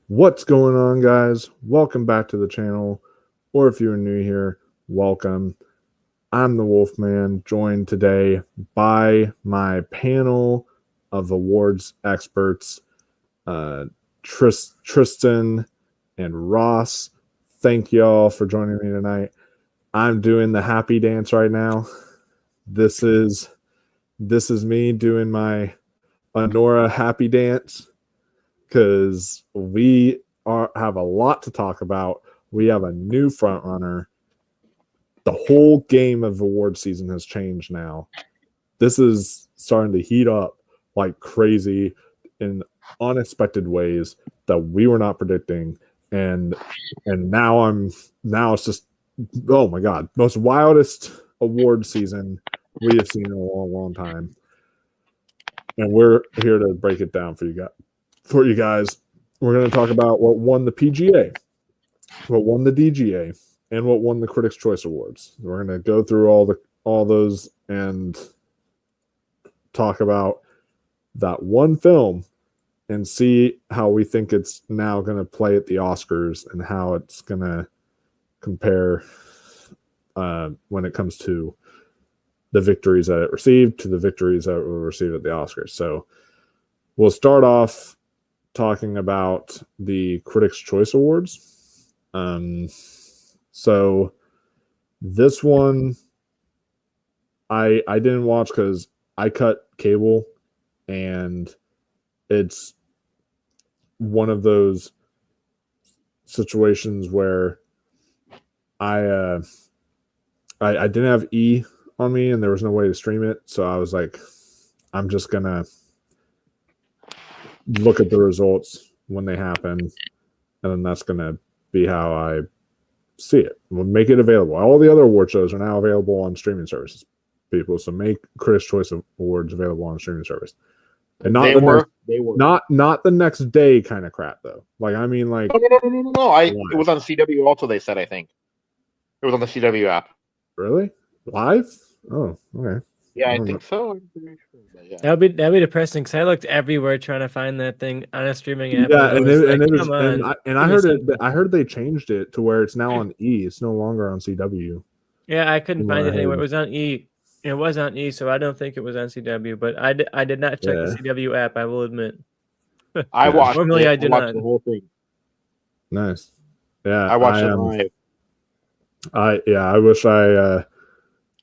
What's going on, guys? Welcome back to the channel, or if you're new here, welcome. I'm the Wolfman, joined today by my panel of awards experts, Tristan and Ross. Thank y'all for joining me tonight. I'm doing the happy dance right now. This is me doing my Anora happy dance, because we have a lot to talk about. We have a new frontrunner. The whole game of award season has changed now. This is starting to heat up like crazy in unexpected ways that we were not predicting. And now it's just, oh my God, most wildest award season we have seen in a long, long time. And we're here to break it down for you guys. We're going to talk about what won the PGA, what won the DGA, and what won the Critics' Choice Awards. We're going to go through all those and talk about that one film and see how we think it's now going to play at the Oscars and how it's going to compare when it comes to the victories that it received to the victories that were received at the Oscars. So we'll start off talking about the Critics' Choice Awards. So this one I didn't watch because I cut cable, and it's one of those situations where I didn't have E on me and there was no way to stream it, so I was like, I'm just gonna look at the results when they happen, and then that's gonna be how I see it. We'll make it available. All the other award shows are now available on streaming services, people. So make Critics' Choice Awards available on streaming service, and not not the next day kind of crap though. Like, I mean, like no. It was on CW also. They said, I think it was on the CW app. Really? Live? Oh, okay. Yeah, I think so. I'm pretty sure. Yeah. That'd be depressing, because I looked everywhere trying to find that thing on a streaming app. Yeah, I heard they changed it to where it's now on E. It's no longer on CW. Yeah, I couldn't find it anywhere. It was on E. It was on E, so I don't think it was on CW. But I did not check the CW app, I will admit. I watched. Normally, I do not. The whole thing. Nice. Yeah, I watched it live. I wish I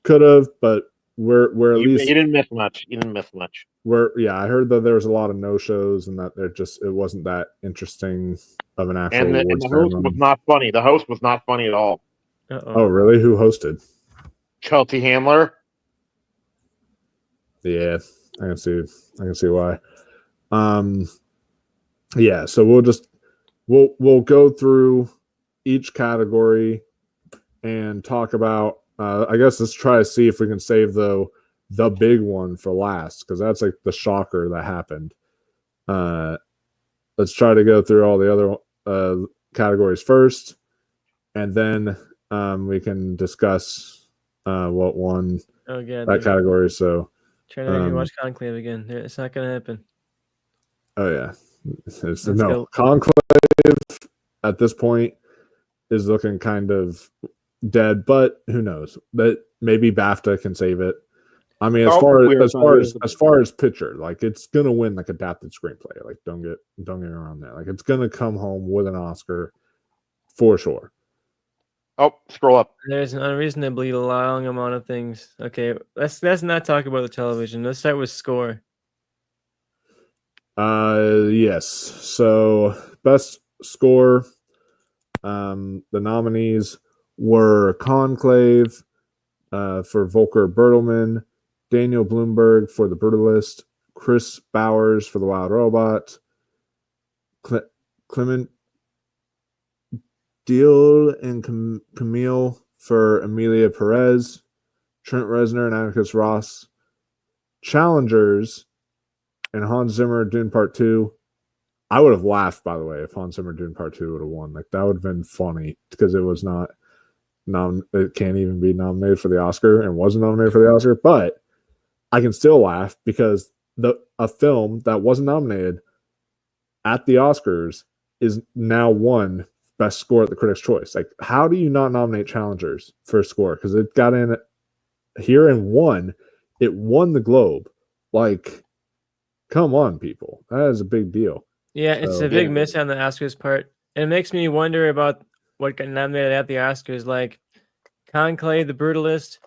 could have, but we're at least you didn't miss much. I heard that there was a lot of no shows and that it wasn't that interesting of an actual. And the host was not funny. The host was not funny at all. Oh, really? Who hosted? Chelsea Handler. Yeah, I can see why. Yeah, so we'll go through each category and talk about. I guess let's try to see if we can save the big one for last, because that's like the shocker that happened. Let's try to go through all the other categories first, and then we can discuss what won that category. So try to make me watch Conclave again. It's not going to happen. Oh yeah, Conclave at this point is looking kind of dead, but who knows? That maybe BAFTA can save it. I mean, as far as picture, like, it's gonna win like adapted screenplay. Like, don't get me wrong there. Like, it's gonna come home with an Oscar for sure. Oh, scroll up. There's an unreasonably long amount of things. Okay, let's not talk about the television. Let's start with score. Yes. So best score, the nominees were Conclave for Volker Bertelmann, Daniel Bloomberg for The Brutalist, Chris Bowers for The Wild Robot, Clement Deal and Camille for Emilia Perez, Trent Reznor and Atticus Ross, Challengers and Hans Zimmer Dune Part 2. I would have laughed, by the way, if Hans Zimmer Dune Part 2 would have won. Like, that would have been funny, because it was not it can't even be nominated for the Oscar and wasn't nominated for the Oscar, but I can still laugh because a film that wasn't nominated at the Oscars is now won best score at the Critics' Choice. Like, how do you not nominate challengers for a score? Because it got in here and won. It won the Globe. Like, come on, people. That is a big deal. Yeah, it's a big miss on the Oscars part. And it makes me wonder about what got nominated at the Oscars, like Conclave, The Brutalist,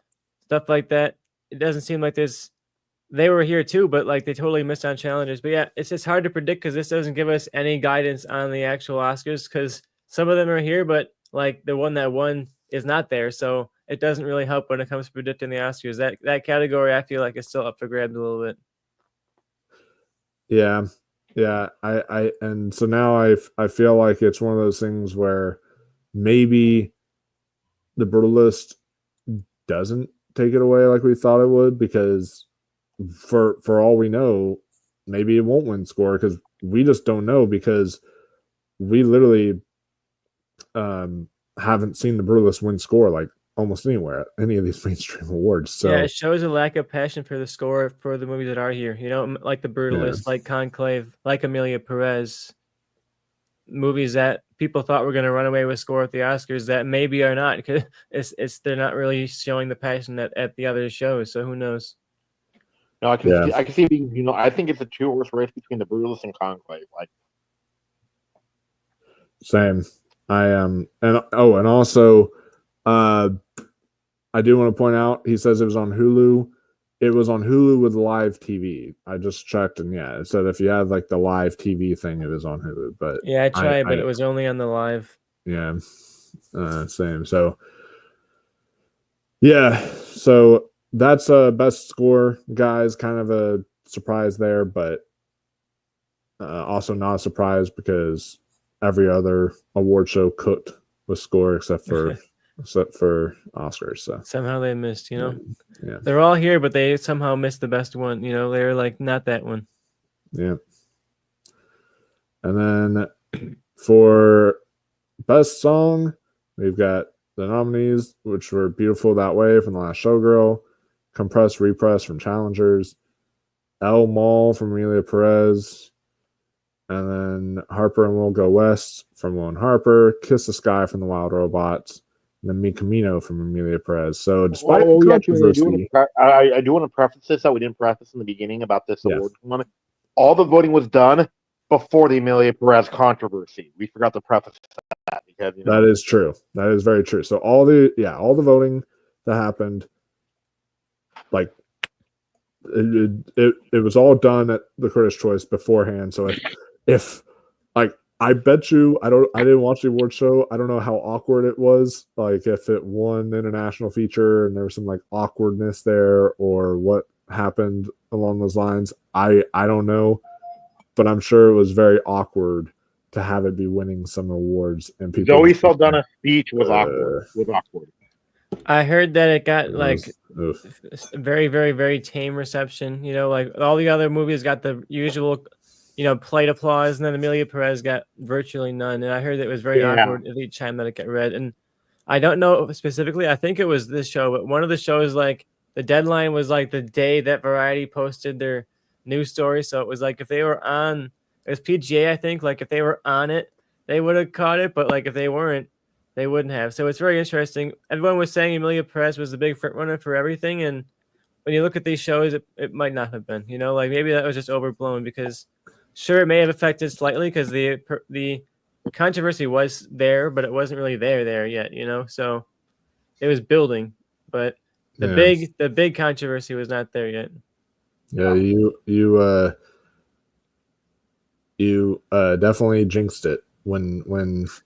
stuff like that. It doesn't seem like they were here too, but like they totally missed on challengers. But yeah, it's just hard to predict because this doesn't give us any guidance on the actual Oscars because some of them are here, but like the one that won is not there. So it doesn't really help when it comes to predicting the Oscars. That category I feel like is still up for grabs a little bit. Yeah. Yeah. And so now I feel like it's one of those things where maybe The Brutalist doesn't take it away like we thought it would, because for all we know, maybe it won't win score because we just don't know, because we literally haven't seen The Brutalist win score like almost anywhere at any of these mainstream awards. So yeah, it shows a lack of passion for the score for the movies that are here. You know, like The Brutalist, like Conclave, like Amelia Perez, movies that people thought were going to run away with score at the Oscars that maybe are not, because they're not really showing the passion at the other shows. So who knows? No, I can see it being, you know, I think it's a 2-horse race between The Brutalist and Conclave. Like, same. I am, and also, I do want to point out, he says it was on Hulu. It was on Hulu with live TV. I just checked, and yeah, it said if you had like the live TV thing, it was on Hulu. But yeah, I tried, but it was only on the live. Yeah, same. So yeah, so that's a best score, guys. Kind of a surprise there, but also not a surprise because every other award show cooked with score except for Oscars. So somehow they missed, you know. Yeah. They're all here, but they somehow missed the best one. You know, they're like not that one. Yeah. And then for best song, we've got the nominees, which were Beautiful That Way from The Last Showgirl, Compress Repress from Challengers, El Mal from Amelia Perez, and then Harper and We'll Go West from Lone Harper, Kiss the Sky from The Wild Robots, and then Mi Camino from Amelia Perez. So despite the controversy, I do want to preface this that we didn't preface in the beginning about this award one. All the voting was done before the Amelia Perez controversy. We forgot to preface that because that is true. That is very true. So all the voting that happened, like it was all done at the Critics' Choice beforehand. So if like I bet you I didn't watch the award show. I don't know how awkward it was. Like if it won international feature and there was some like awkwardness there or what happened along those lines. I don't know, but I'm sure it was very awkward to have it be winning some awards and people. Zoe Saldana's speech was awkward. I heard that it got very, very, very tame reception. You know, like all the other movies got the usual, plate applause, and then Amelia Perez got virtually none. And I heard that it was very awkward each time that it got read. And I don't know specifically. I think it was this show, but one of the shows, like the deadline was like the day that Variety posted their news story. So it was like if they were on, it was PGA, I think. Like if they were on it, they would have caught it. But like if they weren't, they wouldn't have. So it's very interesting. Everyone was saying Amelia Perez was the big front runner for everything. And when you look at these shows, it might not have been. Like maybe that was just overblown because sure, it may have affected slightly because the controversy was there, but it wasn't really there yet, So it was building, but the big controversy was not there yet. Yeah, you definitely jinxed it when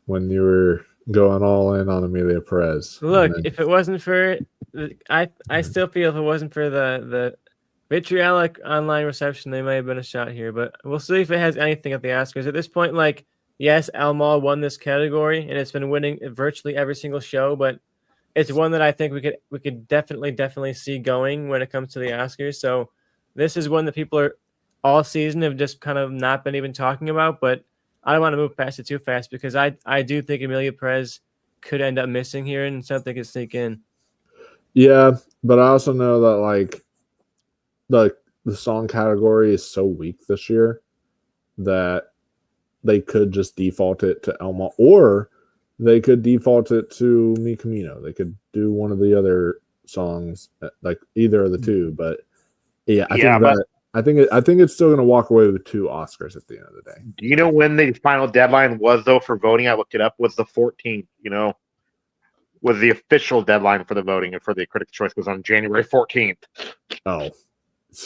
you were going all in on Amelia Perez. Look, if it wasn't for I still feel if it wasn't for the vitriolic online reception, they might have been a shot here, but we'll see if it has anything at the Oscars. At this point, like, yes, El Mal won this category, and it's been winning virtually every single show, but it's one that I think we could definitely see going when it comes to the Oscars. So this is one that people are all season have just kind of not been even talking about, but I don't want to move past it too fast because I do think Amelia Perez could end up missing here and something could sneak in. Yeah, but I also know that like the song category is so weak this year that they could just default it to Elma, or they could default it to Mi Camino. They could do one of the other songs, like either of the two. But yeah, I think it's still going to walk away with 2 Oscars at the end of the day. Do you know when the final deadline was, though, for voting? I looked it up. Was the 14th, was the official deadline for the voting and for the Critics' Choice was on January 14th. Oh,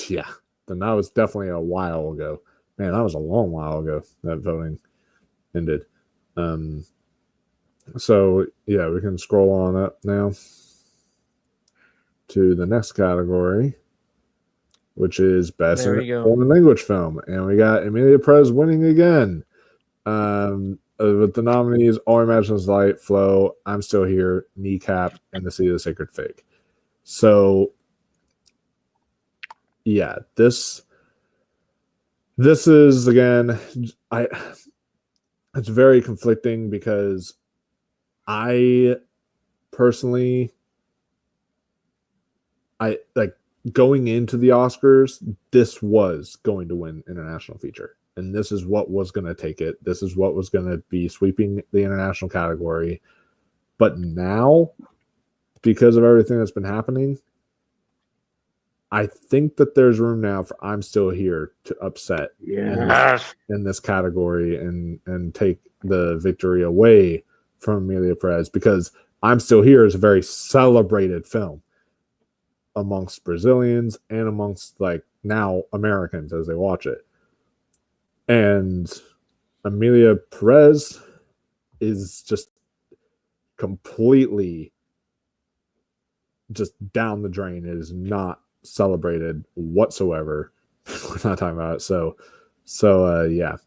yeah. Then that was definitely a while ago. Man, that was a long while ago that voting ended. So, yeah, we can scroll on up now to the next category, which is Best Foreign Language Film. And we got Emilia Perez winning again. With the nominees, All I Imagine Is Light, Flow, I'm Still Here, Kneecap, and The City of the Sacred Fake. So, yeah, this is, again, it's very conflicting because I personally, going into the Oscars, this was going to win international feature. And this is what was going to take it. This is what was going to be sweeping the international category. But now, because of everything that's been happening, I think that there's room now for I'm Still Here to upset in this category and take the victory away from Emilia Perez, because I'm Still Here is a very celebrated film amongst Brazilians and amongst now Americans as they watch it. And Emilia Perez is just completely just down the drain. It is not celebrated whatsoever. We're not talking about it. So yeah.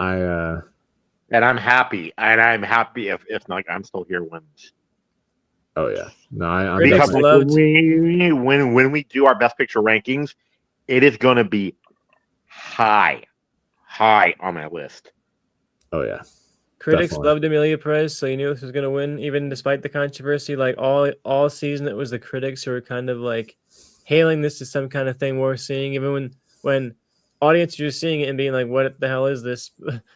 And I'm happy. And I'm happy if I'm Still Here wins. Oh yeah. No, I'm because when we do our Best Picture rankings, it is going to be high on my list. Oh yeah. Critics loved Emilia Perez, so you knew this was going to win, even despite the controversy. All season, it was the critics who were kind of hailing this as some kind of thing we're seeing. Even when audiences were seeing it and being like, "What the hell is this?"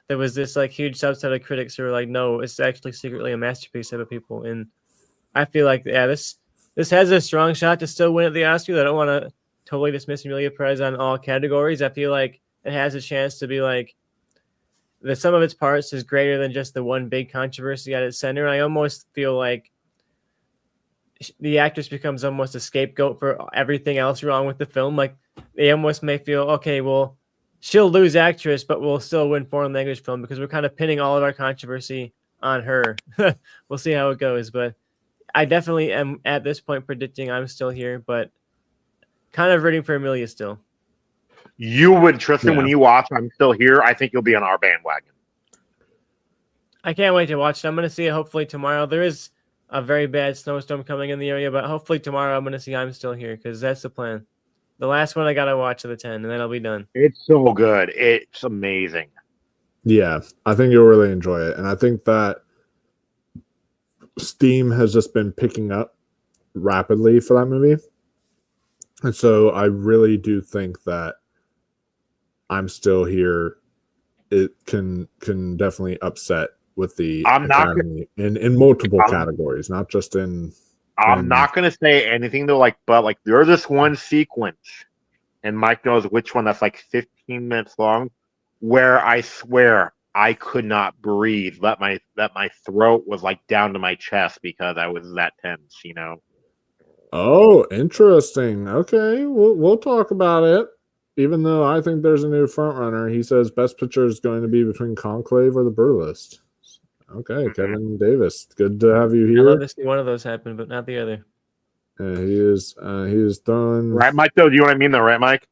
There was this huge subset of critics who were like, "No, it's actually secretly a masterpiece," type of people. And I feel like, yeah, this has a strong shot to still win at the Oscars. I don't want to totally dismiss Emilia Perez on all categories. I feel like it has a chance to be the sum of its parts is greater than just the one big controversy at its center. I almost feel like the actress becomes almost a scapegoat for everything else wrong with the film. They almost may feel, okay, well, she'll lose actress, but we'll still win foreign language film because we're kind of pinning all of our controversy on her. We'll see how it goes, but I definitely am at this point predicting I'm Still Here, but kind of rooting for Emilia still. You would, Tristan, when you watch I'm Still Here, I think you'll be on our bandwagon. I can't wait to watch it. I'm going to see it hopefully tomorrow. There is a very bad snowstorm coming in the area, but hopefully tomorrow I'm going to see I'm Still Here because that's the plan. The last one I got to watch of the 10, and then I'll be done. It's so good. It's amazing. Yeah, I think you'll really enjoy it. And I think that steam has just been picking up rapidly for that movie. And so I really do think that I'm Still Here, it can definitely upset with the Academy in multiple categories, not just in. I'm not going to say anything though, but there's this one sequence, and Mike knows which one that's 15 minutes long, where I swear I could not breathe. That my throat was down to my chest because I was that tense, Oh, interesting. Okay, we'll talk about it. Even though I think there's a new frontrunner, he says Best Picture is going to be between Conclave or The Brutalist. Okay, Kevin Davis, good to have you here. I'd love to see one of those happen, but not the other. He is throwing. Right, Mike. Though, do you know what I mean? Though, right, Mike?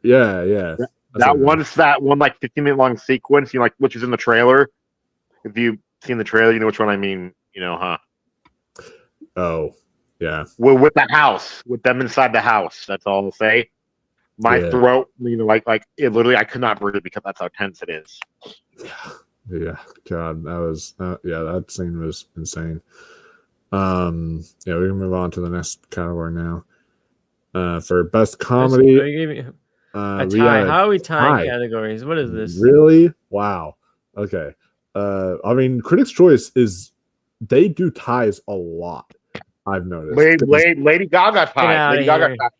Yeah. That one 15-minute long sequence, which is in the trailer. If you've seen the trailer, you know which one I mean. Huh? Oh, yeah. With the house, with them inside the house. That's all I'll say. My throat, it literally, I could not breathe because that's how tense it is. Yeah, God, that was that scene was insane. We can move on to the next category now. For Best Comedy. A We tie. got a How are we tying tie. categories? What is this? Really? Wow. Okay. I mean, Critics' Choice they do ties a lot. I've noticed. Lady Gaga Get tied. out Lady of Gaga here. tied.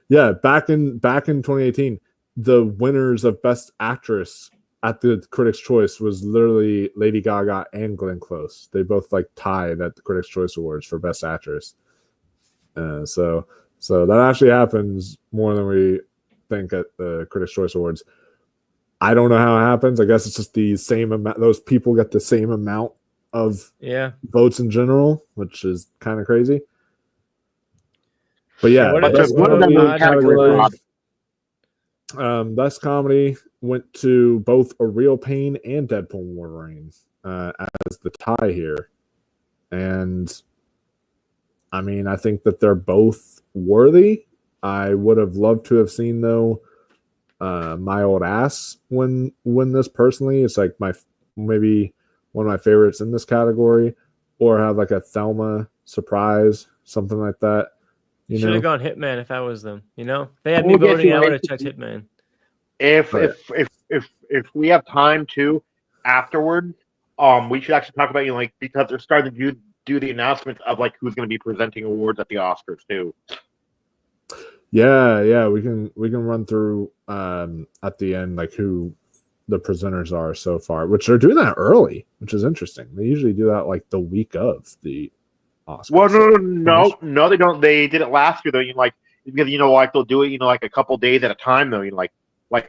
Yeah. Back in 2018, the winners of Best Actress at the Critics' Choice was literally Lady Gaga and Glenn Close. They both like tied at the Critics' Choice Awards for Best Actress. So that actually happens more than we think at the Critics' Choice Awards. I don't know how it happens. I guess it's just the same amount. Those people get the same amount of votes in general, which is kind of crazy. But yeah, what Best comedy went to both A Real Pain and Deadpool and Wolverine as the tie here. And I mean, I think that they're both worthy. I would have loved to have seen, though, My Old Ass win this personally. It's like maybe one of my favorites in this category, or have like a Thelma surprise, something like that. Should have gone Hitman if I was them. They had me voting. I would have checked Hitman. If we have time to afterwards, we should actually talk about because they're starting to do the announcements of like who's going to be presenting awards at the Oscars too. Yeah, we can run through at the end like who the presenters are so far, which they're doing that early, which is interesting. They usually do that like the week of the Oscars. Well, no, they don't. They did it last year though. Because they'll do it, like a couple days at a time though. Like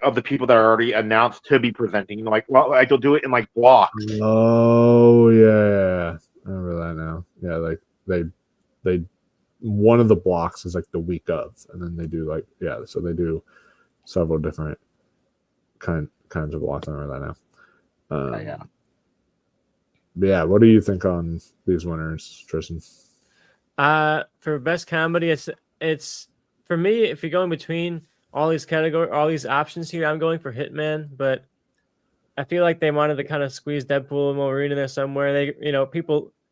of the people that are already announced to be presenting. They'll do it in like blocks. Oh yeah, I remember that now. Yeah, like they one of the blocks is like the week of, and then they do so they do several different kinds of blocks. I remember that now. Yeah. What do you think on these winners, Tristan? For best comedy, it's for me. If you're going between all these options here, I'm going for Hitman. But I feel like they wanted to kind of squeeze Deadpool and Wolverine in there somewhere.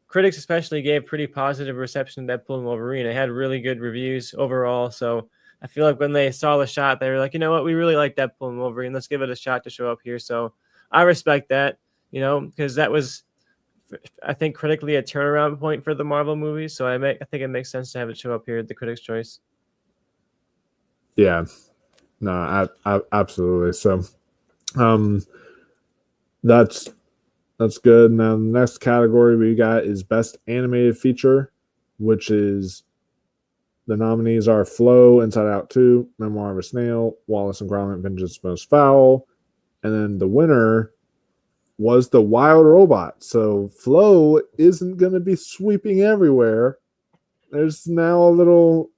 Critics especially gave pretty positive reception to Deadpool and Wolverine. It had really good reviews overall. So I feel like when they saw the shot, they were like, you know what, we really like Deadpool and Wolverine. Let's give it a shot to show up here. So I respect that, because that was, I think, critically a turnaround point for the Marvel movies. So I think it makes sense to have it show up here at the Critics' Choice. Yeah, no, absolutely. So, that's good. Now, the next category we got is Best Animated Feature, which is the nominees are Flow, Inside Out 2, Memoir of a Snail, Wallace and Gromit, Vengeance Most Foul, and then the winner was The Wild Robot. So Flow isn't going to be sweeping everywhere. There's now a little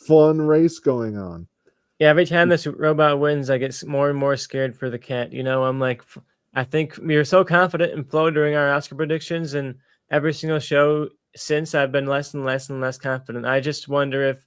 fun race going on. Yeah, every time this robot wins, I get more and more scared for the cat. I'm like, I think we were so confident in Flo during our Oscar predictions, and every single show since I've been less and less and less confident. I just wonder if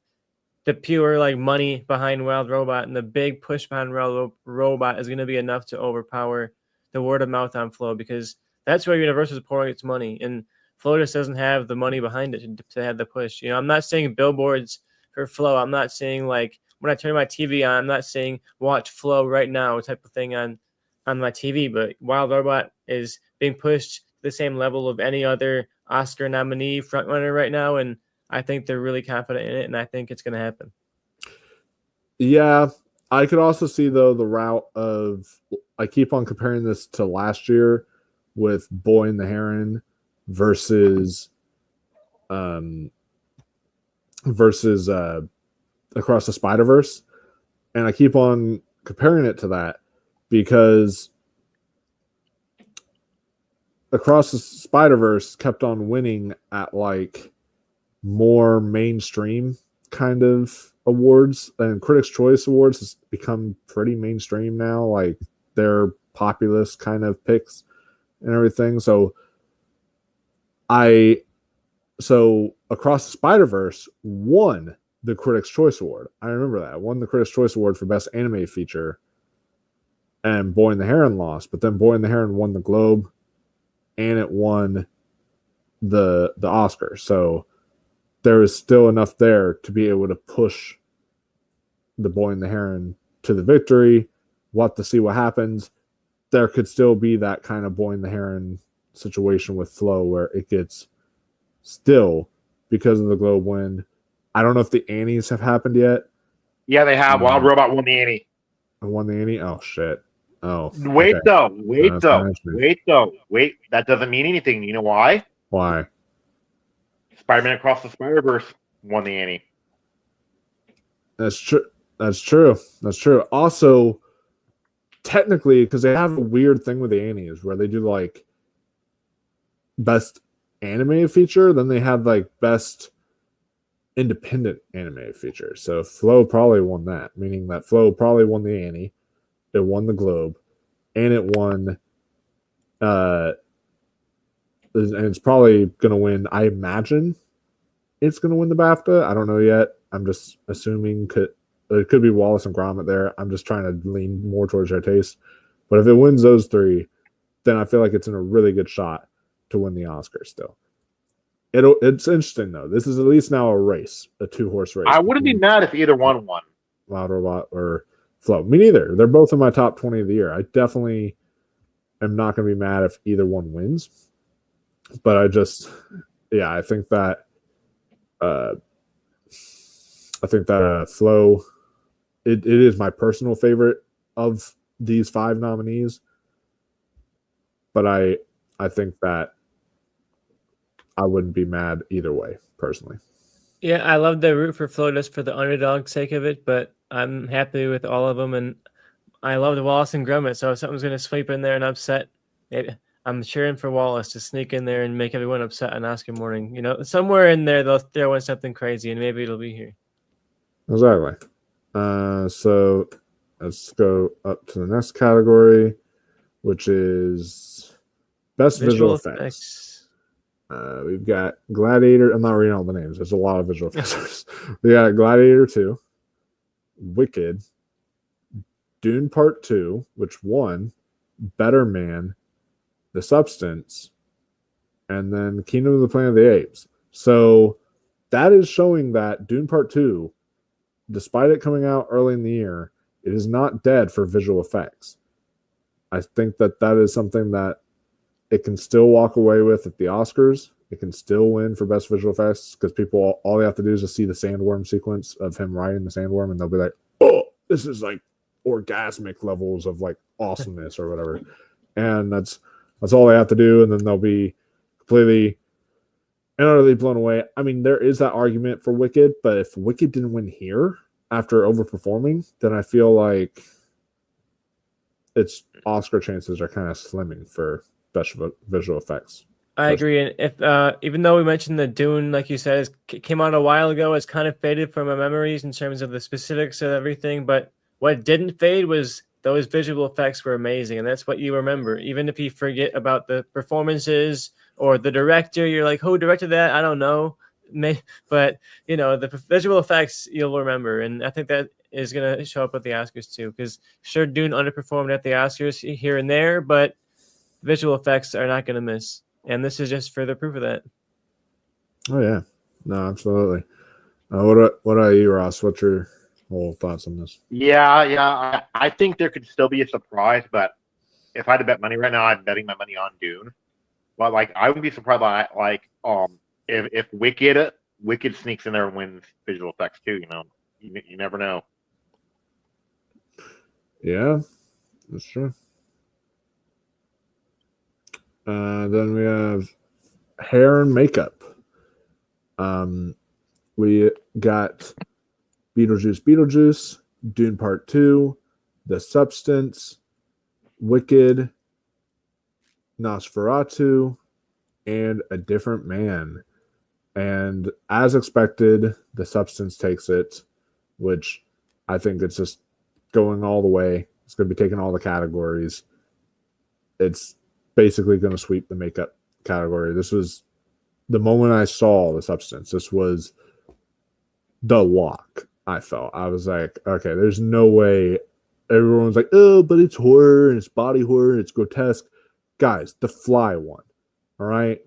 the pure money behind Wild Robot and the big push behind Wild Robot is going to be enough to overpower the word of mouth on Flo, because that's where Universal is pouring its money, and Flo just doesn't have the money behind it to have the push. I'm not saying billboards for Flo. I'm not saying when I turn my TV on, I'm not saying watch Flo right now type of thing on my TV, but Wild Robot is being pushed to the same level of any other Oscar nominee frontrunner right now, and I think they're really confident in it, and I think it's going to happen. Yeah, I could also see, though, the route of, I keep on comparing this to last year with Boy and the Heron versus Across the Spider-Verse, and I keep on comparing it to that because Across the Spider-Verse kept on winning at more mainstream kind of awards, and Critics' Choice Awards has become pretty mainstream now. They're populist kind of picks and everything. So Across the Spider-Verse won the Critics' Choice Award. I remember that. Won the Critics' Choice Award for Best Animated Feature, and Boy and the Heron lost. But then Boy and the Heron won the Globe, and it won the Oscar. So there is still enough there to be able to push the Boy and the Heron to the victory. We'll have to see what happens. There could still be that kind of boy in the heron situation with Flo where it gets still because of the Globe win. I don't know if the Annies have happened yet. Yeah, they have. Wild Robot won the Annie. I won the Annie? Oh, shit. Oh. Wait, okay. though. Wait. That doesn't mean anything. You know why? Why? Spider-Man Across the Spider-Verse won the Annie. That's true. That's true. Also, technically, because they have a weird thing with the Annies where they do like best animated feature, then they have like best independent animated feature. So Flo probably won that, meaning that Flo probably won the Annie, it won the Globe, and it won and it's probably gonna win, I imagine it's gonna win the BAFTA. I don't know yet. I'm just assuming it could be Wallace and Gromit there. I'm just trying to lean more towards their taste. But if it wins those three, then I feel like it's in a really good shot to win the Oscar still. It's interesting though. This is at least now a race, a 2-horse race. I wouldn't be mad if either one won. Loud Robot or Flo. Me neither. They're both in my top 20 of the year. I definitely am not going to be mad if either one wins. But I think that Flo, it is my personal favorite of these 5 nominees. But I think that I wouldn't be mad either way, personally. Yeah, I love the root for Flo just for the underdog sake of it, but I'm happy with all of them, and I love the Wallace and Gromit, so if something's going to sweep in there and upset, I'm cheering for Wallace to sneak in there and make everyone upset on Oscar morning. You know, somewhere in there, they'll throw in something crazy, and maybe it'll be here. Exactly. So let's go up to the next category, which is Best Visual Effects. We've got Gladiator. I'm not reading all the names. There's a lot of visual effects. We got Gladiator 2, Wicked, Dune Part 2, which won, Better Man, The Substance, and then Kingdom of the Planet of the Apes. So that is showing that Dune Part 2, despite it coming out early in the year, it is not dead for visual effects. I think that is something that it can still walk away with at the Oscars. It can still win for best visual effects because people, all they have to do is just see the sandworm sequence of him riding the sandworm, and they'll be like, "Oh, this is like orgasmic levels of like awesomeness or whatever." And that's all they have to do, and then they'll be completely and utterly blown away. I mean, there is that argument for Wicked, but if Wicked didn't win here after overperforming, then I feel like its Oscar chances are kind of slimming for best visual effects. I agree, and if even though we mentioned that Dune, like you said, came out a while ago, it's kind of faded from my memories in terms of the specifics of everything. But what didn't fade was those visual effects were amazing, and that's what you remember. Even if you forget about the performances or the director, you're like, "Who directed that? I don't know." But you know, the visual effects you'll remember, and I think that is going to show up at the Oscars too. Because sure, Dune underperformed at the Oscars here and there, but visual effects are not going to miss. And this is just further proof of that. Oh yeah, no, absolutely. What are you, Ross? What's your whole thoughts on this? Yeah. I think there could still be a surprise, but if I had to bet money right now, I'm betting my money on Dune. But like, I wouldn't be surprised by if Wicked sneaks in there and wins visual effects too. You know, you never know. Yeah, that's true. Then we have hair and makeup. We got Beetlejuice, Dune Part 2, The Substance, Wicked, Nosferatu, and A Different Man. And as expected, The Substance takes it, which I think it's just going all the way. It's going to be taking all the categories. It's basically going to sweep the makeup category. This was the moment I saw The Substance. This was the lock. I felt. I was like, okay, there's no way. Everyone's like, oh, but it's horror and it's body horror and it's grotesque. Guys, The Fly won. All right?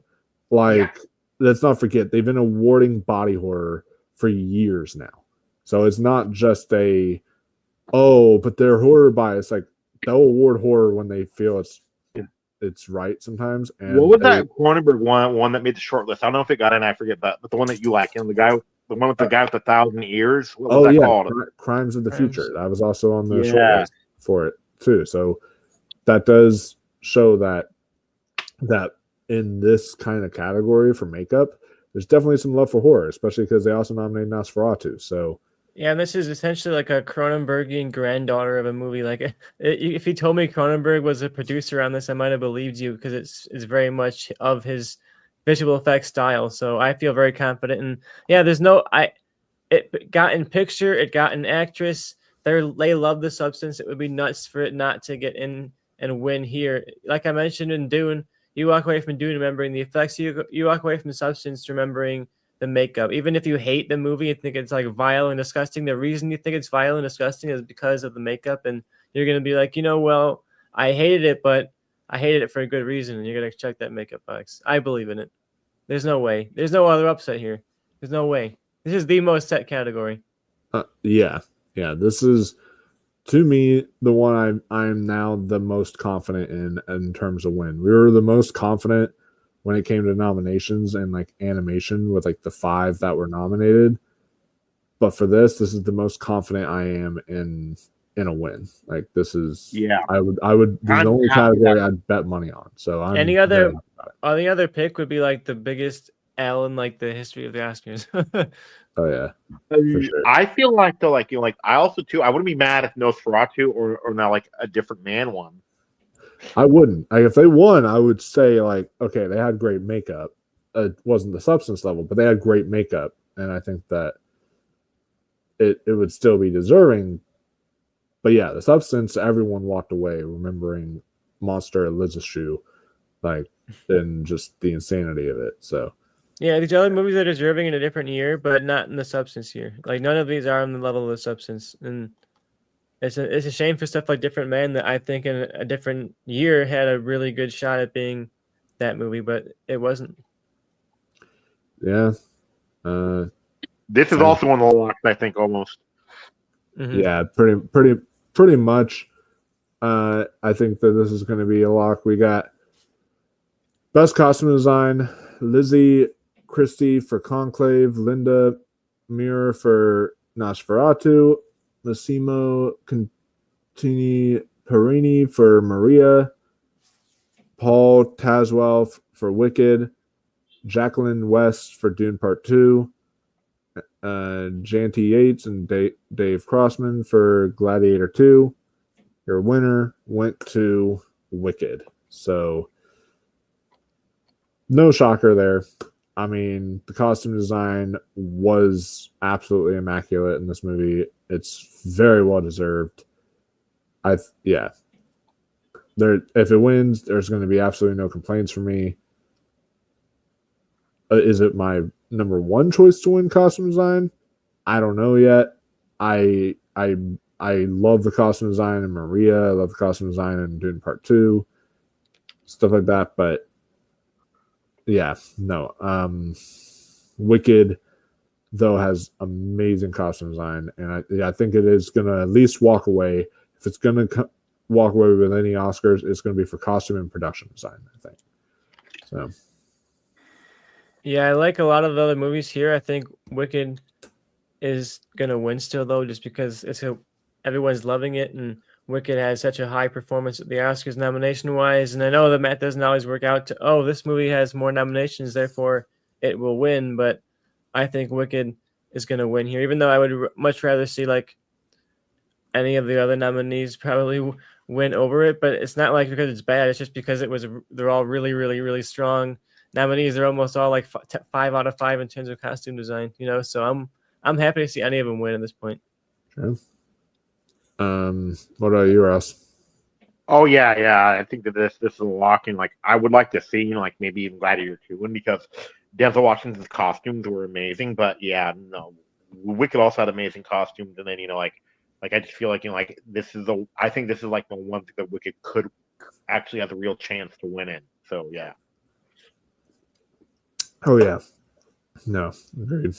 Like, let's not forget, they've been awarding body horror for years now. So it's not just a Oh, but they're horror bias. Like they'll award horror when they feel it's right sometimes. And what was that Cronenberg one that made the short list? I don't know if it got in. I forget, but the one that you like, and the one with the guy with 1,000 ears. What was that called? Crimes of the Future. That was also on the short list for it too. So that does show that in this kind of category for makeup, there's definitely some love for horror, especially because they also nominated Nosferatu. So yeah, and this is essentially like a Cronenbergian granddaughter of a movie. Like, if you told me Cronenberg was a producer on this, I might have believed you because it's very much of his visual effects style. So I feel very confident. And yeah, it got in picture, it got an actress. They love the substance. It would be nuts for it not to get in and win here. Like I mentioned in Dune, you walk away from Dune remembering the effects. You walk away from the substance remembering the makeup. Even if you hate the movie and think it's like vile and disgusting, the reason you think it's vile and disgusting is because of the makeup, and you're gonna be like, well, I hated it, but I hated it for a good reason, and you're gonna check that makeup box. I believe in it. There's no way. There's no other upset here. There's no way. This is the most set category. Yeah. This is, to me, the one I'm now the most confident in terms of win. We were the most confident when it came to nominations and like animation with like the 5 that were nominated. But for this is the most confident I am in a win. Like this is, I would this is the only category I'd bet money on. So I'm any other pick would be like the biggest L in like the history of the Oscars. Oh yeah, for sure. I feel like though, like I also too, I wouldn't be mad if Nosferatu or now like A Different Man won. I wouldn't. Like if they won, I would say like, okay, they had great makeup. It wasn't the substance level, but they had great makeup, and I think that it would still be deserving. But yeah, the substance, everyone walked away remembering Monster at Liz's shoe, like, and just the insanity of it. So yeah, these other movies are deserving in a different year, but not in the substance year. Like none of these are on the level of the substance, and it's a shame for stuff like Different Man that I think in a different year had a really good shot at being that movie, but it wasn't. Yeah. This is also one of the locks, I think, almost. Mm-hmm. Yeah, pretty much. I think that this is going to be a lock. We got Best Costume Design, Lizzie Christie for Conclave, Linda Muir for Nosferatu, Massimo Contini Perini for Maria, Paul Tazwell for Wicked, Jacqueline West for Dune Part 2, Janty Yates and Dave Crossman for Gladiator 2. Your winner went to Wicked. So no shocker there. I mean, the costume design was absolutely immaculate in this movie. It's very well deserved. If it wins, there's going to be absolutely no complaints from me. Is it my number one choice to win costume design? I don't know yet. I love the costume design in Maria. I love the costume design in Dune Part 2. Stuff like that. But yeah, no. Wicked, though, has amazing costume design. And I think it is going to at least walk away. If it's going to walk away with any Oscars, it's going to be for costume and production design, I think. So. Yeah, I like a lot of the other movies here. I think Wicked is going to win still, though, just because everyone's loving it, and Wicked has such a high performance at the Oscars nomination-wise. And I know the math doesn't always work out to, this movie has more nominations, therefore it will win. But I think Wicked is going to win here, even though I would much rather see like any of the other nominees probably win over it. But it's not like because it's bad. It's just because they're all really, really, really strong nominees. They're almost all like 5 out of 5 in terms of costume design, so I'm happy to see any of them win at this point. Sure. What about you, Ross? Oh yeah. I think that this is a lock, and like I would like to see like maybe even Gladiator 2 win because Denzel Washington's costumes were amazing. But yeah, no, Wicked also had amazing costumes, and then like I just feel like like I think this is like the one thing that Wicked could actually have a real chance to win in. So yeah. Oh yeah, no, agreed.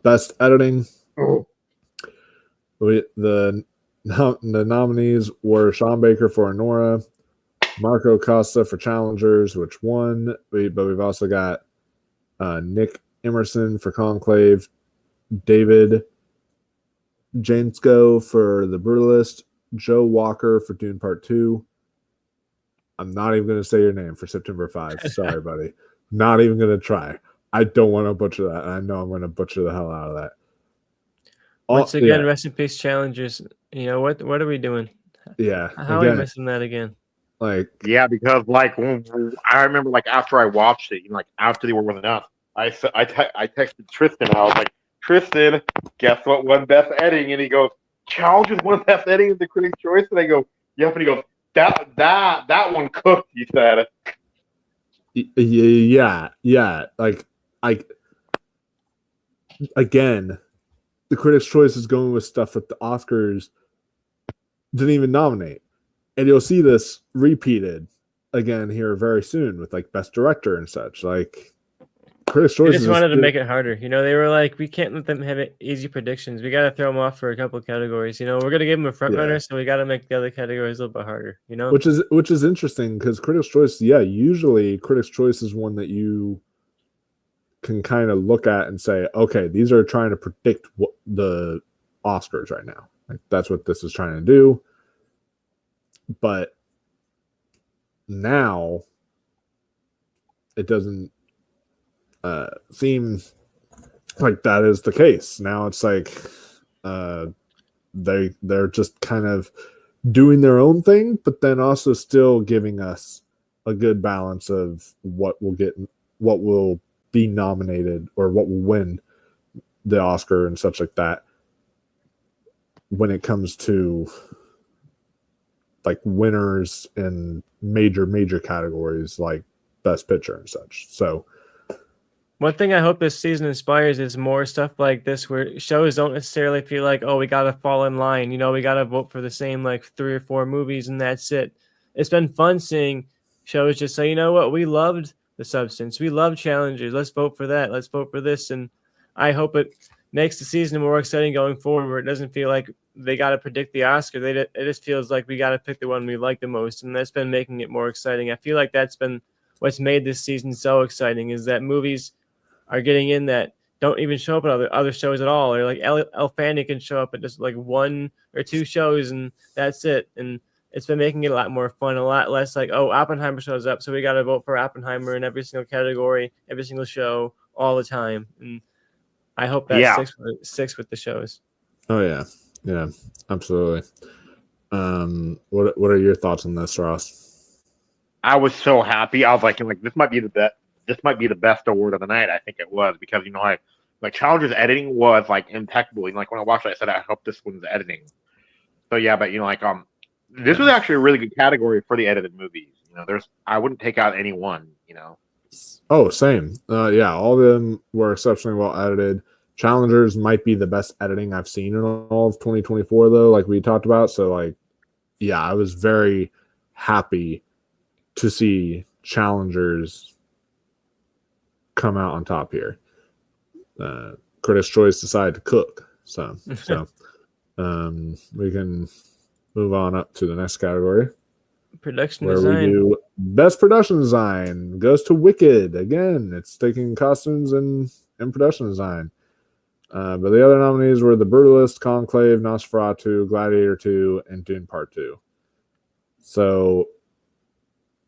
Best editing. Oh. The nominees were Sean Baker for Anora, Marco Costa for Challengers, which won. But we've also got Nick Emerson for Conclave, David Jansko for The Brutalist, Joe Walker for Dune Part 2. I'm not even going to say your name for September 5. Sorry, buddy. Not even going to try. I don't want to butcher that. I know I'm going to butcher the hell out of that. Once again, rest in peace, Challengers. You know, what are we doing? Yeah. How are we missing that again? Like, yeah, because like I remember like after I watched it, like after they were with enough, I texted Tristan. I was like, Tristan, guess what won Best Editing? And he goes, Challengers won Best Editing of the Critics' Choice. And I go, yep. And he goes, that one cooked. He said. Yeah. Like again, the Critics' Choice is going with stuff that the Oscars didn't even nominate. And you'll see this repeated again here very soon with like Best Director and such. Like Critics' Choice. They just wanted to make it harder. You know, they were like, we can't let them have easy predictions. We got to throw them off for a couple of categories. You know, we're gonna give them a front runner, so we got to make the other categories a little bit harder. You know, which is interesting because Critics' Choice, usually Critics' Choice is one that you can kind of look at and say, okay, these are trying to predict what the Oscars right now. Like that's what this is trying to do. But now it doesn't seem like that is the case. Now it's like they're just kind of doing their own thing, but then also still giving us a good balance of what will be nominated or what will win the Oscar and such like that when it comes to like winners in major categories like Best Picture and such. So one thing I hope this season inspires is more stuff like this where shows don't necessarily feel like, oh, we got to fall in line. You know, we got to vote for the same like 3 or 4 movies and that's it. It's been fun seeing shows just say, you know what, we loved The Substance. We love Challengers. Let's vote for that. Let's vote for this. And I hope it makes the season more exciting going forward where it doesn't feel like they got to predict the Oscar. It just feels like we got to pick the one we like the most. And that's been making it more exciting. I feel like that's been what's made this season so exciting is that movies are getting in that don't even show up at other shows at all. Or like Elle Fanning can show up at just like 1 or 2 shows and that's it. And it's been making it a lot more fun, a lot less like, oh, Oppenheimer shows up, so we got to vote for Oppenheimer in every single category, every single show, all the time. And I hope that sticks with the shows. Oh yeah, absolutely. What are your thoughts on this, Ross? I was so happy. I was like this might be the best. This might be the best award of the night. I think it was because Challengers editing was like impeccable. And like when I watched it, I said I hope this one's editing. So yeah, but this was actually a really good category for the edited movies. You know, I wouldn't take out any one. You know. Oh, same. All of them were exceptionally well edited. Challengers might be the best editing I've seen in all of 2024, though, like we talked about. So, I was very happy to see Challengers come out on top here. Critics' Choice decided to cook. So we can move on up to the next category. Production where design. We do best production design goes to Wicked. Again, it's taking costumes and production design. But the other nominees were The Brutalist, Conclave, Nosferatu, Gladiator 2, and Dune Part 2. So,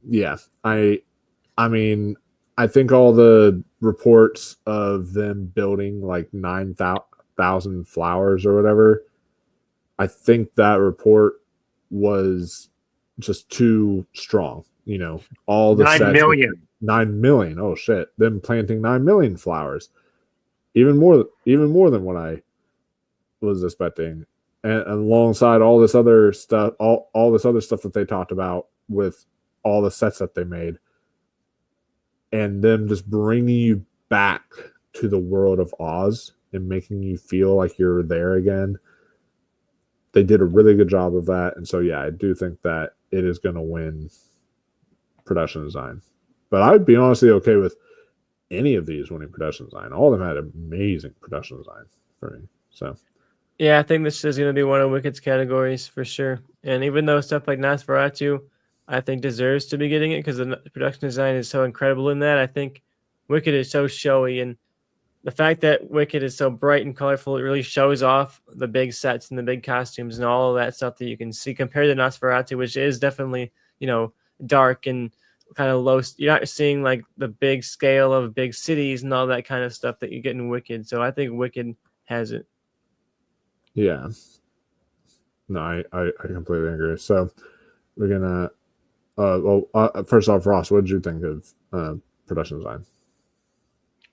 yeah, I mean, I think all the reports of them building like 9,000 flowers or whatever, I think that report was just too strong. You know, all the 9 million. 9 million. Oh shit! Them planting 9 million flowers, even more than what I was expecting, and alongside all this other stuff, all this other stuff that they talked about with all the sets that they made, and them just bringing you back to the world of Oz and making you feel like you're there again. They did a really good job of that, and so I do think that it is going to win production design. But I would be honestly okay with any of these winning production design. All of them had amazing production design for me. So Yeah, I think this is going to be one of Wicked's categories for sure. And even though stuff like Nosferatu, I think deserves to be getting it because the production design is so incredible in that. I think Wicked is so showy, and the fact that Wicked is so bright and colorful, it really shows off the big sets and the big costumes and all of that stuff that you can see compared to Nosferatu, which is definitely, dark and kind of low. You're not seeing like the big scale of big cities and all that kind of stuff that you get in Wicked. So I think Wicked has it. Yeah. No, I completely agree. So we're gonna first off, Ross, what did you think of production design?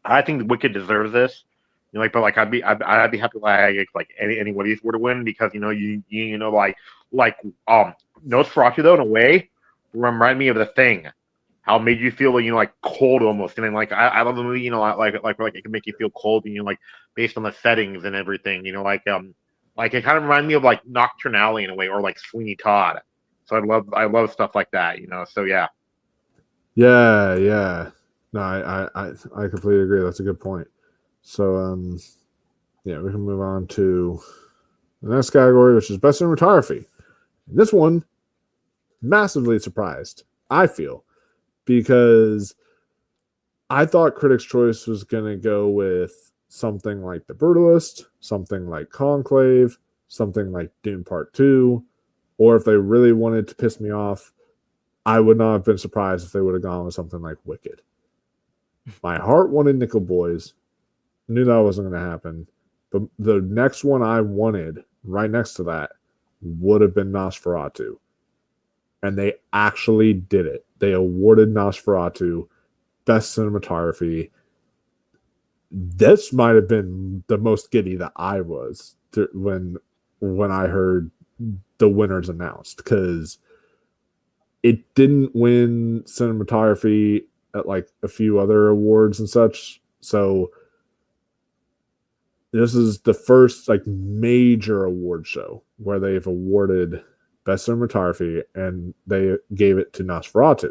I think Wicked deserves this. But like I'd be happy like any one of these were to win because Nosferatu though in a way remind me of The Thing, how it made you feel like cold almost, and then like I love the movie like it can make you feel cold, like based on the settings and everything, like it kind of reminded me of like Nocturnally in a way or like Sweeney Todd. So I love stuff like that, So yeah. Yeah. No, I completely agree. That's a good point. So yeah, we can move on to the next category, which is best cinematography. This one, massively surprised, I feel, because I thought Critics' Choice was going to go with something like The Brutalist, something like Conclave, something like Dune Part 2, or if they really wanted to piss me off, I would not have been surprised if they would have gone with something like Wicked. My heart wanted Nickel Boys. Knew that wasn't going to happen. But the next one I wanted, right next to that, would have been Nosferatu. And they actually did it. They awarded Nosferatu best cinematography. This might have been the most giddy that I was when I heard the winners announced, because it didn't win cinematography at like a few other awards and such. So this is the first like major award show where they've awarded best cinematography, and they gave it to Nosferatu.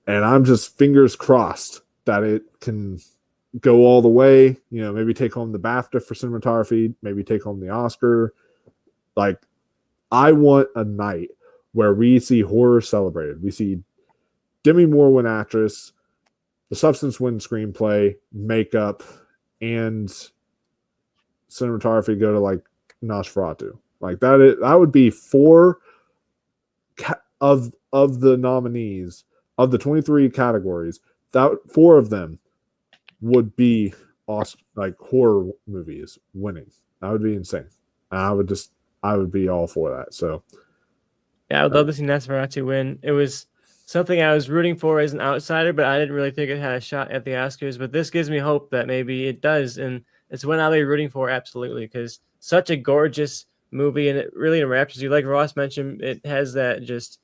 And I'm just fingers crossed that it can go all the way, maybe take home the BAFTA for cinematography, maybe take home the Oscar. Like, I want a night where we see horror celebrated. We see Demi Moore win actress, The Substance win screenplay, makeup, and cinematography go to like Nosferatu. Like that would be 4 of the nominees of the 23 categories. That 4 of them would be awesome, like horror movies winning. That would be insane. And I would be all for that. So yeah, I would love to see Nosferatu win. It was something I was rooting for as an outsider, but I didn't really think it had a shot at the Oscars. But this gives me hope that maybe it does, and it's one I'll be rooting for absolutely, because such a gorgeous movie, and it really enraptures you. Like Ross mentioned, it has that just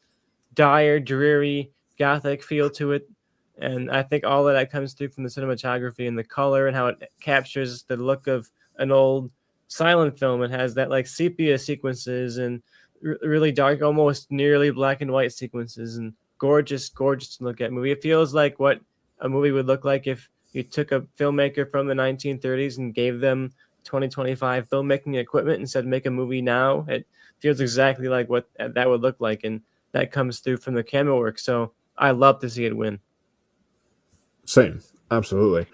dire, dreary, gothic feel to it, and I think all of that comes through from the cinematography and the color and how it captures the look of an old silent film. It has that like sepia sequences and really dark, almost nearly black and white sequences, and gorgeous to look at movie. It feels like what a movie would look like if you took a filmmaker from the 1930s and gave them 2025 filmmaking equipment and said make a movie now. It feels exactly like what that would look like, and that comes through from the camera work. So I love to see it win. Same, absolutely.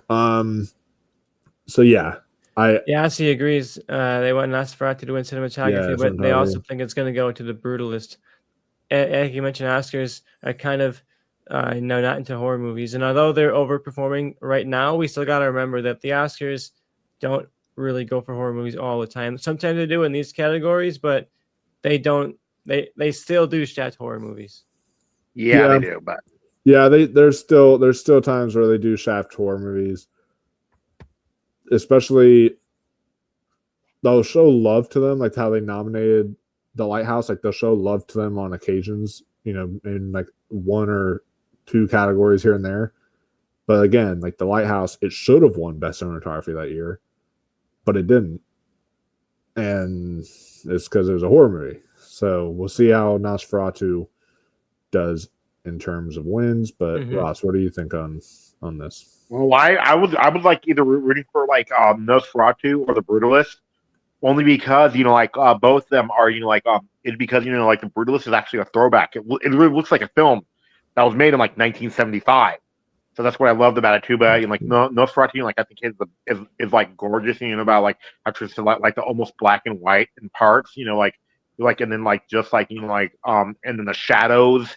So yeah, Yasi agrees. They want Nosferatu to win cinematography, but they also think it's going to go to The Brutalist. Like you mentioned, Oscars are kind of not into horror movies, and although they're overperforming right now, we still got to remember that the Oscars don't really go for horror movies all the time. Sometimes they do in these categories, but they don't. They still do shaft horror movies. Yeah, they do, but yeah, there's still times where they do shaft horror movies. Especially, they'll show love to them, like how they nominated The Lighthouse. Like they'll show love to them on occasions, in like 1 or 2 categories here and there. But again, like The Lighthouse, it should have won best cinematography that year, but it didn't, and it's because it was a horror movie. So we'll see how Nosferatu does in terms of wins. But Ross, what do you think on on this. Well, I would like either rooting for like Nosferatu or the Brutalist, only because like both of them are like it's because like the Brutalist is actually a throwback. It really looks like a film that was made in like 1975. So that's what I loved about it too. But like Nosferatu, like I think is like gorgeous, and about like actually like the almost black and white in parts, like and then like just like and then the shadows,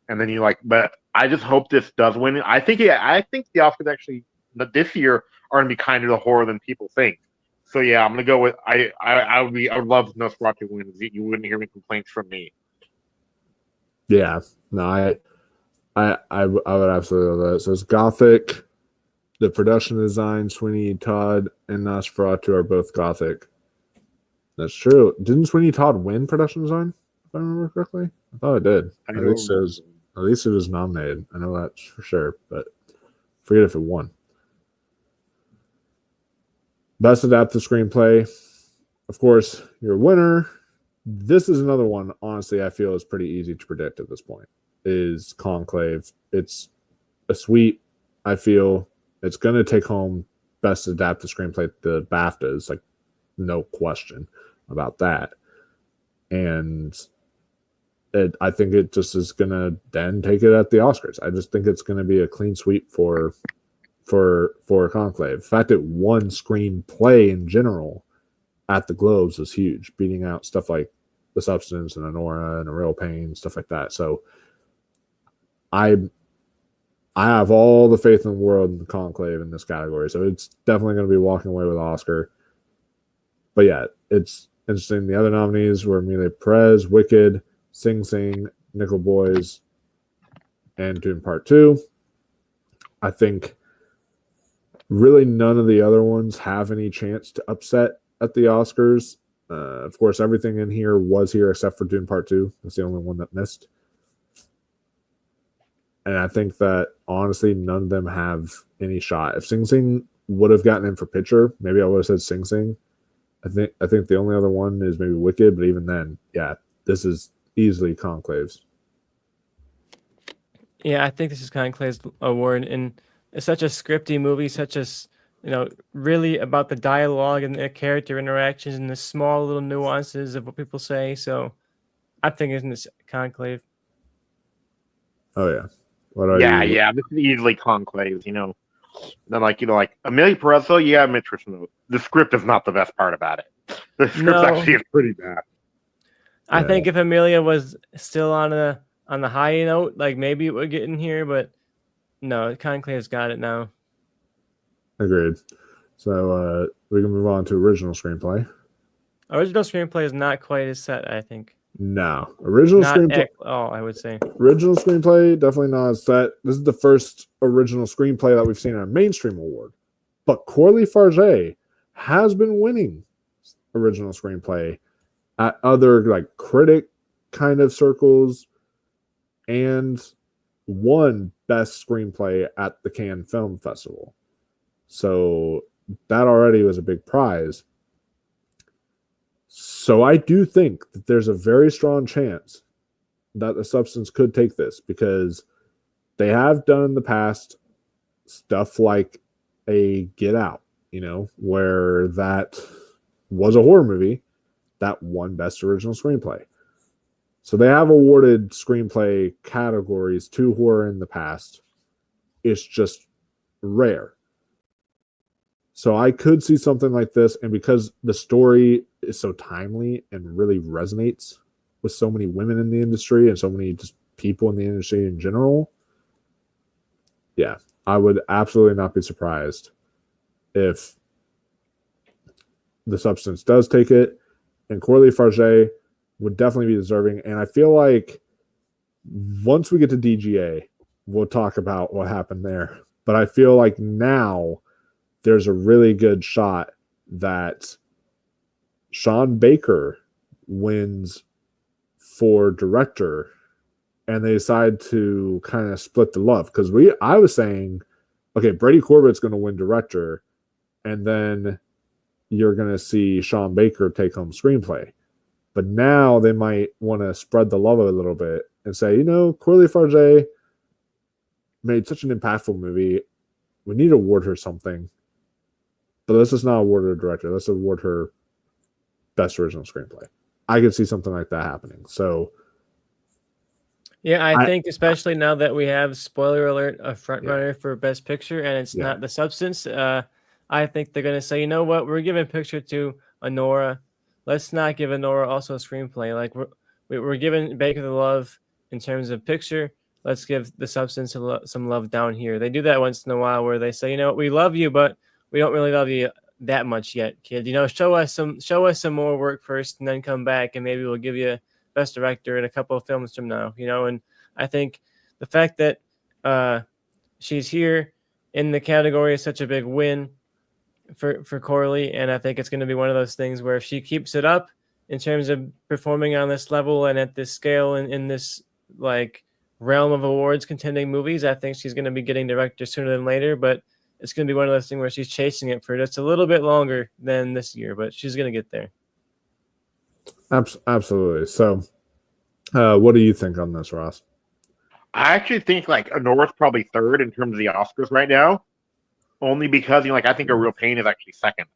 and then but I just hope this does win. I think the Oscars actually this year are gonna be kinder to horror than people think. So yeah, I'm gonna go with I would love Nosferatu wins. You wouldn't hear any complaints from me. Yeah, no, I would absolutely love that. So it's Gothic. The production design, Sweeney Todd and Nosferatu are both Gothic. That's true. Didn't Sweeney Todd win production design? If I remember correctly, I thought it did. At least it was nominated. I know that for sure, but forget if it won. Best adapted screenplay. Of course, your winner. This is another one, honestly, I feel is pretty easy to predict at this point. Is Conclave. It's a sweep. I feel it's going to take home best adapted screenplay at the BAFTAs, like no question about that. And I think it just is going to then take it at the Oscars. I just think it's going to be a clean sweep for Conclave. The fact it won screenplay in general at the Globes was huge, beating out stuff like The Substance and Anora and A Real Pain, stuff like that. So I have all the faith in the world in the Conclave in this category. So it's definitely going to be walking away with Oscar. But yeah, it's interesting. The other nominees were Emilia Perez, Wicked, Sing Sing, Nickel Boys, and Dune Part 2. I think really none of the other ones have any chance to upset at the Oscars. Of course, everything in here was here except for Dune Part 2. That's the only one that missed. And I think that, honestly, none of them have any shot. If Sing Sing would have gotten in for picture, maybe I would have said Sing Sing. I think the only other one is maybe Wicked, but even then, yeah, this is easily Conclave's. Yeah, I think this is Conclave's award, and it's such a scripty movie, such as really about the dialogue and the character interactions and the small little nuances of what people say. So I think it's in this Conclave. Oh yeah. Yeah, this is easily Conclave, Then like Emilia Perez, yeah, I'm interested. The script is not the best part about it. The script actually is pretty bad. I think if Emilia was still on the high note, like maybe it would get in here, but no, Conclave's got it now. Agreed. So we can move on to original screenplay. Original screenplay is not quite as set, I think. No. Original screenplay. I would say. Original screenplay, definitely not as set. This is the first original screenplay that we've seen on a mainstream award. But Corley Farge has been winning original screenplay at other like critic kind of circles and won best screenplay at the Cannes Film Festival. So that already was a big prize. So I do think that there's a very strong chance that The Substance could take this because they have done in the past stuff like a Get Out, where that was a horror movie that won Best Original Screenplay. So they have awarded screenplay categories to horror in the past. It's just rare. So I could see something like this, and because the story is so timely and really resonates with so many women in the industry and so many just people in the industry in general, yeah, I would absolutely not be surprised if The Substance does take it, and Corley Farge would definitely be deserving. And I feel like once we get to DGA, we'll talk about what happened there. But I feel like now there's a really good shot that Sean Baker wins for director, and they decide to kind of split the love. Because I was saying, okay, Brady Corbett's going to win director, and then you're going to see Sean Baker take home screenplay. But now they might want to spread the love a little bit and say, Corley Farge made such an impactful movie. we need to award her something. But let's just not award her director. Let's award her best original screenplay. I could see something like that happening. So, yeah, I think especially now that we have, spoiler alert, a frontrunner for Best Picture, and it's not The Substance. I think they're gonna say, you know what, we're giving picture to Anora. Let's not give Anora also a screenplay. Like we're giving Baker the love in terms of picture. Let's give The Substance some love down here. They do that once in a while, where they say, you know, we love you, but we don't really love you that much yet, kid. You know, show us some more work first, and then come back, and maybe we'll give you Best Director in a couple of films from now. You know, and I think the fact that she's here in the category is such a big win for Corley, and I think it's going to be one of those things where if she keeps it up in terms of performing on this level and at this scale and in this like realm of awards contending movies, I think she's going to be getting director sooner than later. But it's going to be one of those things where she's chasing it for just a little bit longer than this year, but she's going to get there. Absolutely. So, what do you think on this, Ross? I actually think like Anora's probably third in terms of the Oscars right now, only because, you know, like I think A Real Pain is actually second.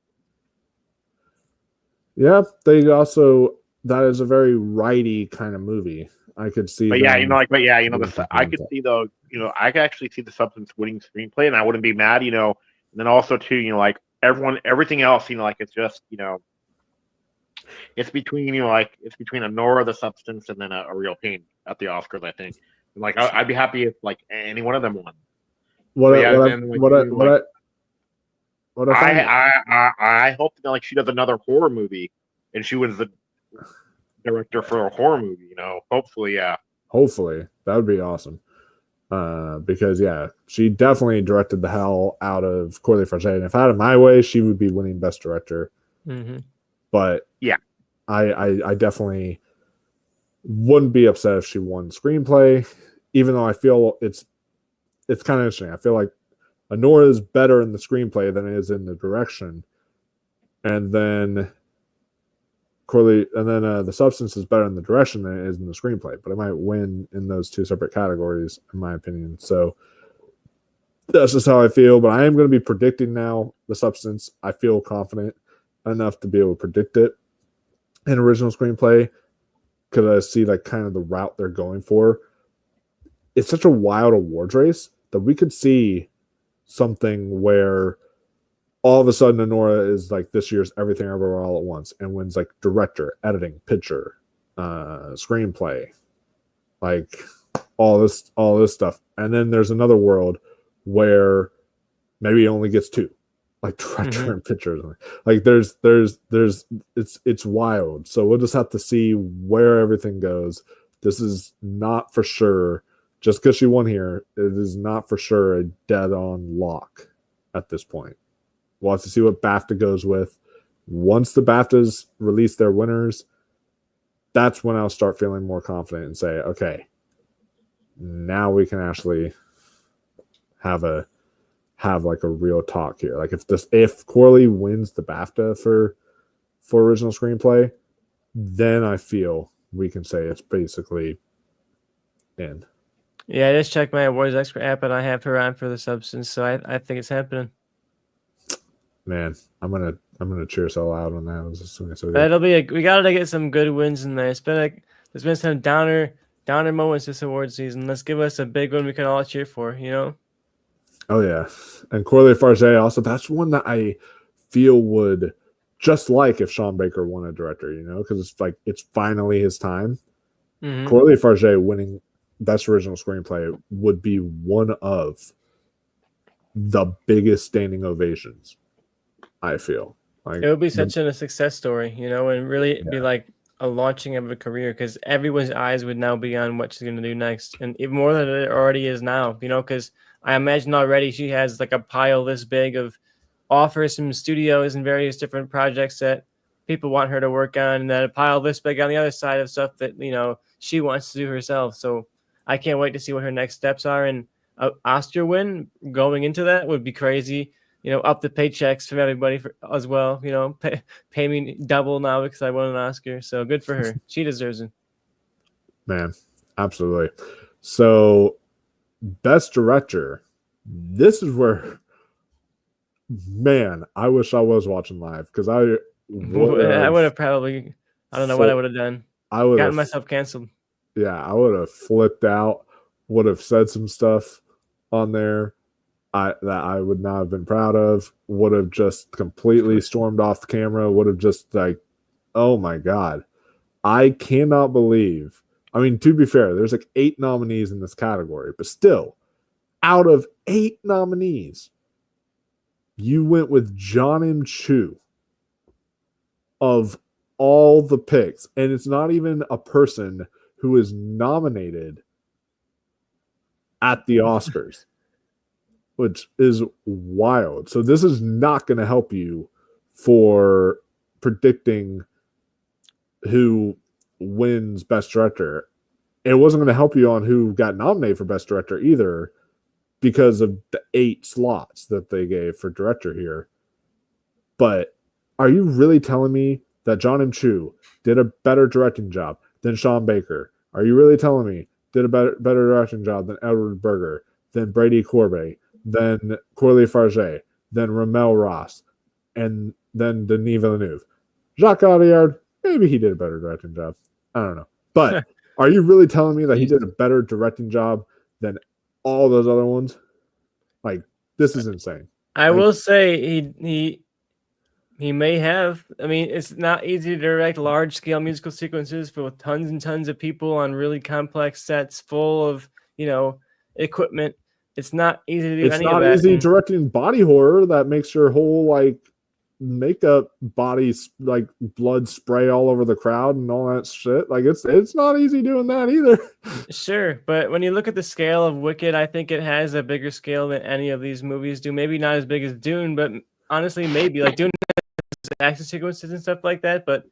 Yeah, they also, that is a very righty kind of movie. I could see. But yeah, you know, I could see though, you know, I could actually see The Substance winning screenplay, and I wouldn't be mad, you know. And then also too, you know, like everything else, you know, like it's just, you know, it's between, you know, like it's between Anora, The Substance, and then a Real Pain at the Oscars, I think. And like I'd be happy if like any one of them won. I hope that like she does another horror movie, and she was the director for a horror movie. You know, hopefully, yeah. Hopefully, that would be awesome. Because yeah, she definitely directed the hell out of Corley Farge, and if I had it my way, she would be winning Best Director. Mm-hmm. But yeah, I definitely wouldn't be upset if she won screenplay, even though I feel it's kind of interesting. I feel like Anora is better in the screenplay than it is in the direction, and then The Substance is better in the direction than it is in the screenplay. But it might win in those two separate categories, in my opinion. So that's just how I feel. But I am going to be predicting now The Substance. I feel confident enough to be able to predict it in original screenplay because I see like kind of the route they're going for. It's such a wild awards race that we could see something where all of a sudden Anora is like this year's Everything Everywhere All at Once and wins like director, editing, picture, screenplay, like all this stuff. And then there's another world where maybe he only gets two, like director and picture. Like there's it's wild. So we'll just have to see where everything goes. This is not for sure. Just because she won here, it is not for sure a dead-on lock at this point. We'll have to see what BAFTA goes with. Once the BAFTAs release their winners, that's when I'll start feeling more confident and say, okay, now we can actually have like a real talk here. Like if Corley wins the BAFTA for original screenplay, then I feel we can say it's basically in. Yeah, I just checked my awards expert app, and I have her on for The Substance, so I think it's happening. Man, I'm gonna cheer so loud on that. So it'll be we gotta get some good wins in there. There's been some downer moments this award season. Let's give us a big one we can all cheer for. You know. Oh yeah, and Corley Farge also. That's one that I feel would just like if Sean Baker won a director. You know, because it's like it's finally his time. Mm-hmm. Corley Farge winning Best Original Screenplay would be one of the biggest standing ovations. I feel like it would be such a success story, you know, and really be like a launching of a career because everyone's eyes would now be on what she's going to do next, and even more than it already is now, you know, because I imagine already she has like a pile this big of offers from studios and various different projects that people want her to work on, and then a pile this big on the other side of stuff that, you know, she wants to do herself. So I can't wait to see what her next steps are, and Oscar win going into that would be crazy. You know, up the paychecks from everybody as well. You know, pay me double now because I won an Oscar. So good for her. She deserves it. Man, absolutely. So, Best Director. This is where Man, I wish I was watching live because I would have probably, I don't know what I would have done. I would Gotten have myself canceled. Yeah, I would have flipped out, would have said some stuff on there that I would not have been proud of, would have just completely stormed off the camera, would have just like, oh my God. I cannot believe. I mean, to be fair, there's like 8 nominees in this category, but still, out of 8 nominees, you went with John M. Chu of all the picks. And it's not even a person who is nominated at the Oscars, which is wild. So this is not going to help you for predicting who wins Best Director. It wasn't going to help you on who got nominated for Best Director either because of the 8 slots that they gave for director here. But are you really telling me that John M. Chu did a better directing job than Sean Baker? Are you really telling me did a better directing job than Edward Berger, than Brady Corbet, than Corley Farge, than Ramel Ross, and then Denis Villeneuve? Jacques Audiard, maybe he did a better directing job. I don't know. But are you really telling me that he did a better directing job than all those other ones? Like, this is insane. I will say he may have. I mean, it's not easy to direct large-scale musical sequences with tons and tons of people on really complex sets full of, equipment. It's not easy to do any of that. It's not easy directing body horror that makes your whole, makeup body, blood spray all over the crowd and all that shit. Like, it's not easy doing that either. Sure, but when you look at the scale of Wicked, I think it has a bigger scale than any of these movies do. Maybe not as big as Dune, but honestly, maybe. Like, Dune has action sequences and stuff like that, but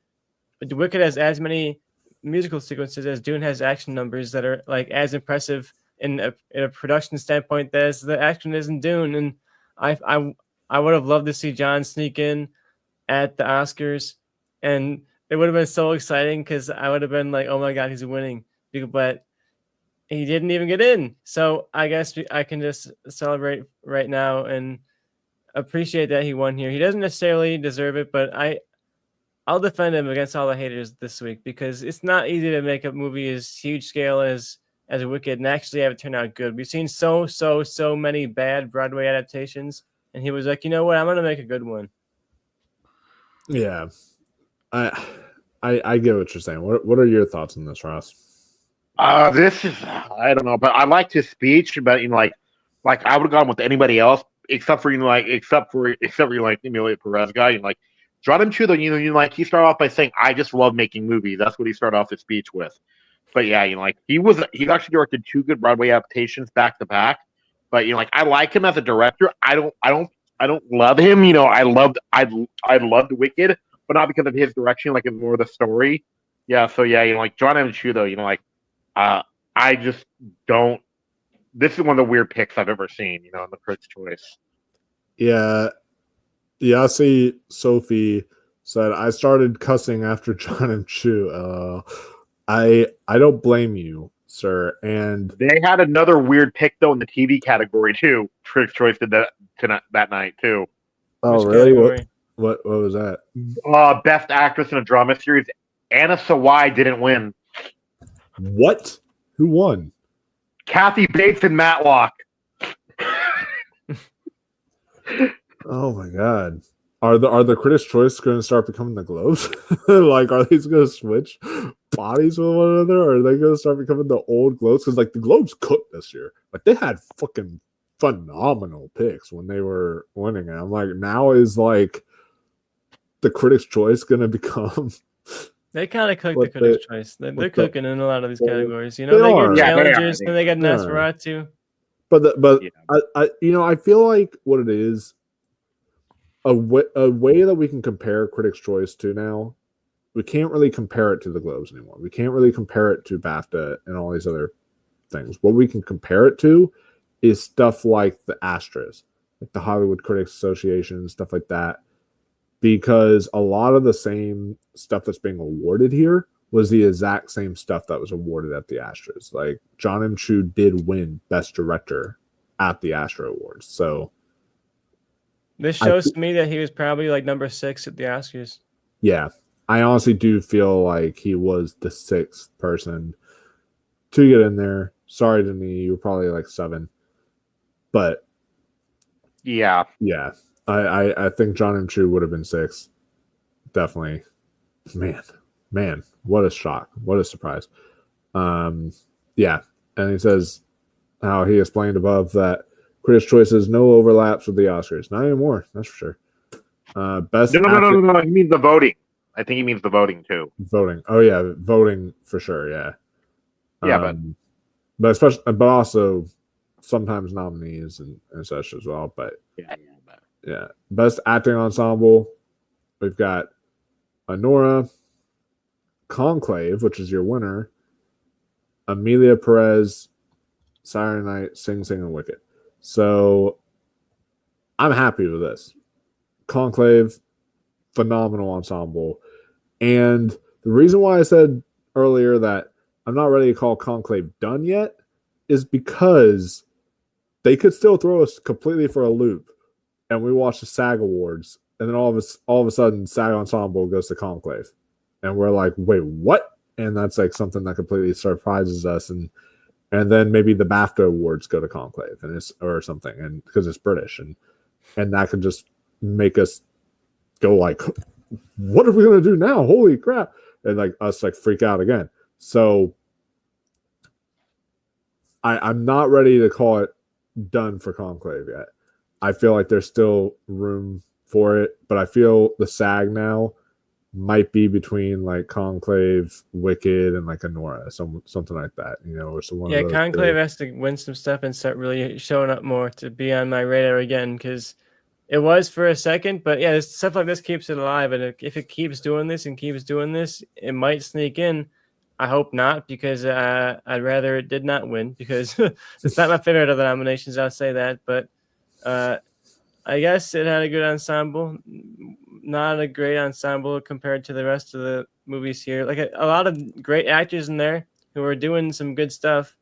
Wicked has as many musical sequences as Dune has action numbers that are as impressive in a production standpoint as the action is in Dune. And I would have loved to see John sneak in at the Oscars, and it would have been so exciting because I would have been like, oh my God, he's winning. But he didn't even get in. So I guess I can just celebrate right now and appreciate that he won here. He doesn't necessarily deserve it, but I'll defend him against all the haters this week because it's not easy to make a movie as huge scale as Wicked and actually have it turn out good. We've seen so many bad Broadway adaptations, and he was like, you know what, I'm gonna make a good one. Yeah, I get what you're saying. What are your thoughts on this, Ross? This is, I don't know, but I liked his speech. But I would have gone with anybody else except for Emilio Perez guy. John M. Chu, he started off by saying, "I just love making movies." That's what he started off his speech with. But yeah, he actually directed 2 good Broadway adaptations back to back. But I like him as a director. I don't love him. I loved Wicked, but not because of his direction. It's more the story. Yeah. So yeah, John M. Chu though. I just don't. This is one of the weird picks I've ever seen. In the Critics' Choice. Yeah. Yasi Sophie said, I started cussing after John M. Chu. I don't blame you, sir. And they had another weird pick though in the TV category too. Critics' Choice did that night too. Oh, Which really? category? What was that? Best Actress in a Drama Series. Anna Sawai didn't win. What? Who won? Kathy Bates and Matlock. Oh my God. Are the Critics' Choice going to start becoming the Globes? Are these going to switch bodies with one another? Or are they going to start becoming the old Globes? Because the Globes cooked this year. They had fucking phenomenal picks when they were winning. And I'm like, now is the Critics' Choice going to become? They kind of cooked the Critics' Choice. They're cooking in a lot of these categories. They get challengers, and they got Nosferatu. But I feel like what it is. A way that we can compare Critics' Choice to now, we can't really compare it to the Globes anymore. We can't really compare it to BAFTA and all these other things. What we can compare it to is stuff like the Astras, like the Hollywood Critics Association, stuff like that, because a lot of the same stuff that's being awarded here was the exact same stuff that was awarded at the Astras. John M. Chu did win Best Director at the Astra Awards, so This shows to me that he was probably like number 6 at the Oscars. Yeah, I honestly do feel like he was the 6th person to get in there. Sorry to me, you were probably like 7, but yeah, I think John M. Chu would have been 6, definitely. Man, what a shock, what a surprise. Yeah, and he says how he explained above that Critics' Choices no overlaps with the Oscars. Not anymore, that's for sure. Best no. He means the voting. I think he means the voting too. Voting. Oh yeah, voting for sure. Yeah. Yeah, but especially, but also sometimes nominees and such as well. But yeah, best acting ensemble. We've got Anora, Conclave, which is your winner. Emilia Perez, Saturday Night, Sing Sing and Wicked. So I'm happy with this. Conclave, phenomenal ensemble. And the reason why I said earlier that I'm not ready to call Conclave done yet is because they could still throw us completely for a loop and we watch the SAG Awards and then all of a sudden SAG Ensemble goes to Conclave. And we're like, wait, what? And that's like something that completely surprises us. And then maybe the BAFTA awards go to Conclave and or something, and because it's British, and that could just make us go like, what are we gonna do now? Holy crap! And like us like freak out again. So I'm not ready to call it done for Conclave yet. I feel like there's still room for it, but I feel the SAG now might be between like Conclave, Wicked, and like Anora, something like that, or someone. Yeah, Conclave has to win some stuff and start really showing up more to be on my radar again, because it was for a second, but yeah, stuff like this keeps it alive, and if it keeps doing this, it might sneak in. I hope not, because I'd rather it did not win, because it's not my favorite of the nominations, I'll say that, but I guess it had a good ensemble. Not a great ensemble compared to the rest of the movies here. Like a lot of great actors in there who are doing some good stuff,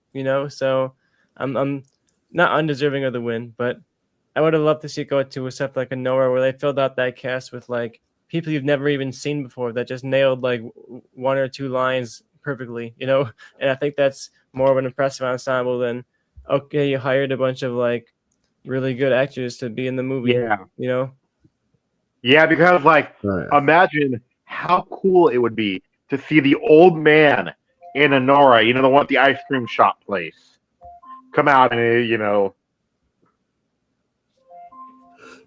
So I'm not undeserving of the win, but I would have loved to see it go to stuff like Anora, where they filled out that cast with like people you've never even seen before that just nailed like 1 or 2 lines perfectly, And I think that's more of an impressive ensemble than, okay, you hired a bunch of like really good actors to be in the movie. Yeah. Yeah, because like, imagine how cool it would be to see the old man in Anora, the one at the ice cream shop place, come out and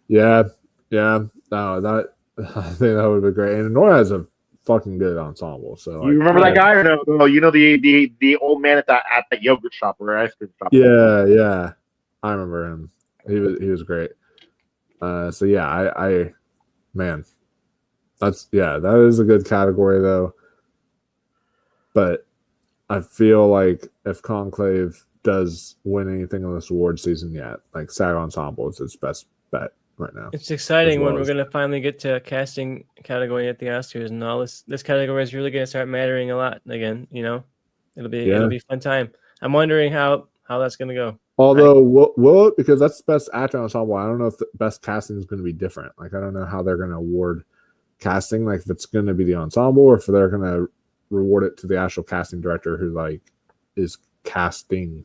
Yeah. No, that I think that would be great. And Anora has a fucking good ensemble. So you remember that guy or no? The old man at that yogurt shop or ice cream shop. Yeah, I remember him. He was great. So yeah, I man, that is a good category though. But I feel like if Conclave does win anything in this award season yet, like SAG Ensemble is its best bet right now. It's exciting when we're gonna finally get to a casting category at the Oscars, and all this category is really gonna start mattering a lot again. It'll be a fun time. I'm wondering how that's gonna go. Although, will it? Because that's best actor ensemble. I don't know if the best casting is going to be different. Like, I don't know how they're going to award casting. Like, if it's going to be the ensemble, or if they're going to reward it to the actual casting director who like is casting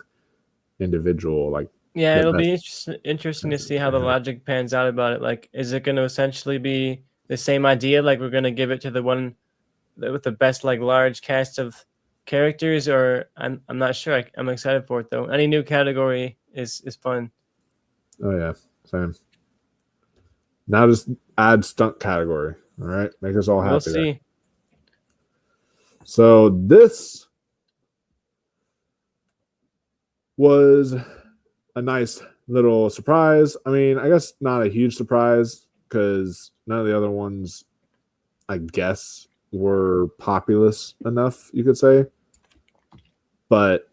individual. Like, yeah, it'll be interesting to see how the logic pans out about it. Like, is it going to essentially be the same idea? Like, we're going to give it to the one with the best like large cast of characters, or I'm not sure. I'm excited for it though. Any new category is fun. Oh yeah, same. Now just add stunt category. All right, make us all happy. We'll see. There. So this was a nice little surprise. I mean, I guess not a huge surprise because none of the other ones, I guess, were populous enough, you could say. But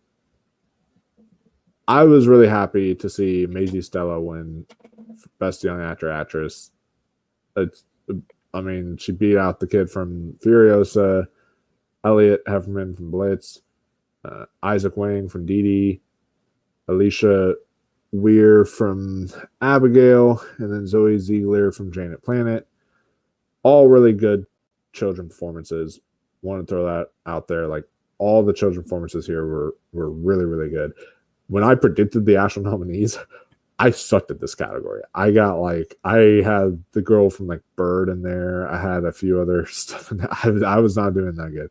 I was really happy to see Maisie Stella win Best Young Actress. I mean, she beat out the kid from Furiosa, Elliot Hefferman from Blitz, Isaac Wang from Dee Dee, Alicia Weir from Abigail, and then Zoe Ziegler from Janet Planet. All really good children performances. Want to throw that out there. Like all the children performances here were really, really good. When I predicted the actual nominees, I sucked at this category. I had the girl from like Bird in there. I had a few other stuff in there. I was not doing that good.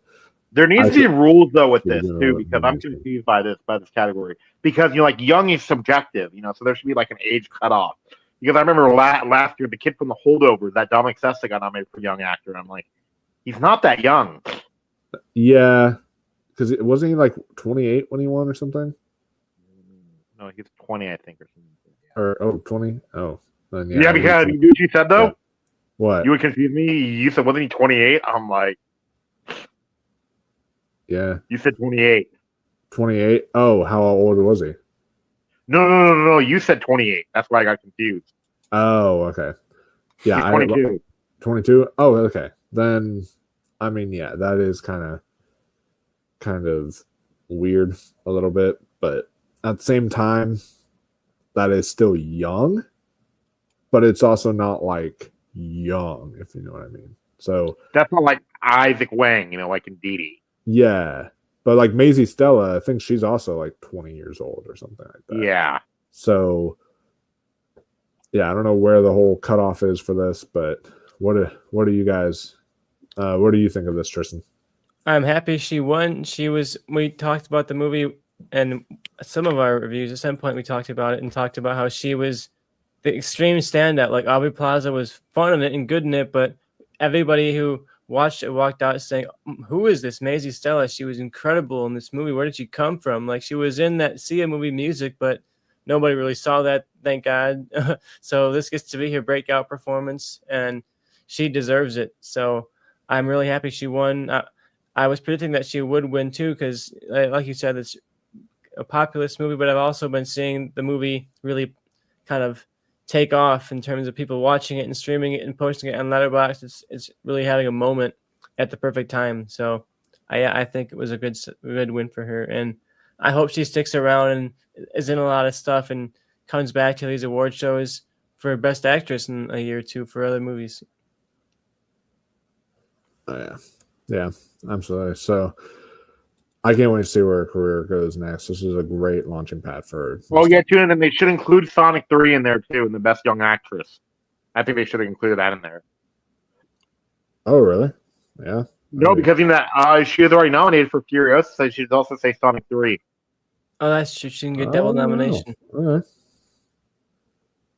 There needs to be rules though with this too, because I'm confused by this category. Because like young is subjective, so there should be like an age cutoff. Because I remember last year the kid from The Holdovers, that Dominic Sessa got nominated for young actor, and I'm like, he's not that young. Yeah, because wasn't he like 28 when he won or something? No, he's 20, I think, or something. Or 20? Oh, then yeah. Because you know what you said though. Yeah. What? You would confuse me. You said wasn't he 28? I'm like, yeah. You said 28. 28? Oh, how old was he? No. You said 28. That's why I got confused. Oh, okay. Yeah, he's 22. 22? Oh, okay. Then, I mean, yeah, that is kind of weird a little bit, but at the same time, that is still young, but it's also not like young, if you know what I mean. So that's not like Isaac Wang, like in Didi. Yeah, but like Maisie Stella, I think she's also like 20 years old or something like that. Yeah. So, yeah, I don't know where the whole cutoff is for this, but what do you guys? What do you think of this, Tristan? I'm happy she won. We talked about the movie and some of our reviews. At some point, we talked about it and talked about how she was the extreme standout. Like Aubrey Plaza was fun in it and good in it, but everybody who watched it walked out saying, "Who is this Maisie Stella? She was incredible in this movie. Where did she come from?" Like she was in that Sia movie Music, but nobody really saw that. Thank God. So this gets to be her breakout performance, and she deserves it. So I'm really happy she won. I was predicting that she would win too, because like you said, it's a populist movie, but I've also been seeing the movie really kind of take off in terms of people watching it and streaming it and posting it on Letterboxd. It's really having a moment at the perfect time. So I think it was a good win for her, and I hope she sticks around and is in a lot of stuff and comes back to these award shows for Best Actress in a year or two for other movies. Oh, yeah, absolutely. So I can't wait to see where her career goes next. This is a great launching pad for her. Well, yeah, too, and then they should include Sonic 3 in there too, in the Best Young Actress. I think they should have included that in there. Oh, really? Yeah. No, because in that she was already nominated for Furiosa, so she should also say Sonic 3. Oh, that's true. She can get double nomination. All right.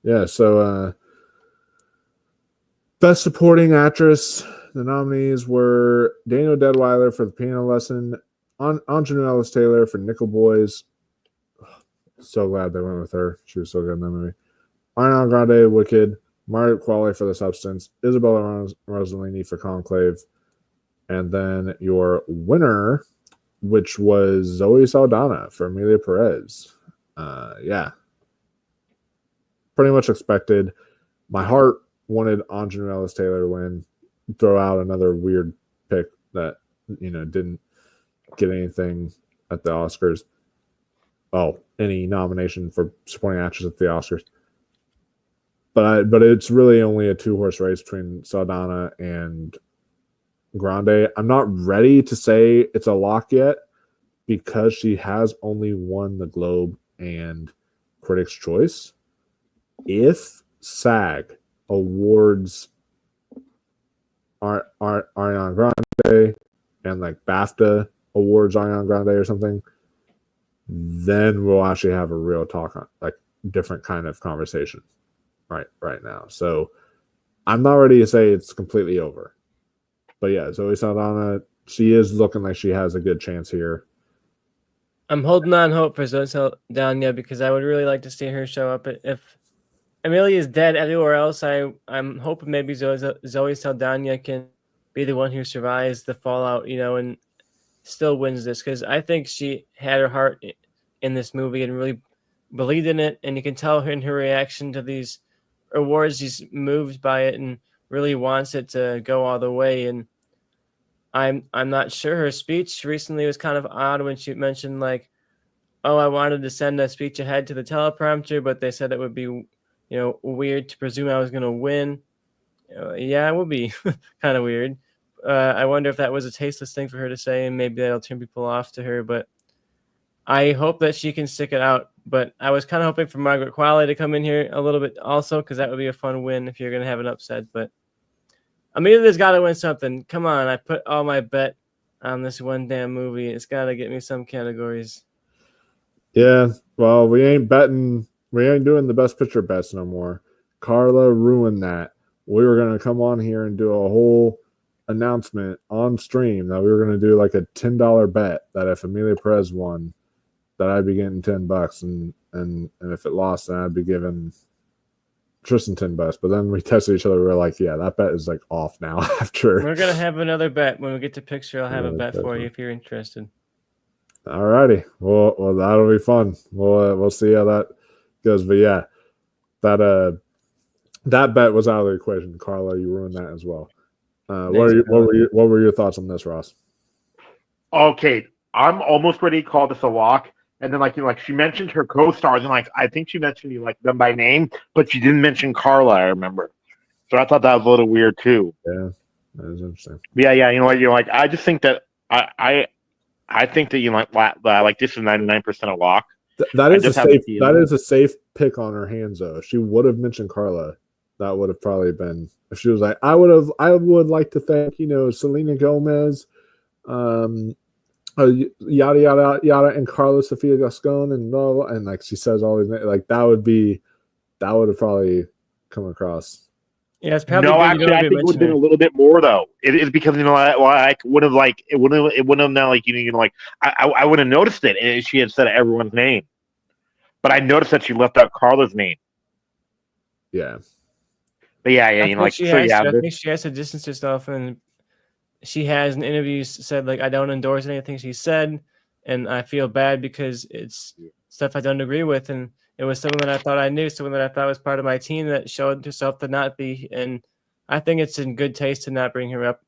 Yeah, so Best Supporting Actress, the nominees were Daniel Deadweiler for The Piano Lesson, Anjanu Ellis-Taylor for Nickel Boys. So glad they went with her. She was so good in that movie. Ariana Grande, Wicked, Margaret Qualley for The Substance, Isabella Rossellini for Conclave, and then your winner, which was Zoe Saldana for Emilia Perez. Yeah. Pretty much expected. My heart wanted Anjanu Ellis-Taylor to win. Throw out another weird pick that, didn't get anything at the Oscars. Oh, any nomination for supporting actress at the Oscars. But it's really only a 2-horse race between Saldana and Grande. I'm not ready to say it's a lock yet because she has only won the Globe and Critics' Choice. If SAG awards Ariana Grande and like BAFTA awards Ariana Grande or something, then we'll actually have a real talk on like different kind of conversation right now. So I'm not ready to say it's completely over. But yeah, Zoe Saldana, she is looking like she has a good chance here. I'm holding on hope for Zoe Saldana because I would really like to see her show up. If Emilia is dead everywhere else, I'm hoping maybe Zoe Saldana can be the one who survives the fallout, and still wins this, because I think she had her heart in this movie and really believed in it, and you can tell her in her reaction to these awards, she's moved by it and really wants it to go all the way. And I'm not sure. Her speech recently was kind of odd when she mentioned like, I wanted to send a speech ahead to the teleprompter, but they said it would be, weird to presume I was going to win. Yeah, it would be kind of weird. I wonder if that was a tasteless thing for her to say, and maybe that'll turn people off to her. But I hope that she can stick it out. But I was kind of hoping for Margaret Qualley to come in here a little bit also, because that would be a fun win if you're going to have an upset. But Amelia's got to win something. Come on, I put all my bet on this one damn movie. It's got to get me some categories. Yeah, well, we ain't doing the best picture bets no more. Carla ruined that. We were going to come on here and do a whole announcement on stream that we were going to do like a $10 bet that if Amelia Perez won, that I'd be getting $10, and if it lost, then I'd be giving Tristan $10. But then we tested each other. We were like, yeah, that bet is like off now. After we're gonna have another bet when we get to picture. I'll have a bet for you if you're interested. Alrighty, well, that'll be fun. We'll see how that goes. But yeah, that bet was out of the equation. Carla, you ruined that as well. What were your thoughts on this, Ross? Okay, I'm almost ready to call this a lock. And then, like she mentioned her co-stars, and I think she mentioned you like them by name, but she didn't mention Carla. I remember, so I thought that was a little weird too. Yeah, that is interesting. Yeah. You know what? I just think that I think that like this is 99% a lock. That is a safe pick on her hands though. If she would have mentioned Carla, that would have probably been. If she was like, I would like to thank Selena Gomez, yada yada yada, and Carlos Sofia Gascon, and blah, blah, and like she says all these, like that would have probably come across. Yeah, it's probably no. Actually, I think it would have been a little bit more though. It is because I would have it wouldn't have now I would have noticed it if she had said everyone's name, but I noticed that she left out Carla's name. Yeah, but yeah, I think she has to distance herself, and she has in interviews said like I don't endorse anything she said, and I feel bad because it's stuff I don't agree with, and it was someone that I thought I knew, someone that I thought was part of my team that showed herself to not be, and I think it's in good taste to not bring her up.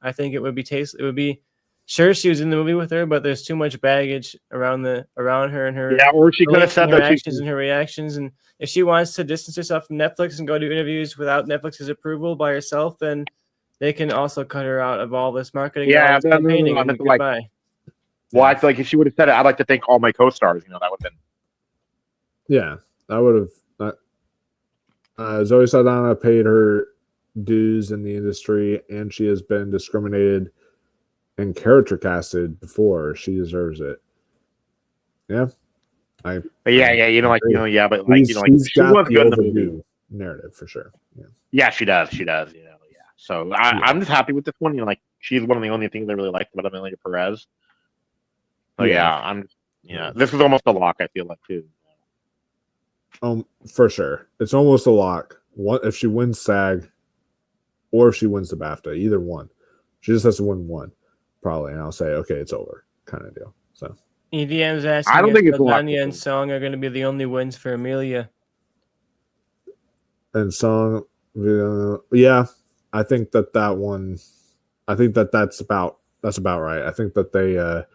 I think it would be sure she was in the movie with her, but there's too much baggage around her and her. Yeah, or she could have said that actions and her reactions, and if she wants to distance herself from Netflix and go to interviews without Netflix's approval by herself, then they can also cut her out of all this marketing. Yeah, campaigning and goodbye. Well, I feel like if she would have said it, I'd like to thank all my co-stars. That would have been. Yeah, that would have. Zoe Saldana paid her dues in the industry, and she has been discriminated and character casted before. She deserves it. Yeah, but yeah, but she's she got was the good in the overdue movie. narrative for sure. Yeah, she does. So I'm just happy with this one. She's one of the only things I really liked about Amelia Perez. So this is almost a lock. I feel like too. For sure, it's almost a lock. If she wins SAG, or if she wins the BAFTA, either one, she just has to win one, probably, and I'll say, okay, it's over, kind of deal. So EDM's asking. I don't think it's Lasagna and Song are going to be the only wins for Amelia. And Song, yeah, I think that one. I think that's about right. I think that they are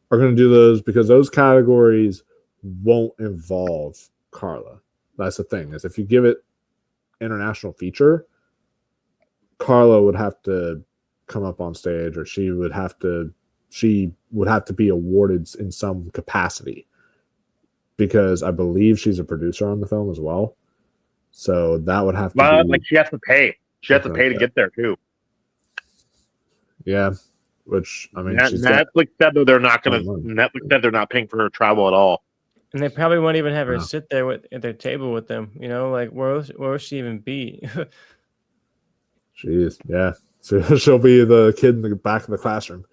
going to do those because those categories won't involve Carla. That's the thing, is if you give it international feature, Carla would have to come up on stage, or she would have to be awarded in some capacity, because I believe she's a producer on the film as well. So that would have to be, she has to pay. She has to pay to get there too. Yeah, which I mean, Netflix said that they're not going to. Netflix said they're not paying for her travel at all. And they probably won't even have her sit there at their table with them. Like where will she even be? Jeez, yeah. So she'll be the kid in the back of the classroom.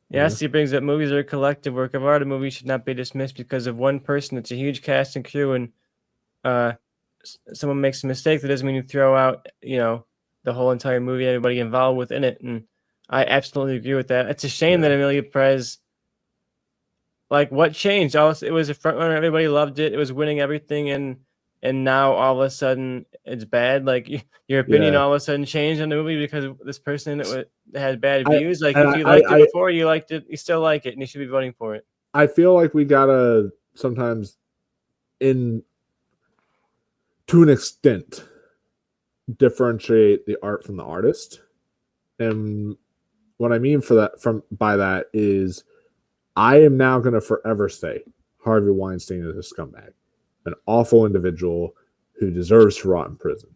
Yes, he brings up movies are a collective work of art. A movie should not be dismissed because of one person. It's a huge cast and crew, and someone makes a mistake. That doesn't mean you throw out, the whole entire movie, everybody involved within it. And I absolutely agree with that. It's a shame that Amelia Perez. Like, what changed? It was a front runner. Everybody loved it. It was winning everything, and now all of a sudden it's bad. Like, your opinion all of a sudden changed on the movie because this person that had bad views. Like, if you liked it before, you liked it, you still like it, and you should be voting for it. I feel like we gotta sometimes to an extent differentiate the art from the artist. And what I mean by that is I am now going to forever say Harvey Weinstein is a scumbag, an awful individual who deserves to rot in prison.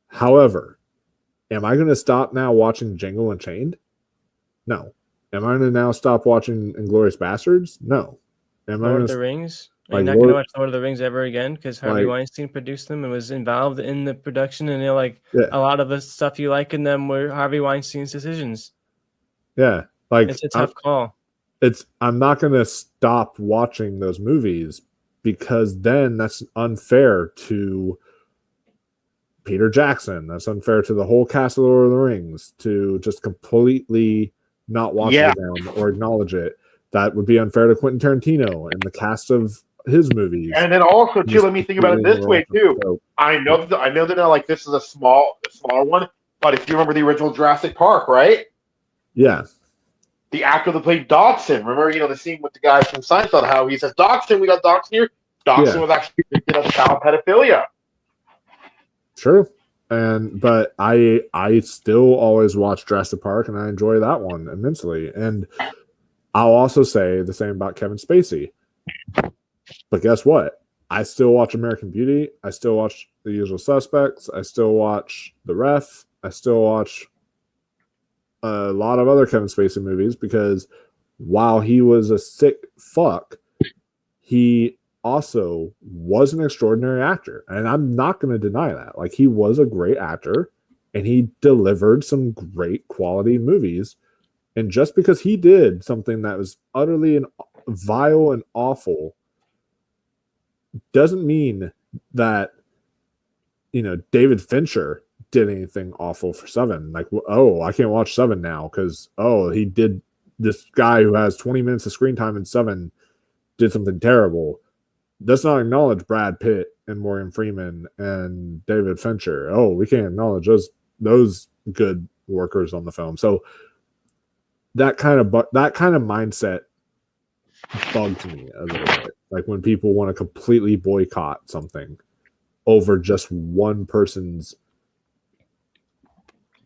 However, am I going to stop now watching Django Unchained? No. Am I going to now stop watching Inglourious Bastards? No. Am Lord I of the Rings? Are you like not going to watch Lord of the Rings ever again because Harvey like- Weinstein produced them and was involved in the production? And like Yeah. a lot of the stuff you like in them were Harvey Weinstein's decisions. Yeah, like It's a tough call. I'm not going to stop watching those movies because then that's unfair to Peter Jackson. That's unfair to the whole cast of Lord of the Rings to just completely not watch Yeah. it down or acknowledge it. That would be unfair to Quentin Tarantino and the cast of his movies. And then also too, Just let me think about it this way too. So, I know that like this is a smaller one, but if you remember the original Jurassic Park, right? yeah, The actor that played Dodgson. Remember, the scene with the guy from Seinfeld, how he says, Dodgson, we got Dodgson here. Dodgson was actually convicted of child pedophilia. true. But I still always watch Jurassic Park and I enjoy that one immensely. And I'll also say the same about Kevin Spacey. But guess what? I still watch American Beauty. I still watch The Usual Suspects. I still watch The Ref. I still watch a lot of other Kevin Spacey movies because while he was a sick fuck, he also was an extraordinary actor. And I'm not going to deny that. Like, he was a great actor and he delivered some great quality movies. And just because he did something that was utterly vile and awful doesn't mean that, David Fincher did anything awful for Seven. Like, oh, I can't watch Seven now because, he did, this guy who has 20 minutes of screen time in Seven did something terrible. Does not acknowledge Brad Pitt and Morgan Freeman and David Fincher. Oh, we can't acknowledge those good workers on the film. So that kind of mindset bugs me a little bit. Like when people want to completely boycott something over just one person's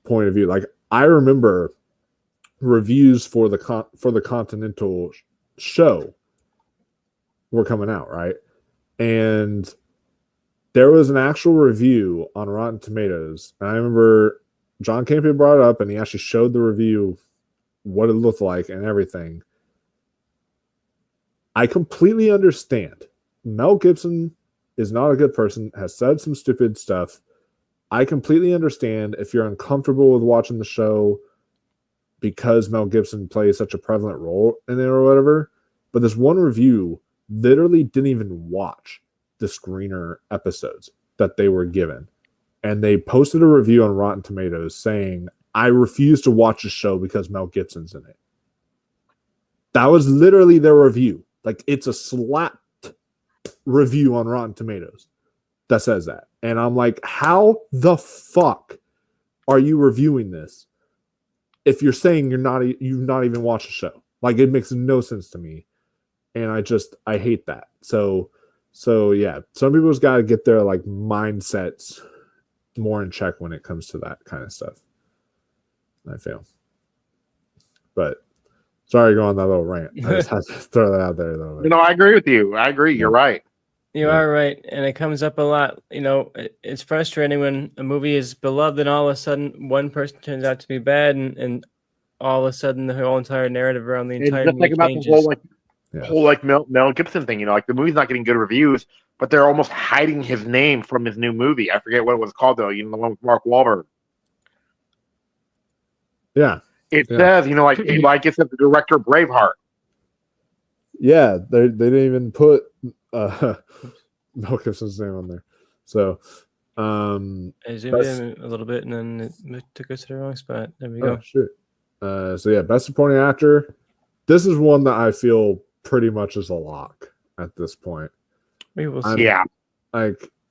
point of view. Like I remember reviews for the Continental show were coming out, right? And there was an actual review on Rotten Tomatoes. And I remember John Campion brought it up and he actually showed the review, what it looked like and everything. I completely understand. Mel Gibson is not a good person, has said some stupid stuff. I completely understand if you're uncomfortable with watching the show because Mel Gibson plays such a prevalent role in it or whatever. But this one review literally didn't even watch the screener episodes that they were given. And they posted a review on Rotten Tomatoes saying, I refuse to watch the show because Mel Gibson's in it. That was literally their review. Like, it's a slapped review on Rotten Tomatoes that says that. And I'm like, how the fuck are you reviewing this if you're saying you've not even watched the show? Like, it makes no sense to me. And I hate that. So yeah, some people's got to get their like mindsets more in check when it comes to that kind of stuff. I feel. But sorry to go on that little rant. I just had to throw that out there though. No, I agree with you. I agree. You're right. You are right, and it comes up a lot. It's frustrating when a movie is beloved and all of a sudden one person turns out to be bad, and all of a sudden the whole entire narrative around the entire just movie like about changes. the whole Mel Gibson thing. Like the movie's not getting good reviews, but they're almost hiding his name from his new movie. I forget what it was called though. The one with Mark Wahlberg. Yeah. It says, like it's the director of Braveheart. Yeah, they didn't even put Mel Gibson's name on there. So I zoomed in a little bit and then it took us to the wrong spot. There we go. Shoot. So yeah, best supporting actor. This is one that I feel pretty much is a lock at this point. We will see.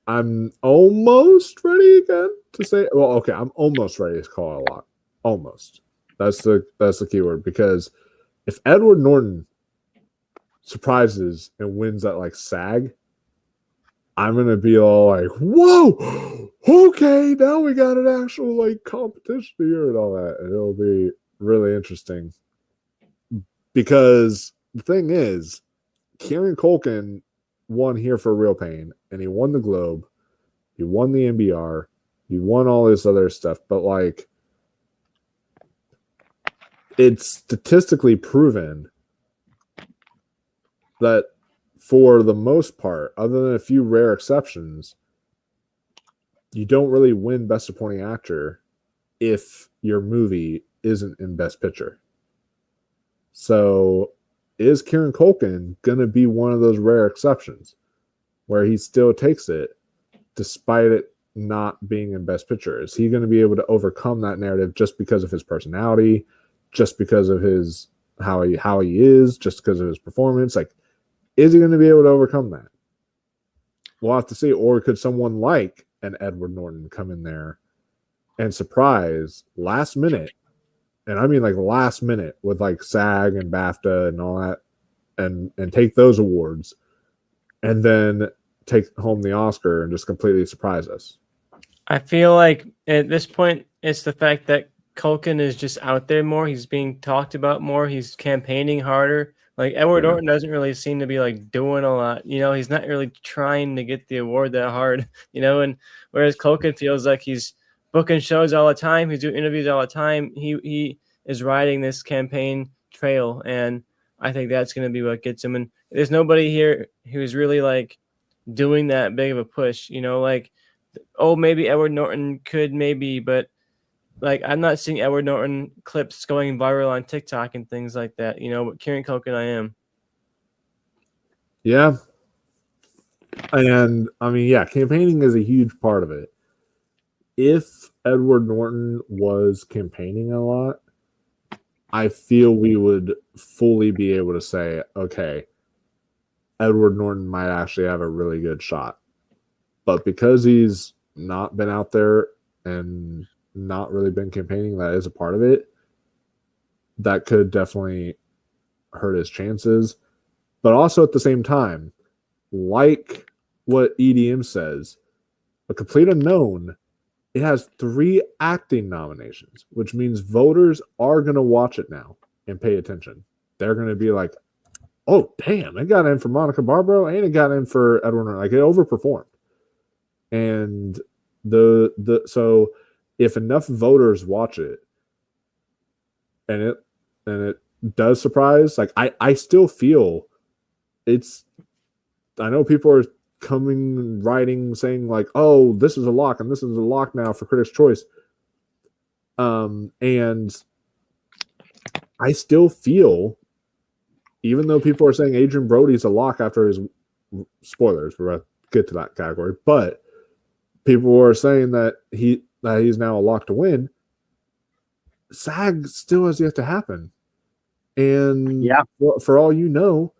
I'm almost ready again to say. Well, okay, I'm almost ready to call it a lock. Almost. That's the keyword, because if Edward Norton surprises and wins at like SAG, I'm gonna be all like, whoa, okay, now we got an actual like competition here and all that. And it'll be really interesting. Because the thing is, Kieran Culkin won Here for Real Pain, and he won the Globe, he won the NBR, he won all this other stuff, but like it's statistically proven that for the most part, other than a few rare exceptions, you don't really win Best Supporting Actor if your movie isn't in Best Picture. So is Kieran Culkin going to be one of those rare exceptions where he still takes it despite it not being in Best Picture? Is he going to be able to overcome that narrative just because of his personality, just because of his how he is, just because of his performance? Like, is he going to be able to overcome that? We'll have to see. Or could someone like an Edward Norton come in there and surprise last minute? And I mean like last minute with like SAG and BAFTA and all that, and take those awards and then take home the Oscar and just completely surprise us. I feel like at this point, it's the fact that Culkin is just out there more. He's being talked about more. He's campaigning harder. Like Edward Norton doesn't really seem to be like doing a lot. You know, he's not really trying to get the award that hard, you know, and whereas Culkin feels like he's booking shows all the time. He's doing interviews all the time. He is riding this campaign trail, and I think that's going to be what gets him. And there's nobody here who's really like doing that big of a push, you know, like, oh, maybe Edward Norton could maybe, but like I'm not seeing Edward Norton clips going viral on TikTok and things like that, you know, but Kieran Culkin I am. Yeah. And I mean, yeah, campaigning is a huge part of it. If Edward Norton was campaigning a lot, I feel we would fully be able to say, okay, Edward Norton might actually have a really good shot. But because he's not been out there and not really been campaigning, that is a part of it. That could definitely hurt his chances. But also at the same time, like what EDM says, A Complete Unknown, it has 3 acting nominations, which means voters are going to watch it now and pay attention. They're going to be like, oh, damn, it got in for Monica Barbaro and it got in for Edward Norton. Like, it overperformed. And so if enough voters watch it and it does surprise, like I still feel it's, I know people are coming writing saying like, oh, this is a lock and this is a lock now for Critics' Choice. And I still feel, even though people are saying Adrian Brody's a lock after his spoilers, we're going to get to that category, but people are saying that he's now a lock to win. SAG still has yet to happen. And yeah, for all you know,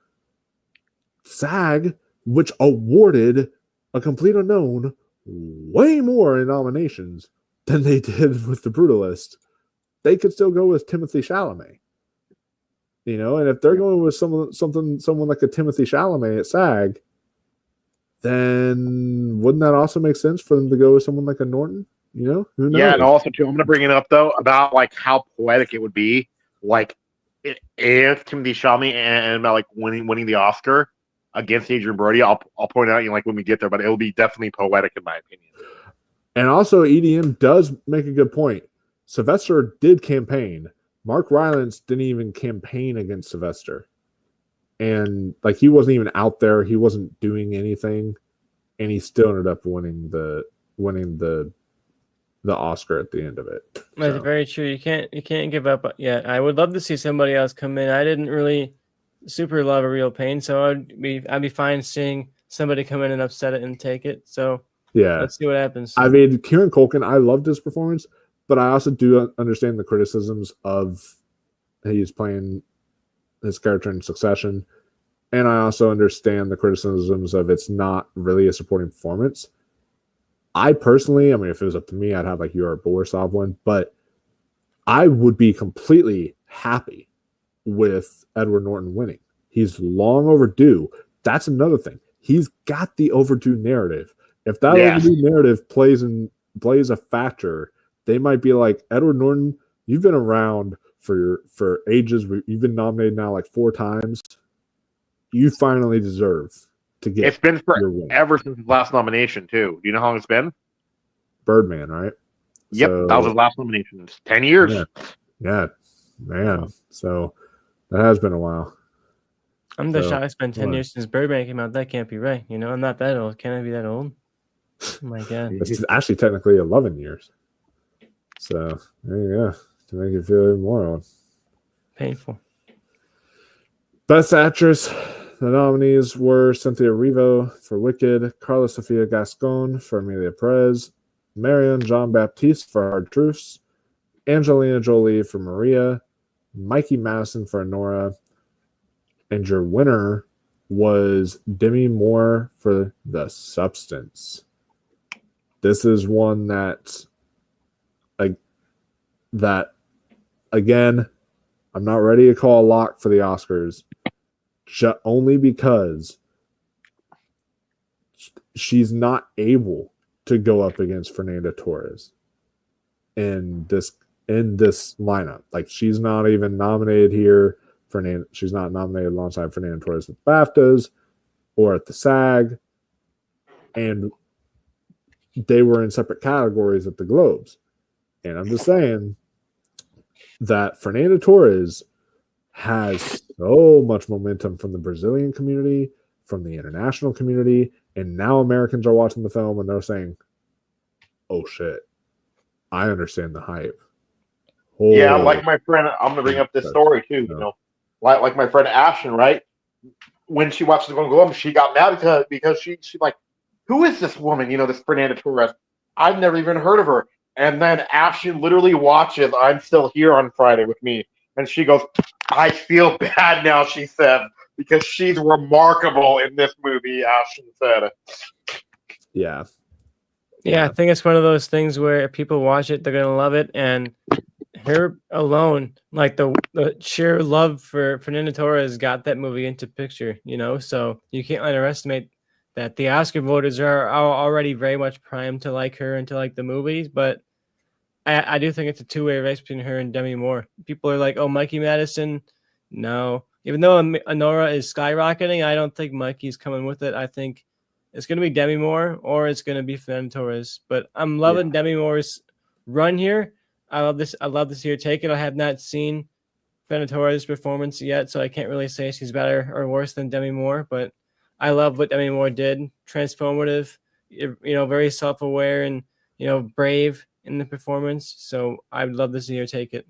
SAG, which awarded A Complete Unknown way more in nominations than they did with The Brutalist, they could still go with Timothée Chalamet. You know, and if they're going with someone like a Timothée Chalamet at SAG, then wouldn't that also make sense for them to go with someone like a Norton? You know, who knows? Yeah, and also too, I'm going to bring it up though about like how poetic it would be, like if Timothée Chalamet and about like winning the Oscar against Adrian Brody. I'll point out, you know, like when we get there, but it'll be definitely poetic in my opinion. And also, EDM does make a good point. Sylvester did campaign. Mark Rylance didn't even campaign against Sylvester. And like he wasn't even out there, he wasn't doing anything, and he still ended up winning the Oscar at the end of it. That's very true. You can't give up yet. I would love to see somebody else come in. I didn't really super love A Real Pain, so I'd be fine seeing somebody come in and upset it and take it. So yeah, let's see what happens. I mean, Kieran Culkin, I loved his performance, but I also do understand the criticisms of he's playing his character in Succession, and I also understand the criticisms of it's not really a supporting performance. I personally, I mean, if it was up to me, I'd have like Yura Borisov one, but I would be completely happy with Edward Norton winning. He's long overdue. That's another thing. He's got the overdue narrative. If that overdue narrative plays a factor, they might be like, Edward Norton, you've been around for ages. You've been nominated now like 4 times. You finally deserve to get. It's been forever since his last nomination too. Do you know how long it's been? Birdman, right? Yep, that was his last nomination. It's 10 years. Yeah, man. So that has been a while. I'm the shocked. It's been 10 years since Birdman came out. That can't be right. I'm not that old. Can I be that old? Oh my God. It's actually technically 11 years. So there you go. To make it feel even more old. Painful. Best Actress. The nominees were Cynthia Erivo for Wicked, Carla Sofia Gascon for Amelia Perez, Marion Jean-Baptiste for Hard Truths, Angelina Jolie for Maria, Mikey Madison for Anora, and your winner was Demi Moore for The Substance. This is one that again, I'm not ready to call a lock for the Oscars, only because she's not able to go up against Fernanda Torres in this lineup. Like, she's not even nominated here. She's not nominated alongside Fernanda Torres at BAFTAs or at the SAG, and they were in separate categories at the Globes. And I'm just saying that Fernanda Torres has so much momentum from the Brazilian community, from the international community, and now Americans are watching the film and they're saying, oh shit, I understand the hype. Yeah, like my friend, I'm going to bring up this story too. Like my friend Ashton, right? When she watched the Golden Globe, she got mad because she's like, who is this woman? This Fernanda Torres. I've never even heard of her. And then Ashton literally watches I'm Still Here on Friday with me. And she goes, I feel bad now, she said, because she's remarkable in this movie, Ashton said. Yeah, I think it's one of those things where if people watch it, they're going to love it. And her alone, like the sheer love for Fernanda Torres got that movie into picture, so you can't underestimate that. The Oscar voters are already very much primed to like her and to like the movies, but I do think it's a two-way race between her and Demi Moore. People are like, oh, Mikey Madison. No. Even though Anora is skyrocketing, I don't think Mikey's coming with it. I think it's going to be Demi Moore or it's going to be Fernanda Torres. But I'm loving Demi Moore's run here. I love this to hear take it. I have not seen Fernanda Torres' performance yet, so I can't really say she's better or worse than Demi Moore. But I love what Demi Moore did. Transformative, very self-aware and, brave in the performance. So I would love to see her take it.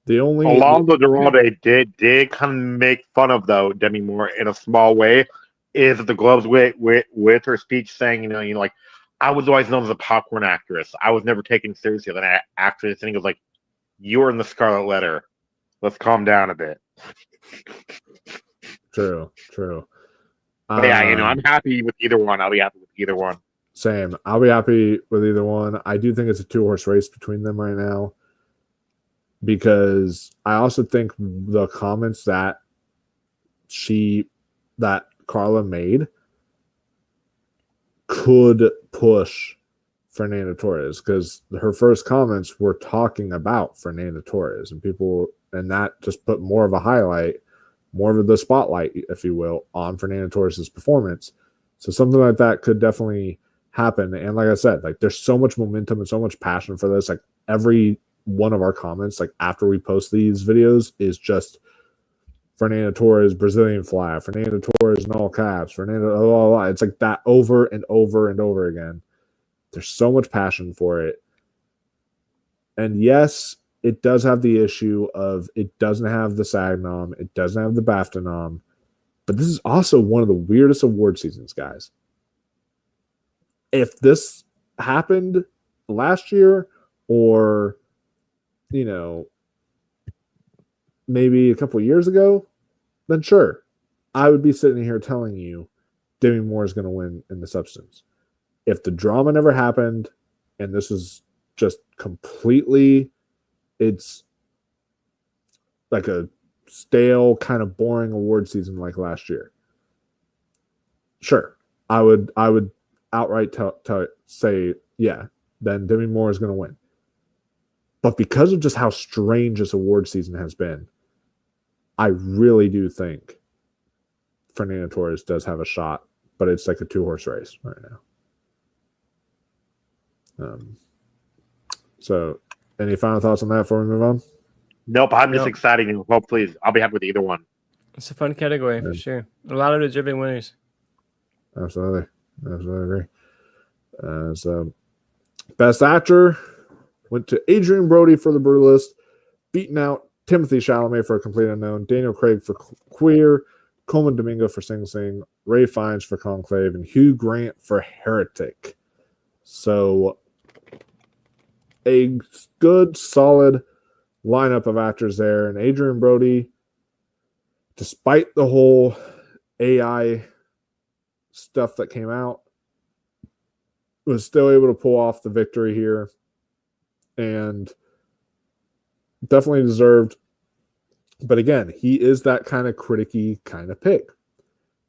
Alonso Duralde did kind of make fun of, though, Demi Moore in a small way, is the Globes with her speech saying, like, I was always known as a popcorn actress. I was never taken seriously as an actress. And he was like, you're in the Scarlet Letter. Let's calm down a bit. True. But I'm happy with either one. I'll be happy with either one. Same. I'll be happy with either one. I do think it's a 2-horse race between them right now, because I also think the comments that Carla made could push Fernanda Torres, because her first comments were talking about Fernanda Torres, and that just put more of a highlight, more of the spotlight, if you will, on Fernanda Torres' performance. So something like that could definitely happen. And like I said, like, there's so much momentum and so much passion for this. Like, every one of our comments, like, after we post these videos, is just Fernanda Torres Brazilian flag, Fernanda Torres in all caps, Fernanda, blah, blah, blah. It's like that over and over and over again. There's so much passion for it. And yes, it does have the issue of it doesn't have the SAG nom, it doesn't have the BAFTA nom, but this is also one of the weirdest award seasons, guys. If this happened last year, or, maybe a couple of years ago, then sure, I would be sitting here telling you Demi Moore is going to win in The Substance. If the drama never happened and this is just completely, it's like a stale, kind of boring award season like last year, sure, I would outright say, yeah, then Demi Moore is going to win. But because of just how strange this award season has been, I really do think Fernando Torres does have a shot, but it's like a 2-horse race right now. So, any final thoughts on that before we move on? Nope, I'm just excited, and hopefully I'll be happy with either one. It's a fun category for sure. A lot of deserving winners. Absolutely agree. So, Best Actor went to Adrian Brody for The Brutalist, beating out Timothy Chalamet for A Complete Unknown, Daniel Craig for Queer, Coleman Domingo for Sing Sing, Ray Fiennes for Conclave, and Hugh Grant for Heretic. So, a good, solid lineup of actors there. And Adrian Brody, despite the whole AI stuff that came out, was still able to pull off the victory here. And definitely deserved. But again, he is that kind of criticky kind of pick.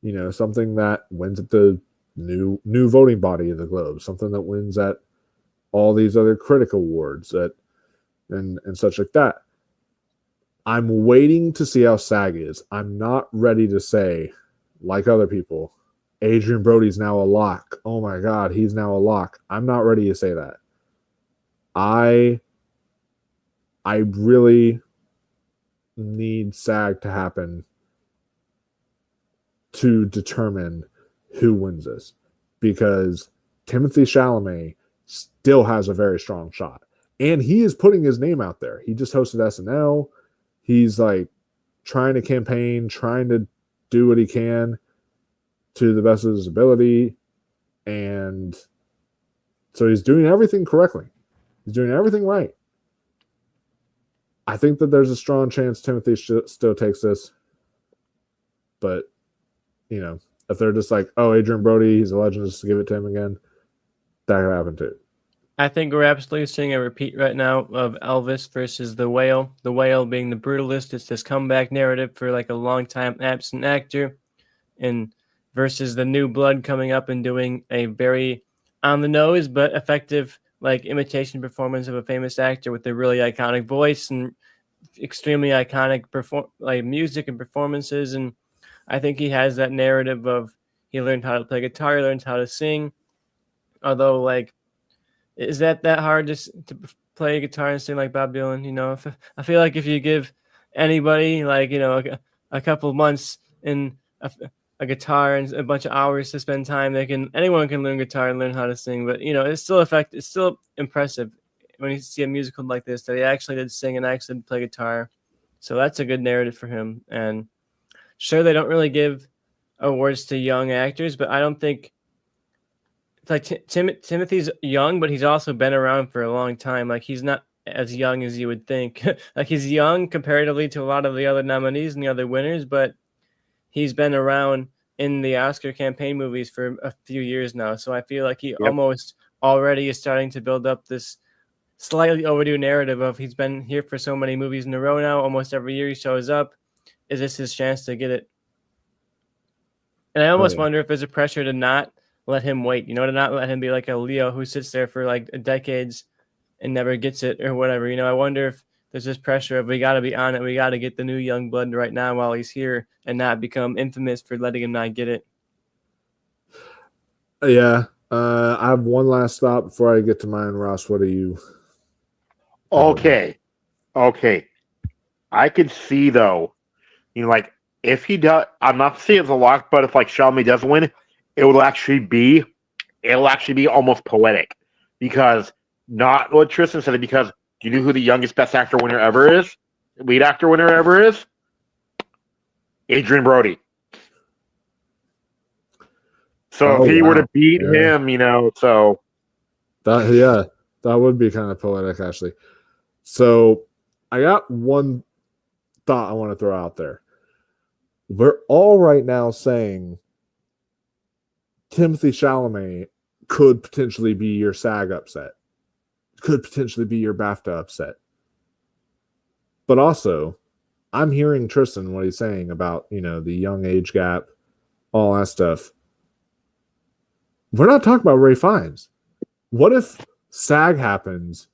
You know, something that wins at the new voting body of the Globe, something that wins at all these other critic awards and such like that. I'm waiting to see how SAG is. I'm not ready to say, like other people, Adrian Brody's now a lock. Oh my God, he's now a lock. I'm not ready to say that. I really need SAG to happen to determine who wins this, because Timothy Chalamet still has a very strong shot, and he is putting his name out there. He just hosted SNL. He's like trying to campaign, trying to do what he can to the best of his ability, and so he's doing everything correctly. He's doing everything right. I think that there's a strong chance Timothy still takes this. But, you know, if they're just like, oh, Adrian Brody, he's a legend, just to give it to him again, that could happen too. I think we're absolutely seeing a repeat right now of Elvis versus The Whale. The Whale being the brutalist. It's this comeback narrative for like a long time absent actor, and versus the new blood coming up and doing a very on the nose but effective like imitation performance of a famous actor with a really iconic voice and extremely iconic music and performances. And I think he has that narrative of he learned how to play guitar, he learned how to sing. Although, like, is that hard to play guitar and sing like Bob Dylan? You know, I feel like if you give anybody like, you know, a couple of months in a guitar and a bunch of hours to spend time, anyone can learn guitar and learn how to sing. But you know, it's still impressive when you see a musical like this that he actually did sing and actually did play guitar. So that's a good narrative for him. And sure, they don't really give awards to young actors, but I don't think it's like Timothy's young, but he's also been around for a long time. Like, he's not as young as you would think. Like, he's young comparatively to a lot of the other nominees and the other winners, but he's been around in the Oscar campaign movies for a few years now. So I feel like he almost already is starting to build up this slightly overdue narrative of he's been here for so many movies in a row now. Almost every year he shows up. Is this his chance to get it? And I almost wonder if there's a pressure to not let him wait, you know, to not let him be like a Leo who sits there for like decades and never gets it or whatever. You know, I wonder if there's this pressure of we got to be on it. We got to get the new young blood right now while he's here and not become infamous for letting him not get it. Yeah. I have one last thought before I get to mine. Ross, what are you? Okay. I could see, though, you know, like, if he does, I'm not saying it's a lock, but if like Chalamet does win, it'll actually be almost poetic, because not what Tristan said, because do you know who the youngest best actor winner ever is? Lead actor winner ever is? Adrian Brody. So if he were to beat him, you know, so that would be kind of poetic, actually. So I got one thought I want to throw out there. We're all right now saying Timothy Chalamet could potentially be your SAG upset, could potentially be your BAFTA upset. But also, I'm hearing Tristan, what he's saying about, the young age gap, all that stuff. We're not talking about Ray Fiennes. What if SAG happens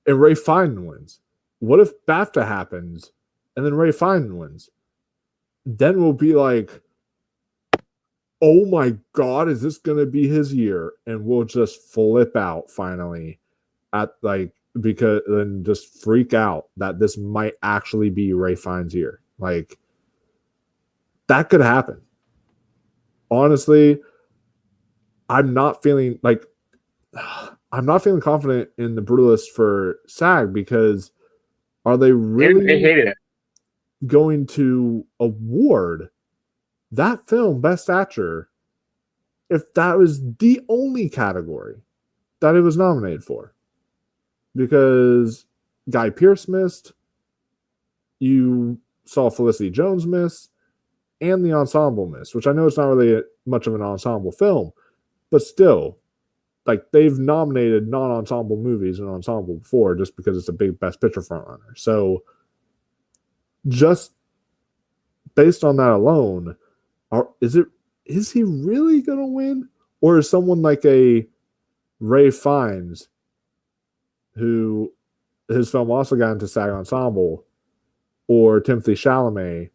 and Ray Fiennes wins? What if BAFTA happens and then Ray Fiennes wins? Then we'll be like, oh my God, is this going to be his year? And we'll just flip out finally because then just freak out that this might actually be Ray Fiennes' year. Like, that could happen. Honestly, I'm not feeling confident in the Brutalist for SAG, because are they really They hated it. going to award that film Best Actor if that was the only category that it was nominated for? Because Guy Pearce missed, you saw Felicity Jones miss, and the ensemble miss, which I know it's not really much of an ensemble film, but still, like, they've nominated non-ensemble movies and ensemble before just because it's a big Best Picture frontrunner. So just based on that alone, is he really going to win? Or is someone like a Ray Fiennes, who his film also got into SAG Ensemble, or Timothée Chalamet,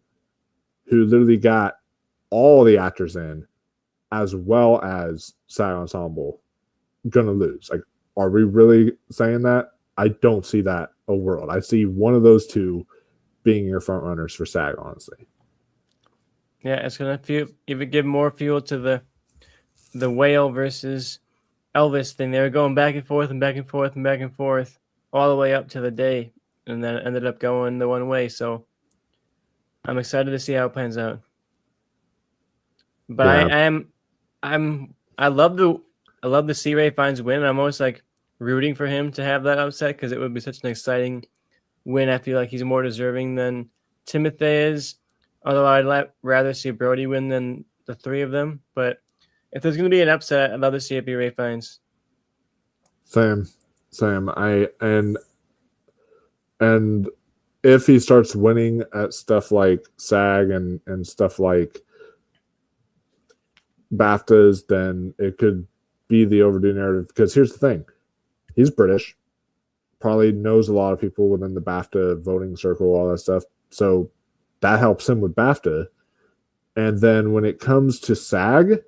who literally got all the actors in, as well as SAG Ensemble, gonna lose? Like, are we really saying that? I don't see that a world. I see one of those two being your front runners for SAG, honestly. Yeah, it's gonna even give more fuel to the Whale versus Elvis thing. They were going back and forth and back and forth and back and forth all the way up to the day, and then it ended up going the one way. So I'm excited to see how it plans out. But Yeah. I love to see Ray Fiennes win. I'm almost like rooting for him to have that upset, because it would be such an exciting win. I feel like he's more deserving than Timothée is, although I'd rather see Brody win than the three of them. But if there's going to be an upset, I'd love to see it be Ray Fiennes. Same. And if he starts winning at stuff like SAG and stuff like BAFTAs, then it could be the overdue narrative. Because here's the thing. He's British. Probably knows a lot of people within the BAFTA voting circle, all that stuff. So that helps him with BAFTA. And then when it comes to SAG,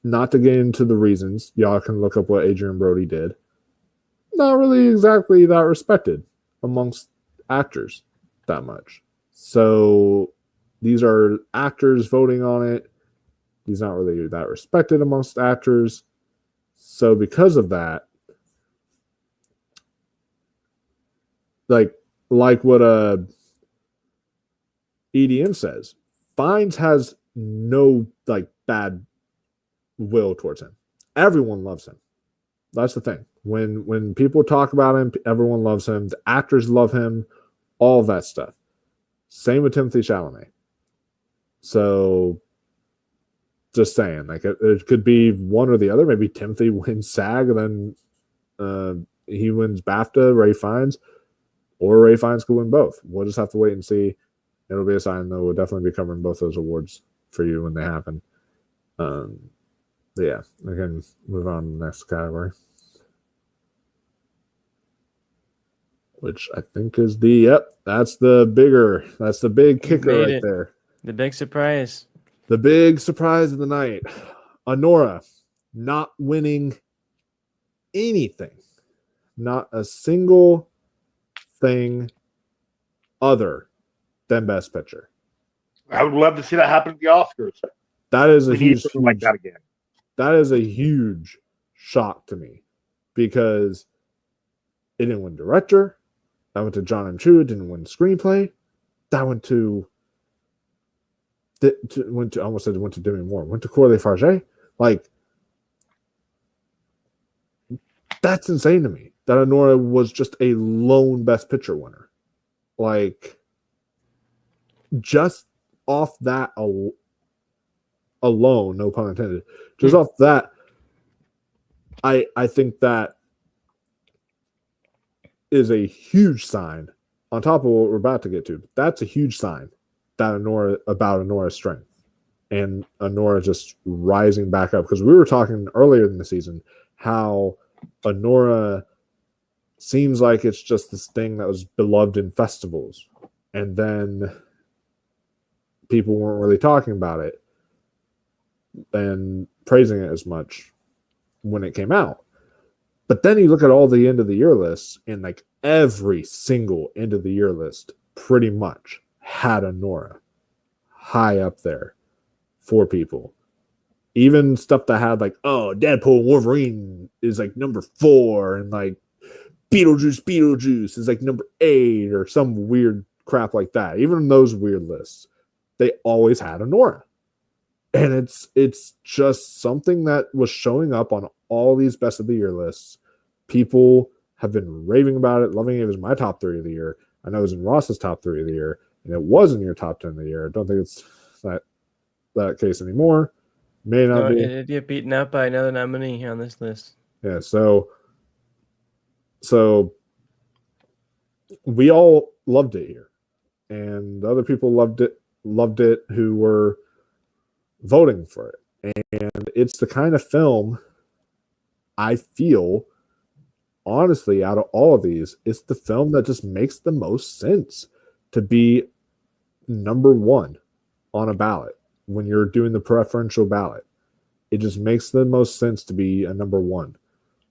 not to get into the reasons, y'all can look up what Adrian Brody did. Not really exactly that respected amongst actors that much. So these are actors voting on it. He's not really that respected amongst actors. So because of that, like what EDM says, Fiennes has no bad will towards him. Everyone loves him. That's the thing. When people talk about him, everyone loves him. The actors love him. All of that stuff. Same with Timothée Chalamet. So, just saying, it could be one or the other. Maybe Timothy wins SAG, and then he wins BAFTA, Ray Fiennes, or Ray Fiennes could win both. We'll just have to wait and see. It'll be a sign, though. We'll definitely be covering both those awards for you when they happen. Yeah, I can move on to the next category, which I think is that's the big kicker right there. The big surprise. The big surprise of the night. Anora not winning anything. Not a single thing other than Best Picture. I would love to see that happen at the Oscars. That is a huge like that again. That is a huge shock to me, because it didn't win director. That went to John M. Chu. It didn't win screenplay. That went to Demi Moore. Went to Corley Farge. That's insane to me. That Anora was just a lone Best Picture winner. Just off that alone, no pun intended. Just off that, I think that is a huge sign on top of what we're about to get to, that's a huge sign that about Anora's strength and Anora just rising back up. Because we were talking earlier in the season how Anora seems like it's just this thing that was beloved in festivals, and then people weren't really talking about it and praising it as much when it came out. But then you look at all the end of the year lists, and like every single end of the year list pretty much had Anora high up there for people. Even stuff that had like, oh, Deadpool and Wolverine is like number 4, and like Beetlejuice is like number 8, or some weird crap like that. Even those weird lists, they always had Anora. And it's just something that was showing up on all these best of the year lists. People have been raving about it, loving it. It was my top 3 of the year. I know it was in Ross's top 3 of the year, and it was in your top 10 of the year. I don't think it's that case anymore. May not be. It did get beaten up by another nominee on this list. Yeah, so we all loved it here, and other people loved it who were voting for it. And it's the kind of film I feel, honestly, out of all of these, it's the film that just makes the most sense to be number 1 on a ballot when you're doing the preferential ballot. It just makes the most sense to be a number 1,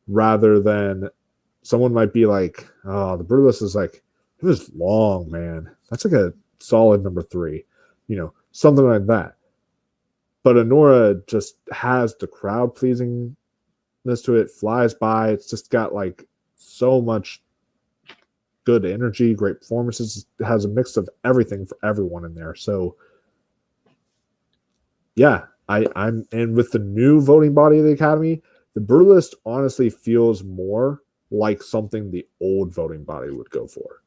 rather than someone might be like, oh, the Brutalist is like, it was long, man. That's like a solid number 3, something like that. But Anora just has the crowd pleasingness to it, flies by. It's just got like so much good energy, great performances. It has a mix of everything for everyone in there. So yeah, I'm and with the new voting body of the Academy, the Brutalist honestly feels more like something the old voting body would go for.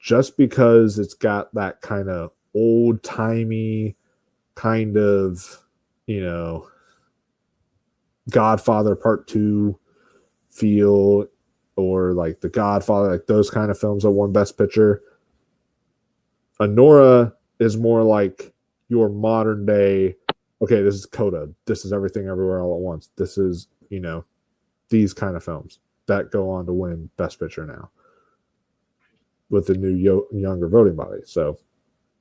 Just because it's got that kind of old-timey kind of, Godfather Part 2 feel, or like The Godfather, like those kind of films that won Best Picture. Anora is more like your modern day, okay, this is Coda. This is Everything Everywhere All at Once. This is, these kind of films that go on to win Best Picture now with the new younger voting body. So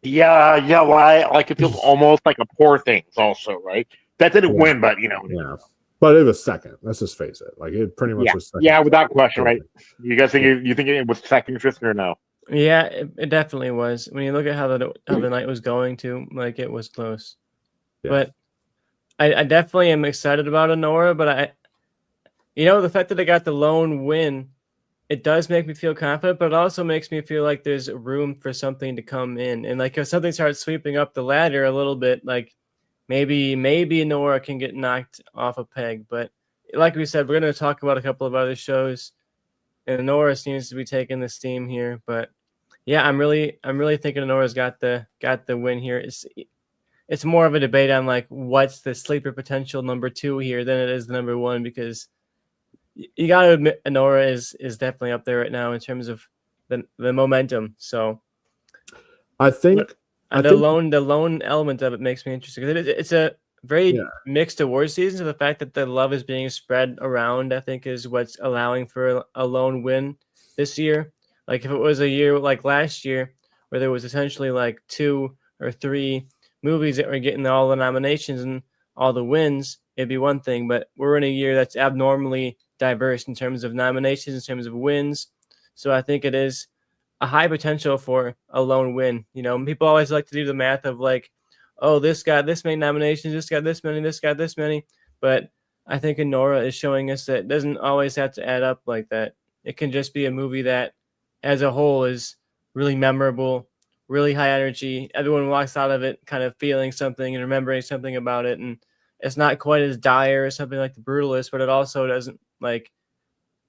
yeah, well, it feels almost like a Poor Things also, right? That didn't win, but yeah, but it was second. Let's just face it. Like it pretty much was second. Yeah, without question, right? You guys think you think it was second, Tristan, or no? Yeah, it definitely was. When you look at how the night was going to, like, it was close. Yeah. But I definitely am excited about Anora, but the fact that I got the lone win, it does make me feel confident, but it also makes me feel like there's room for something to come in. And like if something starts sweeping up the ladder a little bit, like maybe Anora can get knocked off a peg. But like we said, we're going to talk about a couple of other shows, and Anora seems to be taking the steam here. But yeah, I'm really thinking Anora's got the win here. It's more of a debate on like what's the sleeper potential number 2 here than it is the number 1, because you got to admit Anora is definitely up there right now in terms of the momentum. So I think the lone element of it makes me interested, because it's a very mixed award season. So the fact that the love is being spread around, I think, is what's allowing for a lone win this year. Like if it was a year like last year where there was essentially like 2 or 3 movies that were getting all the nominations and all the wins, it'd be one thing. But we're in a year that's abnormally diverse in terms of nominations, in terms of wins. So I think it is a high potential for a lone win. People always like to do the math of like, oh, this got this many nominations, this got this many, this got this many. But I think Anora is showing us that it doesn't always have to add up like that. It can just be a movie that as a whole is really memorable, really high energy. Everyone walks out of it kind of feeling something and remembering something about it. And it's not quite as dire as something like The Brutalist, but it also doesn't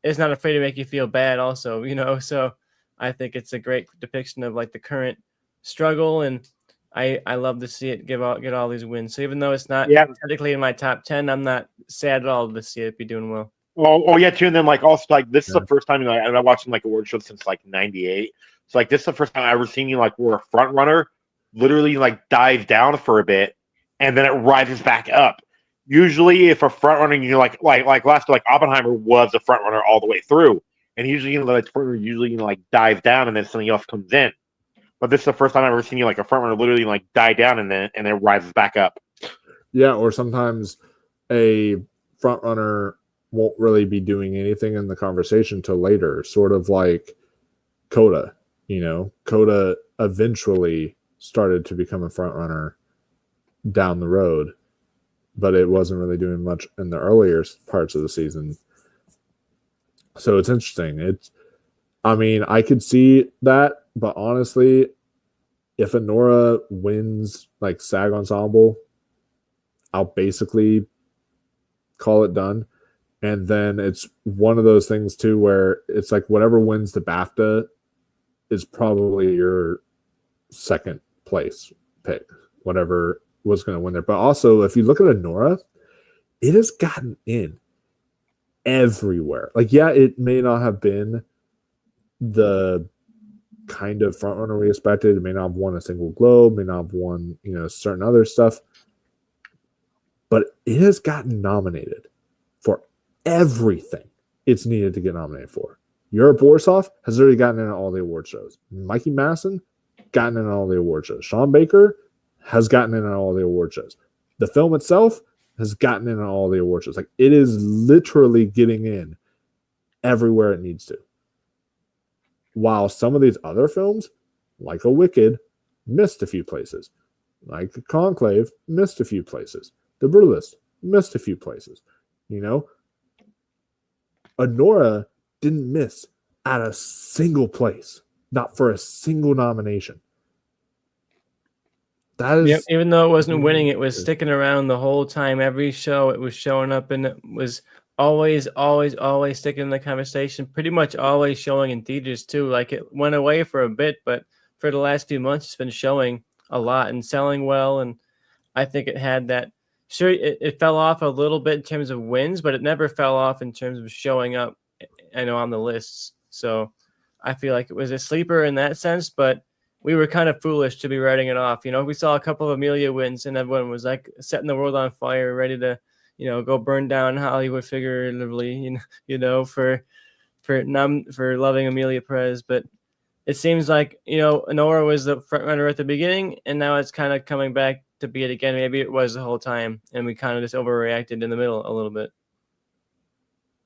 it's not afraid to make you feel bad also, So I think it's a great depiction of like the current struggle, and I love to see it get all these wins. So even though it's not technically in my top 10, I'm not sad at all to see it be doing well. Oh yeah, too. And then like also like this is the first time I'm watching like award shows since like '98. So like this is the first time I've ever seen you like where a front runner literally like dives down for a bit and then it rises back up. Usually, if a front runner, you know, like last like Oppenheimer was a front runner all the way through, and usually, you know, the front runner usually, you know, like dives down and then something else comes in. But this is the first time I've ever seen you like a front runner literally like die down and then rises back up. Yeah, or sometimes a front runner won't really be doing anything in the conversation till later, sort of like Coda. You know, Coda eventually started to become a front runner down the road, but it wasn't really doing much in the earlier parts of the season. So it's interesting. I mean, I could see that, but honestly, if Anora wins like SAG Ensemble, I'll basically call it done. And then it's one of those things too where it's like whatever wins the BAFTA is probably your second place pick, whatever was going to win there. But also, if you look at Anora, it has gotten in everywhere. Like, yeah, it may not have been the kind of front runner we expected. It may not have won a single Globe, may not have won, you know, certain other stuff, but it has gotten nominated for everything it's needed to get nominated for. Europe Warsaw has already gotten in all the award shows. Mikey Masson gotten in all the award shows. Sean Baker has gotten in all the award shows. The film itself has gotten in all the award shows. Like, it is literally getting in everywhere it needs to. While some of these other films, like a Wicked, missed a few places. Like a Conclave, missed a few places. The Brutalist missed a few places. You know? Anora didn't miss at a single place. Not for a single nomination. That is, yep, even though it wasn't winning, it was sticking around the whole time. Every show it was showing up, and it was always sticking in the conversation. Pretty much always showing in theaters too. Like, it went away for a bit, but for the last few months, it's been showing a lot and selling well. And I think it had that. Sure, it fell off a little bit in terms of wins, but it never fell off in terms of showing up, I know, on the lists. So I feel like it was a sleeper in that sense, but we were kind of foolish to be writing it off. You know, we saw a couple of Amelia wins and everyone was like setting the world on fire, ready to, you know, go burn down Hollywood figuratively, for loving Amelia Perez. But it seems like, you know, Anora was the front runner at the beginning, and now it's kind of coming back to be it again. Maybe it was the whole time, and we kind of just overreacted in the middle a little bit.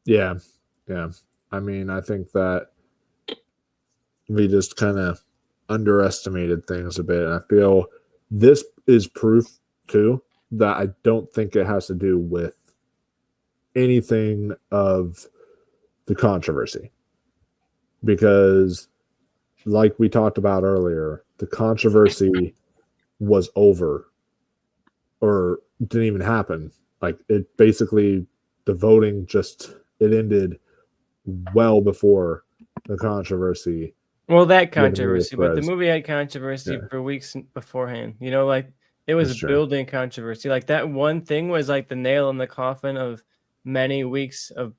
Yeah. I mean, I think that we just kind of underestimated things a bit. And I feel this is proof, too, that I don't think it has to do with anything of the controversy. Because, like we talked about earlier, the controversy was over or didn't even happen. Like, it basically, the voting it ended well before the controversy. Well, that controversy, but the movie had controversy for weeks beforehand. You know, like, it was building controversy. Like, that one thing was like the nail in the coffin of many weeks of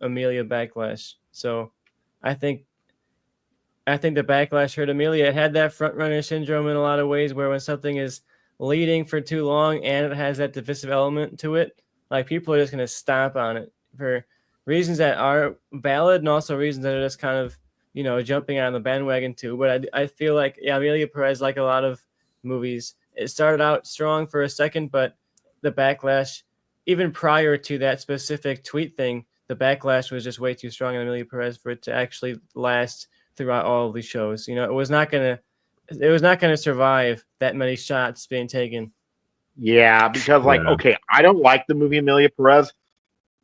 Amelia backlash. So I think the backlash hurt Amelia. It had that front runner syndrome in a lot of ways, where when something is leading for too long and it has that divisive element to it, like, people are just going to stomp on it for reasons that are valid and also reasons that are just kind of, you know, jumping on the bandwagon too. But I feel like, yeah, Amelia Perez, like a lot of movies, it started out strong for a second, but the backlash, even prior to that specific tweet thing, the backlash was just way too strong on Amelia Perez for it to actually last throughout all of these shows. You know, it was not gonna survive that many shots being taken. Yeah, because okay, I don't like the movie Amelia Perez,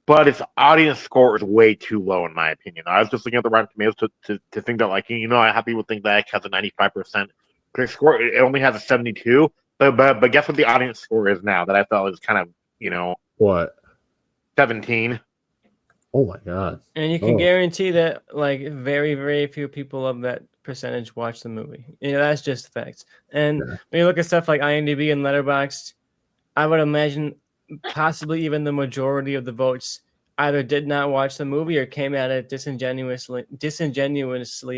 but its audience score is way too low in my opinion. I was just looking at the Rotten Tomatoes to think that, like, you know, I have people think that it has a 95% critic score. It only has a 72. But guess what the audience score is now? That I felt was kind of, you know, what, 17. Oh my god! And you can guarantee that, like, very, very few people of that percentage watch the movie. You know, that's just facts. And when you look at stuff like IMDb and Letterboxd, I would imagine possibly even the majority of the votes either did not watch the movie or came at it disingenuously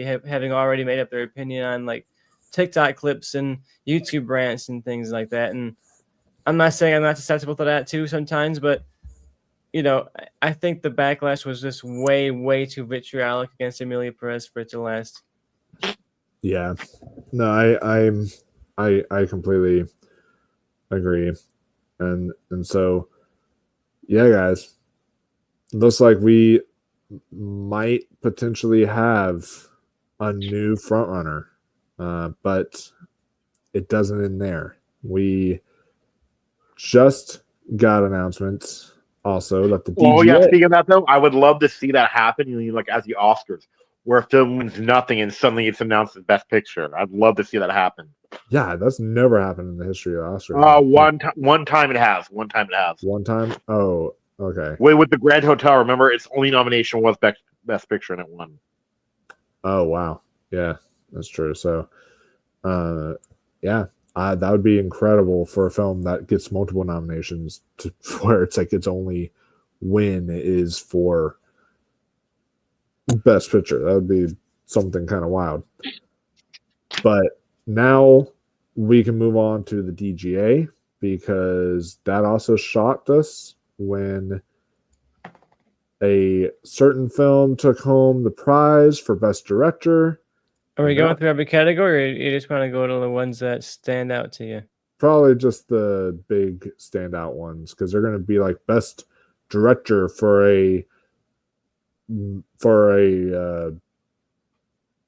having already made up their opinion on like TikTok clips and YouTube rants and things like that. And I'm not saying I'm not susceptible to that too sometimes, but I think the backlash was just way too vitriolic against Emilia Perez for it to last. Yeah, no, I completely agree, and so yeah, guys, looks like we might potentially have a new frontrunner, but it doesn't end there. We just got announcements also that the DGA. Oh yeah, speaking of that though, I would love to see that happen. Like as the Oscars, where a film wins nothing and suddenly it's announced as Best Picture. I'd love to see that happen. Yeah, that's never happened in the history of Oscars. One time it has. One time it has. One time? Oh, okay. With the Grand Hotel, remember its only nomination was Best Picture and it won. Oh wow, yeah, that's true. So, yeah, that would be incredible for a film that gets multiple nominations where it's like its only win is for Best Picture. That would be something kind of wild. But now we can move on to the DGA because that also shocked us when a certain film took home the prize for Best Director. Are we going through every category, or you just want to go to the ones that stand out to you? Probably just the big standout ones, because they're going to be like Best Director for a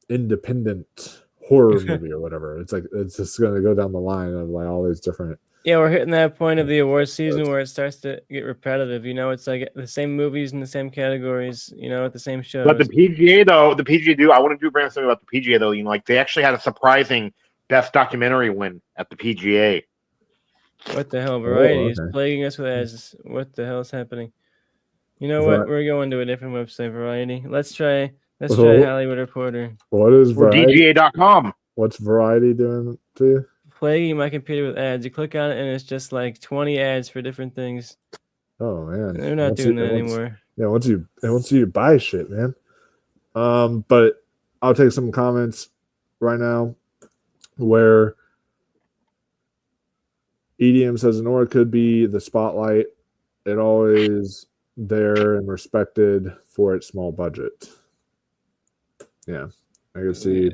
independent horror movie or whatever. It's like it's just going to go down the line of like all these different. Yeah, we're hitting that point of the award season where it starts to get repetitive. It's like the same movies in the same categories, at the same shows. But the PGA I want to do brand something about the PGA though. Like they actually had a surprising Best Documentary win at the PGA. What the hell? Variety is plaguing us with ads. What the hell is happening? You know what? We're going to a different website, Variety. Let's try Hollywood Reporter. What is Variety? DGA.com. What's Variety doing to you? Plaguing my computer with ads. You click on it and it's just like 20 ads for different things. Oh man, they're not doing that anymore. Yeah, once you buy shit, man. But I'll take some comments right now where EDM says Anora could be the spotlight. It always there and respected for its small budget. Yeah, I could see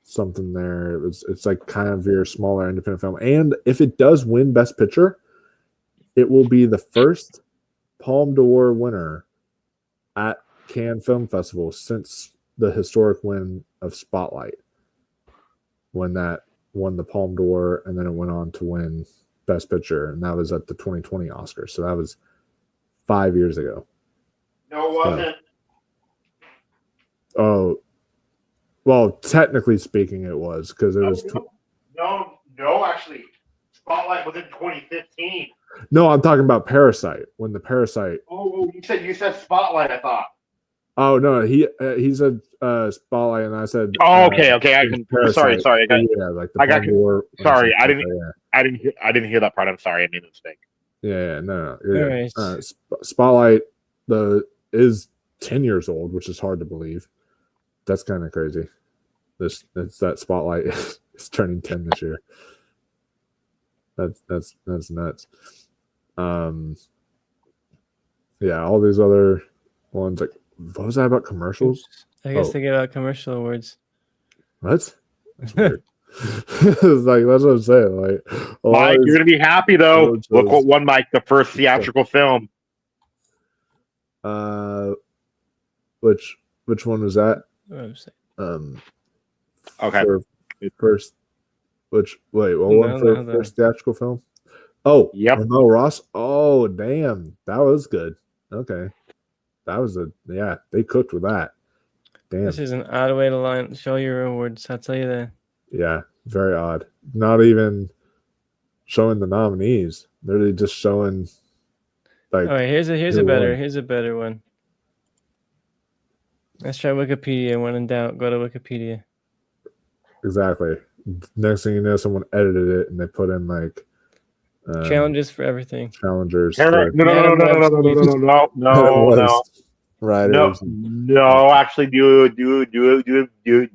something there. It's like kind of your smaller independent film. And if it does win Best Picture, it will be the first Palme d'Or winner at Cannes Film Festival since the historic win of Spotlight, when that won the Palme d'Or and then it went on to win Best Picture, and that was at the 2020 Oscars. So that was 5 years ago. No, it wasn't. Oh, well, technically speaking, it was because it was. No, actually, Spotlight was in 2015. No, I'm talking about Parasite. When the Parasite. Oh, you said Spotlight. I thought. Oh no, he said Spotlight, and I said. Oh, okay. I can. Parasite. Sorry. I got. Sorry, I didn't hear that part. I'm sorry, I made a mistake. Yeah, no. Right. Spotlight is 10 years old, which is hard to believe. That's kind of crazy. That Spotlight is turning 10 this year. That's nuts. Yeah, all these other ones, like, what was that about commercials? I guess they give out commercial awards. What? That's weird. It's like that's what I'm saying. Like, Mike, you're gonna be happy though. Look what won Mike the first theatrical film. Which one was that? Okay. First, what one for first theatrical film? Oh, yep. No, Ross. Oh, damn, that was good. Okay, that was they cooked with that. Damn, this is an odd way to show your awards. I'll tell you that. Yeah, very odd. Not even showing the nominees. Literally just showing. Like, all right, here's a better one. Let's try Wikipedia. When in doubt, go to Wikipedia. Exactly. Next thing you know, someone edited it and they put in like Challenges for everything. Challengers. No, For, writers. Actually, do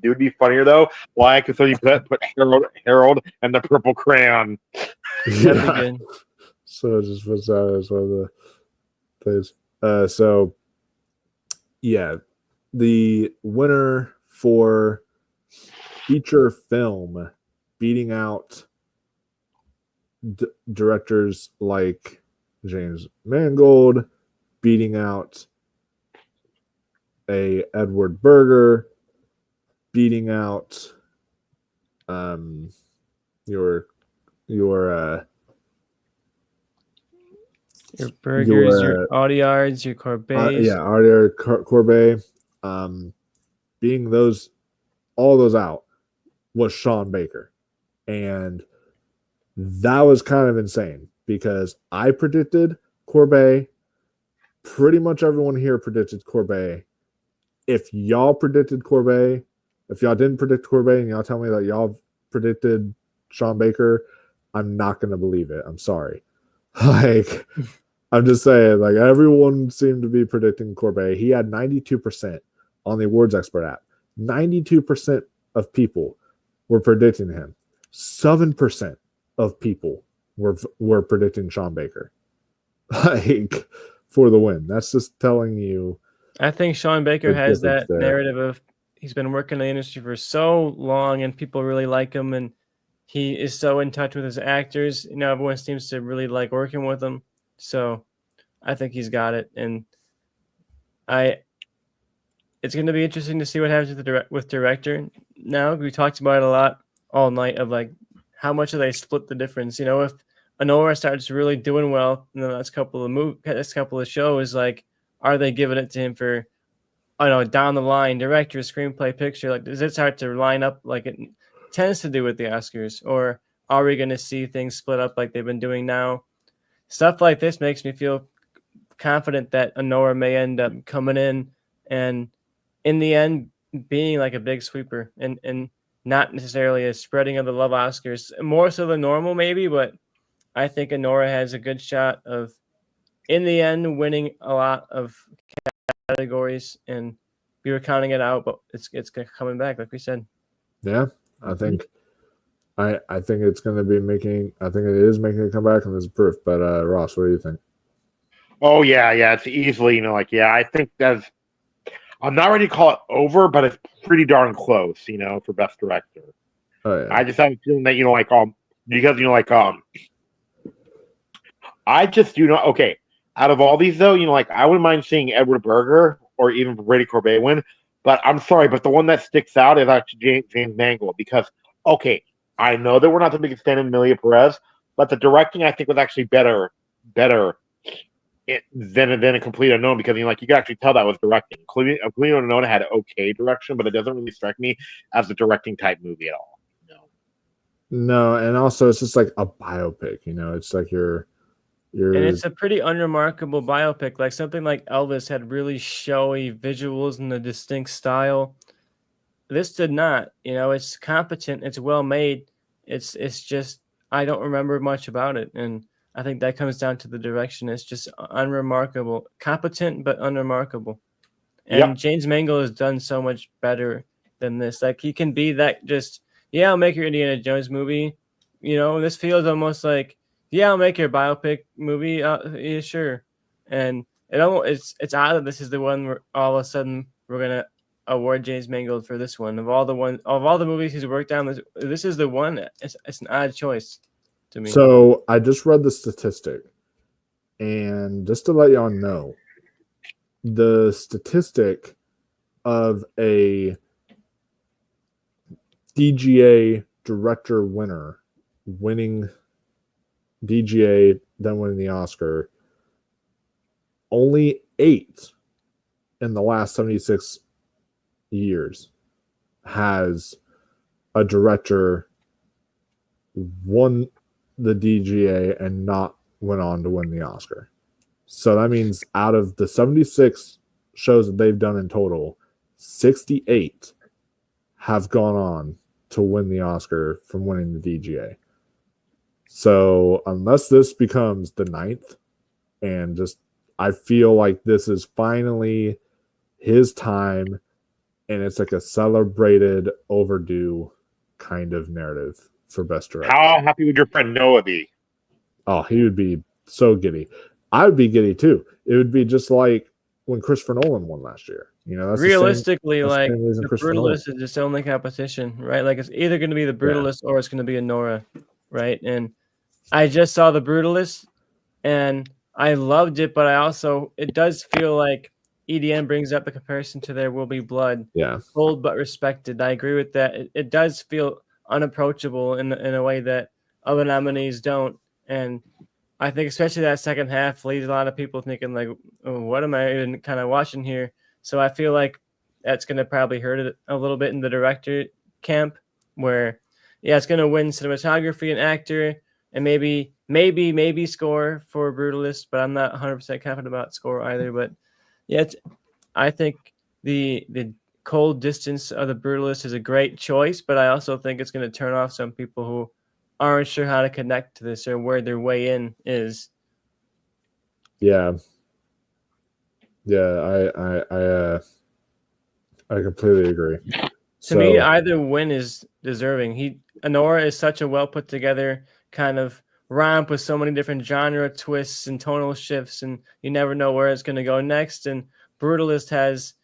would be funnier though. Why? Because you put Harold and the purple crayon. That'd be good. So it just puts that as one of the things. So yeah, the winner for feature film, beating out directors like James Mangold, beating out a Edward Berger, beating out your Burgers, your Audiards, your Corbett's. Audiard, Corbet, being all those out was Sean Baker. And that was kind of insane because I predicted Corbet. Pretty much everyone here predicted Corbet. If y'all predicted Corbet, if y'all didn't predict Corbet and y'all tell me that y'all predicted Sean Baker, I'm not going to believe it. I'm sorry. Like, I'm just saying, like, everyone seemed to be predicting Corbet. He had 92% on the awards expert app. 92% of people were predicting him. 7% of people were predicting Sean Baker, like, for the win. That's just telling you. I think Sean Baker has that narrative of he's been working in the industry for so long and people really like him and he is so in touch with his actors. You know, everyone seems to really like working with him. So I think he's got it. And it's going to be interesting to see what happens with director. Now, we talked about it a lot all night of like, how much do they split the difference? You know, if Anora starts really doing well in the last couple of shows, like, are they giving it to him for, I don't know, down the line, director, screenplay, picture? Like, does it start to line up like it tends to do with the Oscars? Or are we going to see things split up like they've been doing now? Stuff like this makes me feel confident that Anora may end up coming in and in the end being like a big sweeper and not necessarily a spreading of the love Oscars, more so than normal maybe, but I think Anora has a good shot of in the end winning a lot of categories, and we were counting it out, but it's coming back like we said. Yeah, I think it's going to be I think it is making a comeback, and there's proof. But Ross, what do you think? Oh yeah, it's easily, I think that's. I'm not ready to call it over, but it's pretty darn close, for best director. Oh yeah. I just have a feeling that because I just do not. Okay, out of all these though, I wouldn't mind seeing Edward Berger or even Brady Corbet win, but I'm sorry, but the one that sticks out is actually James Mangold because I know that we're not the biggest fan of Emilia Perez, but the directing I think was actually better than a Complete Unknown because you can actually tell that was directing. Complete Unknown had okay direction, but it doesn't really strike me as a directing type movie at all. No, and also it's just like a biopic. It's like you're. And it's a pretty unremarkable biopic. Like something like Elvis had really showy visuals and a distinct style. This did not. It's competent. It's well made. It's just I don't remember much about it, and I think that comes down to the direction. It's just unremarkable, competent but unremarkable. And James Mangold has done so much better than this. Like he can be that. I'll make your Indiana Jones movie. This feels almost like. Yeah, I'll make your biopic movie. Yeah, sure. And it's odd that this is the one where all of a sudden we're gonna award James Mangold for this one. Of all the movies he's worked on, this is the one. It's an odd choice to me. So I just read the statistic, and just to let y'all know, the statistic of a DGA director winner winning. DGA, then winning the Oscar. Only 8 in the last 76 years has a director won the DGA and not went on to win the Oscar. So that means out of the 76 shows that they've done in total, 68 have gone on to win the Oscar from winning the DGA. So unless this becomes the 9th, and just I feel like this is finally his time, and it's like a celebrated, overdue kind of narrative for Best Director. How happy would your friend Noah be? Oh, he would be so giddy. I would be giddy too. It would be just like when Christopher Nolan won last year. That's realistically, the same, like the Brutalist is its only competition, right? Like it's either going to be the Brutalist or it's going to be Anora, right? And I just saw the Brutalist and I loved it, but it does feel like EDM brings up the comparison to There Will Be Blood. Yeah. Cold but respected. I agree with that. It does feel unapproachable in a way that other nominees don't. And I think especially that second half leaves a lot of people thinking like, oh, what am I even kind of watching here? So I feel like that's going to probably hurt it a little bit in the director camp where, it's going to win cinematography and actor and maybe score for Brutalist, but I'm not 100% confident about score either. But yeah, I think the cold distance of the Brutalist is a great choice, but I also think it's going to turn off some people who aren't sure how to connect to this or where their way in is. Yeah. I completely agree. To me, either win is deserving. Anora is such a well put together kind of romp with so many different genre twists and tonal shifts, and you never know where it's going to go next. And Brutalist has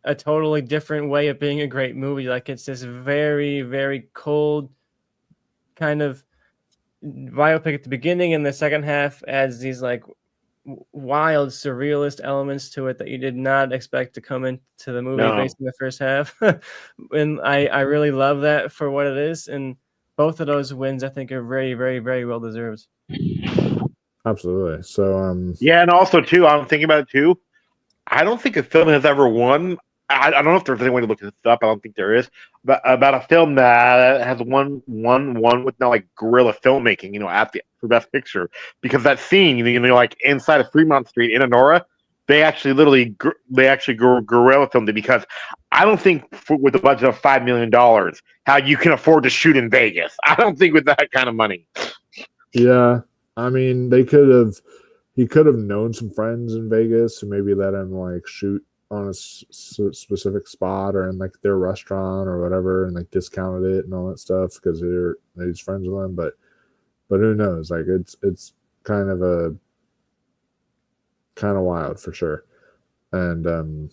a totally different way of being a great movie. Like it's this very, very cold kind of biopic at the beginning, and the second half adds these like wild surrealist elements to it that you did not expect to come into the movie based on the first half. And I really love that for what it is. And both of those wins I think are very, very, very well deserved. Absolutely. So yeah, and also too, I'm thinking about it too. I don't think a film has ever won. I don't know if there's any way to look this up. I don't think there is. But about a film that has won with now like guerrilla filmmaking, for Best Picture, because that scene, like inside of Fremont Street in Anora, they actually guerrilla filmed it because I don't think with a budget of $5 million how you can afford to shoot in Vegas. I don't think with that kind of money. Yeah, I mean he could have known some friends in Vegas who maybe let him like shoot on a specific spot or in like their restaurant or whatever and like discounted it and all that stuff because he's friends with them. But who knows? Like it's kind of wild for sure. And I'm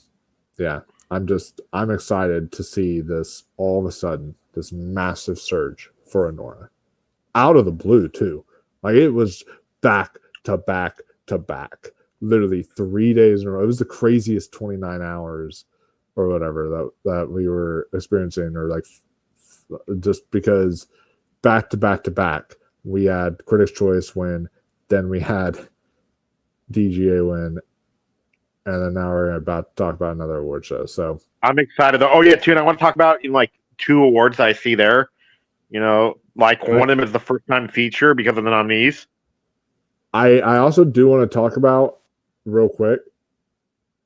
excited to see this all of a sudden, this massive surge for Anora. Out of the blue too. Like it was back to back to back. Literally 3 days in a row. It was the craziest 29 hours or whatever that we were experiencing, or like just because back to back to back, we had Critics' Choice win, then we had DGA win, and then now we're about to talk about another award show. So I'm excited though. Oh yeah, too, and I want to talk about in like 2 awards I see there. Like one of them is the first time feature because of the nominees. I also do want to talk about real quick.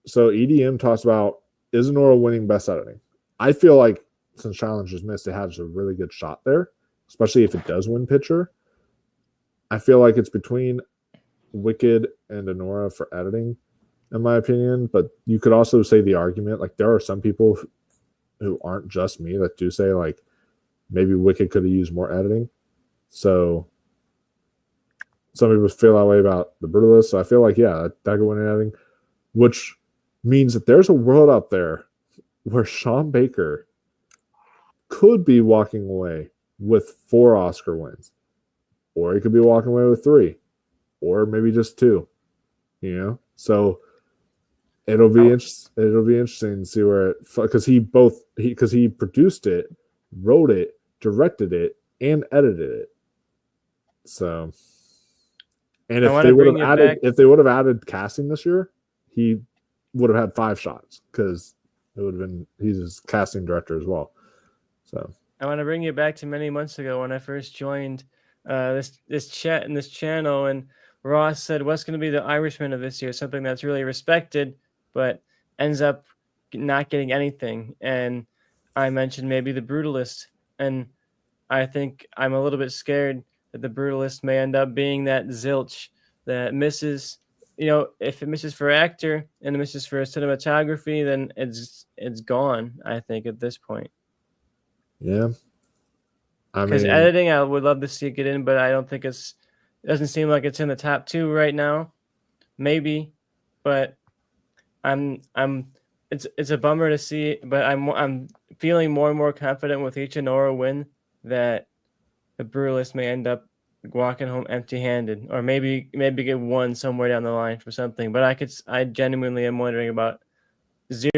So EDM talks about is Anora winning Best Editing. I feel like since Challengers missed, it has a really good shot there, especially if it does win Picture. I feel like it's between Wicked and Anora for editing, in my opinion. But you could also say the argument, like there are some people who aren't just me that do say like maybe Wicked could have used more editing. So some people feel that way about The Brutalist. So I feel like, that could win editing, which means that there's a world out there where Sean Baker could be walking away with 4 Oscar wins, or he could be walking away with 3, or maybe just 2. So it'll be interesting to see where because he produced it, wrote it, directed it, and edited it. So. And if they would have added casting this year, he would have had 5 shots because it would have been he's his casting director as well. So I want to bring you back to many months ago when I first joined this chat in this channel, and Ross said, "What's going to be the Irishman of this year? Something that's really respected, but ends up not getting anything." And I mentioned maybe The Brutalist, and I think I'm a little bit scared that the Brutalist may end up being that zilch that misses. If it misses for actor and it misses for cinematography, then it's gone. I think at this point. Yeah. Because editing, I would love to see it get in, but I don't think it doesn't seem like it's in the top 2 right now. Maybe, but it's a bummer to see, but I'm feeling more and more confident with each Anora win that the Brutalist may end up walking home empty-handed, or maybe get one somewhere down the line for something. But I genuinely am wondering about 0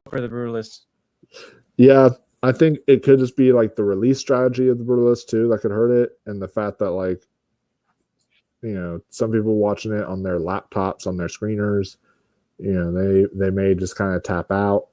for the Brutalist. Yeah, I think it could just be like the release strategy of the Brutalist too that could hurt it, and the fact that like some people watching it on their laptops, on their screeners, they may just kind of tap out.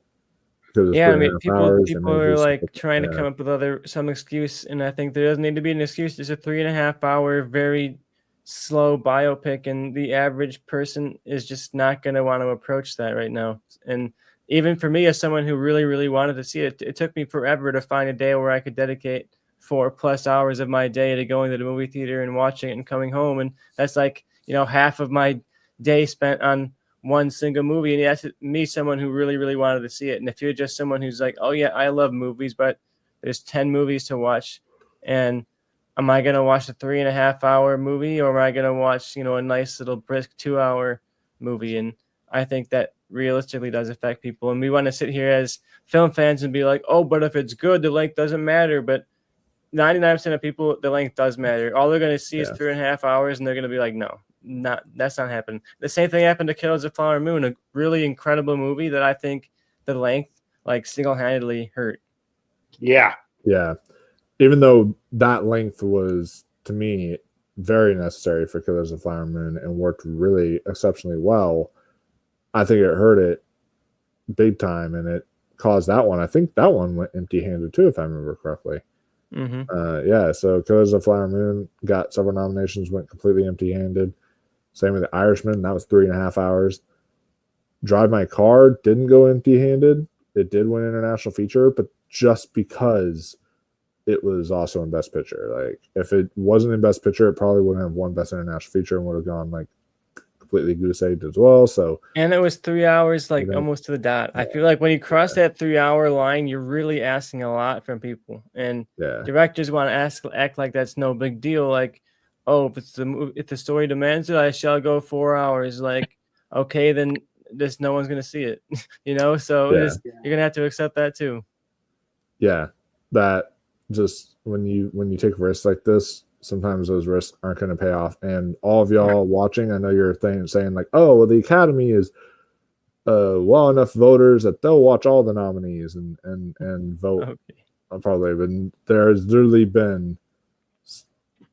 Yeah, I mean, people are like trying to come up with some excuse, and I think there doesn't need to be an excuse. It's a 3.5 hour, very slow biopic, and the average person is just not going to want to approach that right now. And even for me, as someone who really, really wanted to see it, it took me forever to find a day where I could dedicate 4+ hours of my day to going to the movie theater and watching it and coming home, and that's like half of my day spent on one single movie. And that's me, someone who really, really wanted to see it. And if you're just someone who's like, oh yeah, I love movies, but there's 10 movies to watch, and am I going to watch a 3.5 hour movie, or am I going to watch, a nice little brisk 2 hour movie? And I think that realistically does affect people. And we want to sit here as film fans and be like, oh, but if it's good, the length doesn't matter. But 99% of people, the length does matter. All they're going to see is 3.5 hours, and they're going to be like, no. That's not happening. The same thing happened to Killers of the Flower Moon, a really incredible movie that I think the length like single-handedly hurt. Yeah. Even though that length was, to me, very necessary for Killers of the Flower Moon and worked really exceptionally well, I think it hurt it big time, and it caused that one. I think that one went empty-handed too, if I remember correctly. Mm-hmm. So Killers of the Flower Moon got several nominations, went completely empty-handed. Same with The Irishman. That was 3.5 hours. Drive My Car didn't go empty-handed. It did win International Feature, but just because it was also in Best Picture. Like, if it wasn't in Best Picture, it probably wouldn't have won Best International Feature and would have gone like completely goose-egged as well. So, and it was 3 hours, like almost to the dot. I feel like when you cross that 3 hour line, you're really asking a lot from people, and directors want to act like that's no big deal. Like, oh, if the story demands it, I shall go 4 hours. Like, okay, then just no one's gonna see it, So you're gonna have to accept that too. Yeah, that just when you take risks like this, sometimes those risks aren't going to pay off. And all of y'all watching, I know you're saying like, oh, well, the Academy is well enough voters that they'll watch all the nominees and vote. Probably, but there's literally been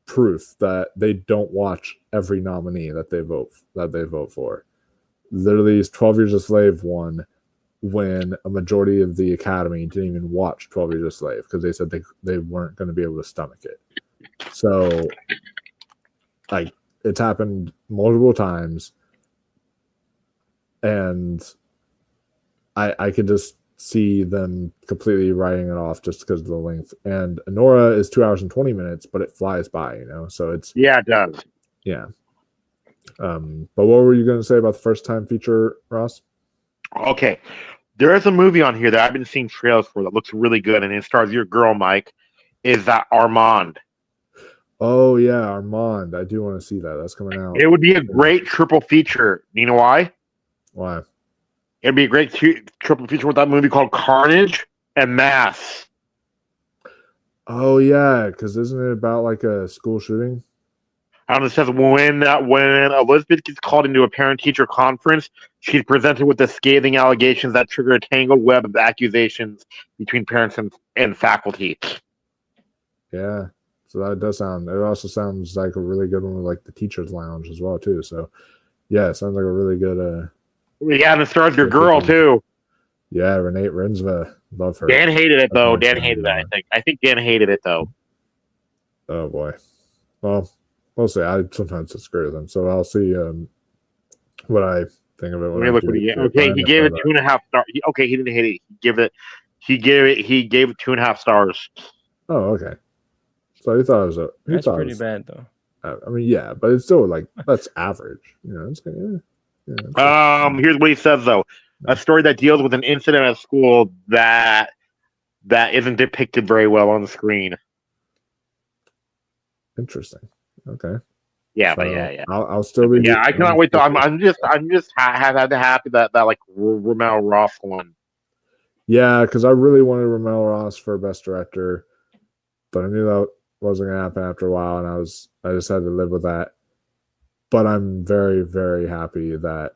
proof that they don't watch every nominee that they vote for. Literally, 12 Years a Slave won when a majority of the Academy didn't even watch 12 Years a Slave because they said they weren't going to be able to stomach it. So, like, it's happened multiple times, and I could just see them completely writing it off just because of the length. And Anora is 2 hours and 20 minutes, but it flies by, So it's it does. Yeah. But what were you going to say about the first time feature, Ross? Okay, there is a movie on here that I've been seeing trailers for that looks really good, and it stars your girl, Mike. Is that Armand? Oh yeah, Armand. I do want to see that. That's coming out. It would be a great triple feature. You know why? Why? It'd be a great triple feature with that movie called Carnage and Mass. Oh yeah, because isn't it about like a school shooting? It says when Elizabeth gets called into a parent-teacher conference, she's presented with the scathing allegations that trigger a tangled web of accusations between parents and faculty. Yeah, so that does sound. It also sounds like a really good one with like the teachers' lounge as well too. So yeah, it sounds like a really good. Yeah, and it stars your girl too. Yeah, Renate Rinsva, love her. Dan hated it though. Dan hated it. I think Dan hated it though. Oh boy. Well, we'll see. I sometimes disagree with him, so I'll see what I think of it. Let me look what he gave. Okay, he gave it 2.5 stars. He didn't hate it. He gave it 2.5 stars. Oh, okay. So he thought it was a. He That's thought pretty it was, bad though. I mean, yeah, but it's still like that's average. It's Here's what he says though: a story that deals with an incident at school that isn't depicted very well on the screen. interesting. Okay. Yeah, So but yeah. I'll still be. Yeah, I cannot wait. I'm just happy that like Ramel Ross won. Yeah, because I really wanted Ramel Ross for Best Director, but I knew that wasn't gonna happen after a while, and I just had to live with that. But I'm very, very happy that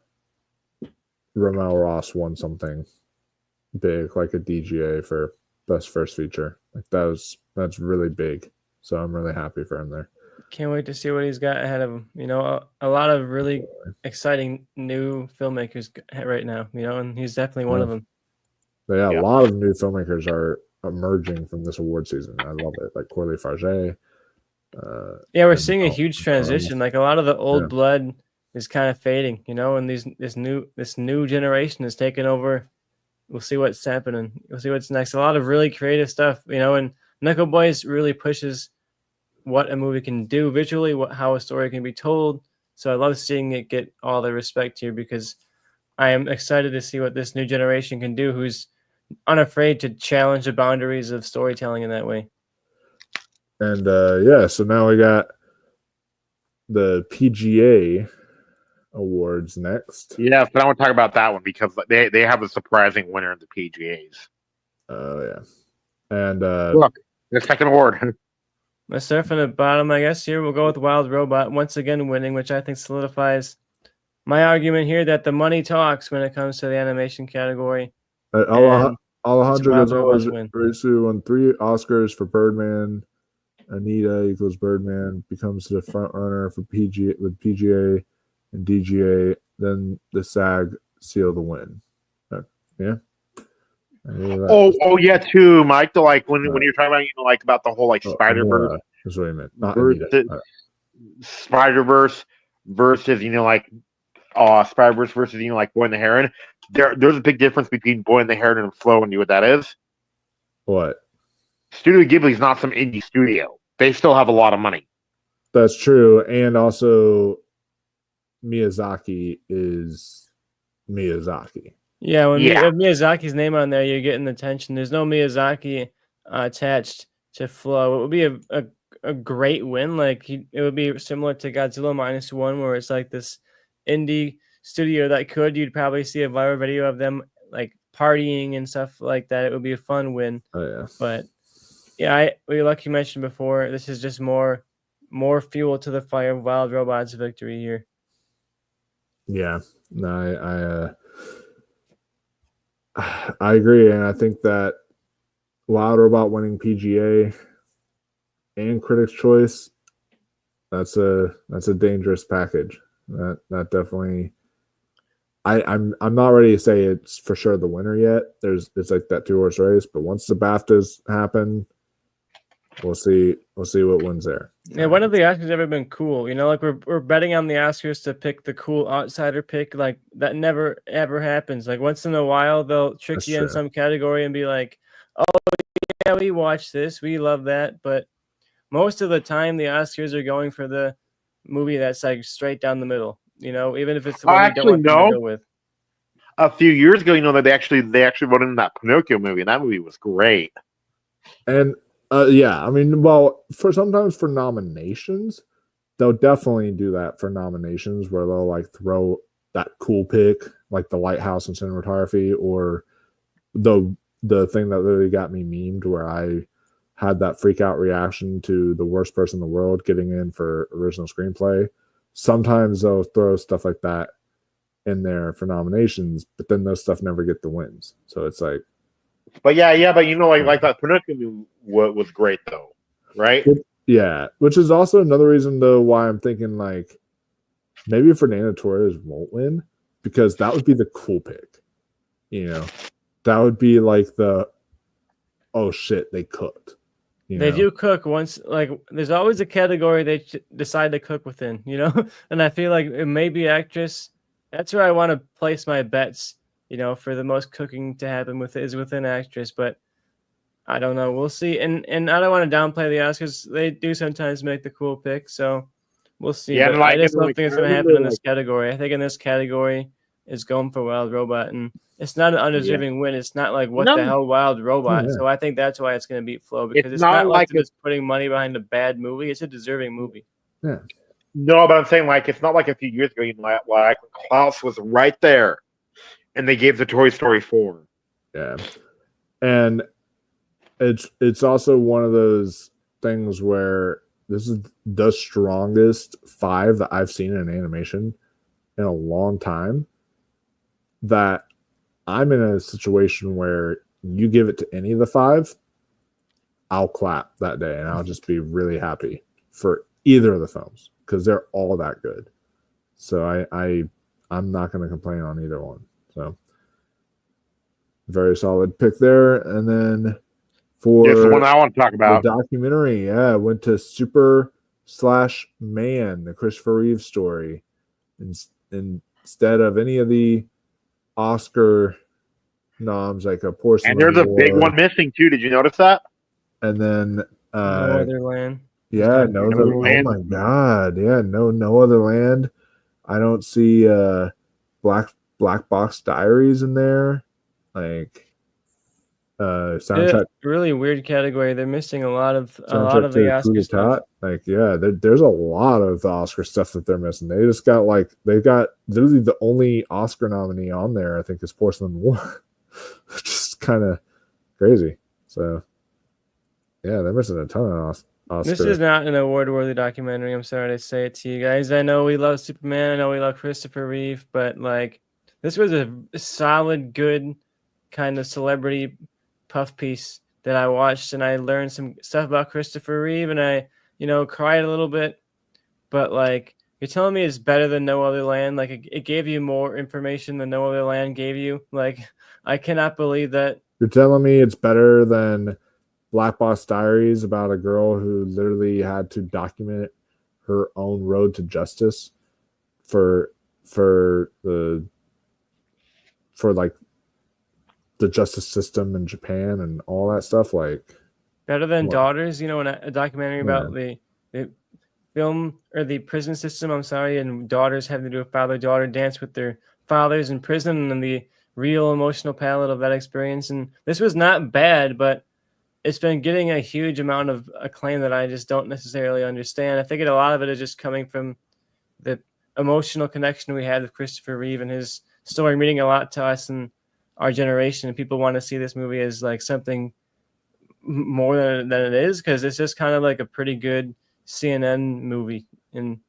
Ramel Ross won something big, like a DGA for Best First Feature. Like that's really big. So I'm really happy for him there. Can't wait to see what he's got ahead of him. A lot of really exciting new filmmakers right now. And he's definitely one of them. Yeah, a lot of new filmmakers are emerging from this award season. I love it. Like Corley Farge. We're seeing a huge transition. Like a lot of the old blood is kind of fading, and this new generation is taking over. We'll see what's happening. We'll see what's next. A lot of really creative stuff, and Knuckle Boys really pushes what a movie can do visually, how a story can be told. So I love seeing it get all the respect here because I am excited to see what this new generation can do, who's unafraid to challenge the boundaries of storytelling in that way. And so now we got the PGA awards next. Yeah, but I want to talk about that one because they have a surprising winner in the PGAs. Oh yeah. And look, the second award. Let's start from the bottom, I guess. Here we'll go with Wild Robot once again winning, which I think solidifies my argument here that the money talks when it comes to the animation category. Alejandro Guzman won 3 Oscars for Birdman. Anita equals Birdman becomes the front runner for PGA with PGA and DGA. Then the SAG seal the win. Yeah. Oh yeah, too, Mike. Like when you're talking about about the whole like Spider-Verse. That's what I meant. Spider-Verse versus Spider-Verse versus Boy and the Heron. There's a big difference between Boy and the Heron and Flow. And you know what that is? What? Studio Ghibli's not some indie studio. They still have a lot of money. That's true, and also Miyazaki is Miyazaki. Yeah, when Miyazaki's name on there, you're getting attention. There's no Miyazaki attached to Flow. It would be a great win. Like it would be similar to Godzilla -1, where it's like this indie studio that you'd probably see a viral video of them like partying and stuff like that. It would be a fun win. Oh yeah, but yeah, like you mentioned before, this is just more fuel to the fire of Wild Robot's victory here. Yeah, no, I agree, and I think that Wild Robot winning PGA and Critics' Choice, that's a dangerous package. That definitely. I'm not ready to say it's for sure the winner yet. It's like that 2-horse race, but once the BAFTAs happen, we'll see what wins there. Yeah, when have the Oscars ever been cool? Like we're betting on the Oscars to pick the cool outsider pick. Like that never ever happens. Like once in a while they'll trick you in some category and be like, "Oh yeah, we watched this, we love that." But most of the time the Oscars are going for the movie that's like straight down the middle. Even if it's the one you don't want to go with. A few years ago, that they actually voted in that Pinocchio movie, and that movie was great. And yeah, I mean, well, sometimes for nominations, they'll definitely do that for nominations where they'll like throw that cool pick, like The Lighthouse in cinematography, or the thing that literally got me memed where I had that freak out reaction to The Worst Person in the World getting in for original screenplay. Sometimes they'll throw stuff like that in there for nominations, but then those stuff never get the wins. So it's like, but like that Pinocchio was great though, right? Yeah, which is also another reason though why I'm thinking like maybe Fernando Torres won't win, because that would be the cool pick. That would be like the oh shit, they cooked. They do cook once. Like there's always a category they decide to cook within, and I feel like it may be actress. That's where I want to place my bets, for the most cooking to happen is within actress. But I don't know. We'll see. And I don't want to downplay the Oscars. They do sometimes make the cool picks, so we'll see. Yeah, But and like, I just and don't like, think I it's going to remember happen in like, this category. I think in this category, it's going for Wild Robot, and it's not an undeserving win. It's not like what the no, hell Wild Robot. yeah. So I think that's why it's going to beat Flow, it's because it's not not like like they're just putting money behind a bad movie. It's a deserving movie. Yeah. no, but I'm saying like it's not like a few years ago. You know, like Klaus was right there, and they gave the Toy Story 4. Yeah. And it's also one of those things where this is the strongest 5 that I've seen in animation in a long time, that I'm in a situation where you give it to any of the 5, I'll clap that day and I'll just be really happy for either of the films because they're all that good. So I'm not going to complain on either one. So very solid pick there. And then for It's the one I want to talk about. the documentary, yeah, went to Super/Man, the Christopher Reeve story, instead of any of the Oscar noms, like a Porcelain And there's a big War. one missing too. Did you notice that? And then No Other Land. yeah, no other Land. Oh my god, yeah, no other land. I don't see Black Box Diaries in there. Like soundtrack, really weird category. They're missing a lot of the to Coup Oscar stuff. d'Etat. Like, yeah, there's a lot of the Oscar stuff that they're missing. They've got literally the only Oscar nominee on there, I think, is Porcelain War, which is kind of crazy. So, yeah, they're missing a ton of Oscars. This is not an award-worthy documentary. I'm sorry to say it to you guys. I know we love Superman. I know we love Christopher Reeve, but like, this was a solid, good kind of celebrity puff piece that I watched, and I learned some stuff about Christopher Reeve, and I, cried a little bit. But like, you're telling me it's better than No Other Land? Like, it gave you more information than No Other Land gave you? Like, I cannot believe that. You're telling me it's better than Black Box Diaries, about a girl who literally had to document her own road to justice for like the justice system in Japan and all that stuff. Like, better than what? Daughters, a documentary about the film or the prison system, and daughters having to do a father-daughter dance with their fathers in prison, and the real emotional palette of that experience. And this was not bad, but it's been getting a huge amount of acclaim that I just don't necessarily understand. I think a lot of it is just coming from the emotional connection we had with Christopher Reeve and his story meaning a lot to us and our generation. And people want to see this movie as like something more than it is, because it's just kind of like a pretty good CNN movie. And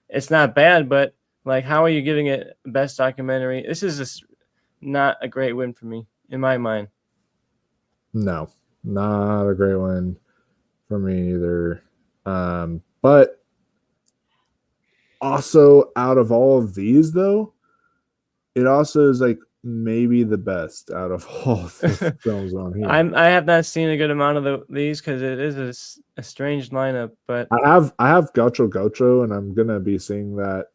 it's not bad, but like, how are you giving it best documentary? This is just not a great win for me, in my mind. No, not a great one for me either. But also, out of all of these, though, it also is like maybe the best out of all the films on here. I have not seen a good amount of these because it is a strange lineup. But I have Gaucho, and I'm gonna be seeing that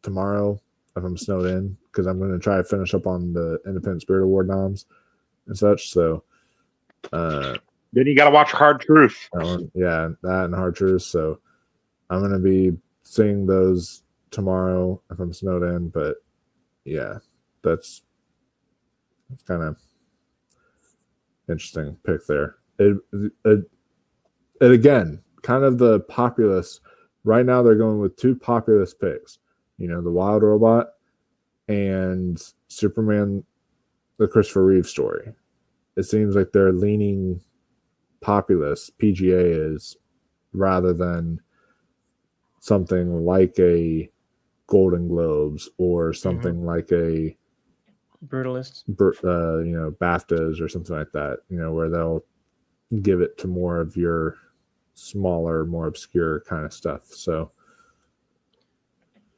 tomorrow if I'm snowed in, because I'm gonna try to finish up on the Independent Spirit Award noms and such. So then you got to watch Hard Truth. That and Hard Truth. So I'm gonna be seeing those tomorrow if I'm snowed in. But yeah, that's kind of interesting pick there. It again, kind of the populist. Right now, they're going with 2 populist picks. The Wild Robot and Superman, the Christopher Reeve story. It seems like they're leaning populist, PGA is, rather than something like a Golden Globes or something like a Brutalist, BAFTAs or something like that, where they'll give it to more of your smaller, more obscure kind of stuff. So,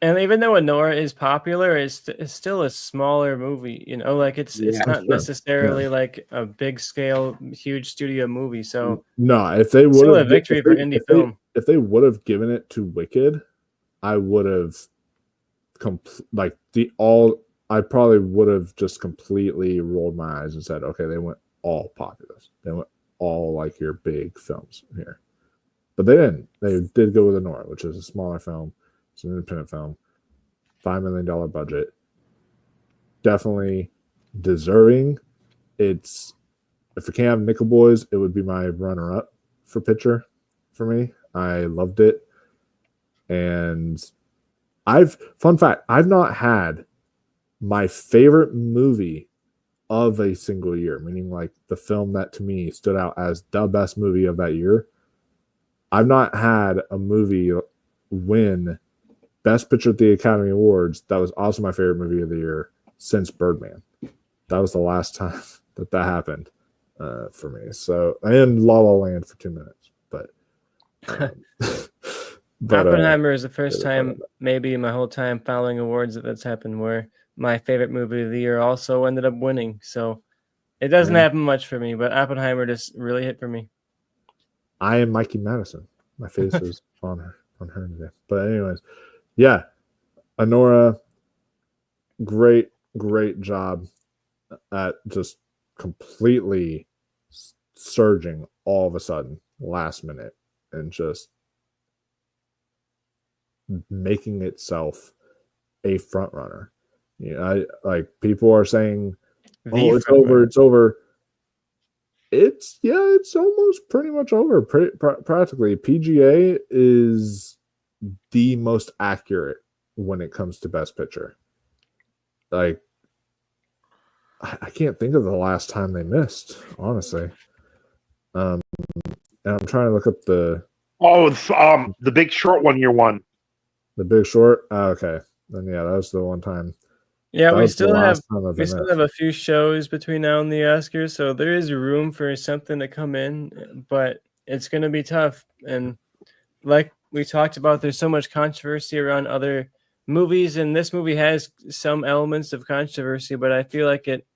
and even though Anora is popular, it's still a smaller movie. It's not necessarily like a big scale, huge studio movie. So no, if they would still a victory for indie film. If they would have given it to Wicked, I would have I probably would have just completely rolled my eyes and said, okay, they went all populous. They went all like your big films here. But they didn't. They did go with Anora, which is a smaller film. It's an independent film. $5 million budget. Definitely deserving. It's, if it can't have Nickel Boys, it would be my runner-up for picture for me. I loved it. And fun fact, I've not had my favorite movie of a single year, meaning like the film that to me stood out as the best movie of that year. I've not had a movie win Best Picture at the Academy Awards that was also my favorite movie of the year since Birdman. That was the last time that happened for me. So, and La La Land for 2 minutes, but Oppenheimer is the first time maybe in my whole time following awards that's happened where my favorite movie of the year also ended up winning. So it doesn't happen much for me, but Oppenheimer just really hit for me. I am Mikey Madison. My face is on her today. But anyways, yeah, Anora, great job at just completely surging all of a sudden last minute and just making itself a front runner. You know, like people are saying, "Oh, it's over, it's over." It's almost pretty much over. Practically, PGA is the most accurate when it comes to Best Picture. Like, I can't think of the last time they missed, honestly. And I'm trying to look up the Big Short 1 year one. The Big Short. Oh, okay, then yeah, that was the one time. Yeah, we still have a few shows between now and the Oscars, so there is room for something to come in, but it's going to be tough. And like we talked about, there's so much controversy around other movies, and this movie has some elements of controversy, but I feel like it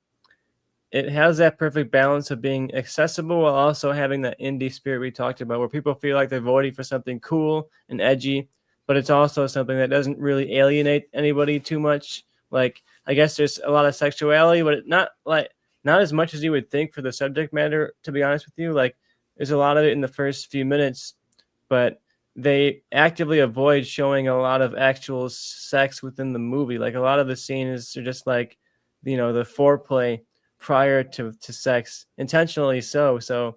has that perfect balance of being accessible while also having that indie spirit we talked about, where people feel like they're voting for something cool and edgy, but it's also something that doesn't really alienate anybody too much. Like, I guess there's a lot of sexuality, but not as much as you would think for the subject matter, to be honest with you. Like, there's a lot of it in the first few minutes, but they actively avoid showing a lot of actual sex within the movie. Like, a lot of the scenes are just like, the foreplay prior to sex, intentionally so. So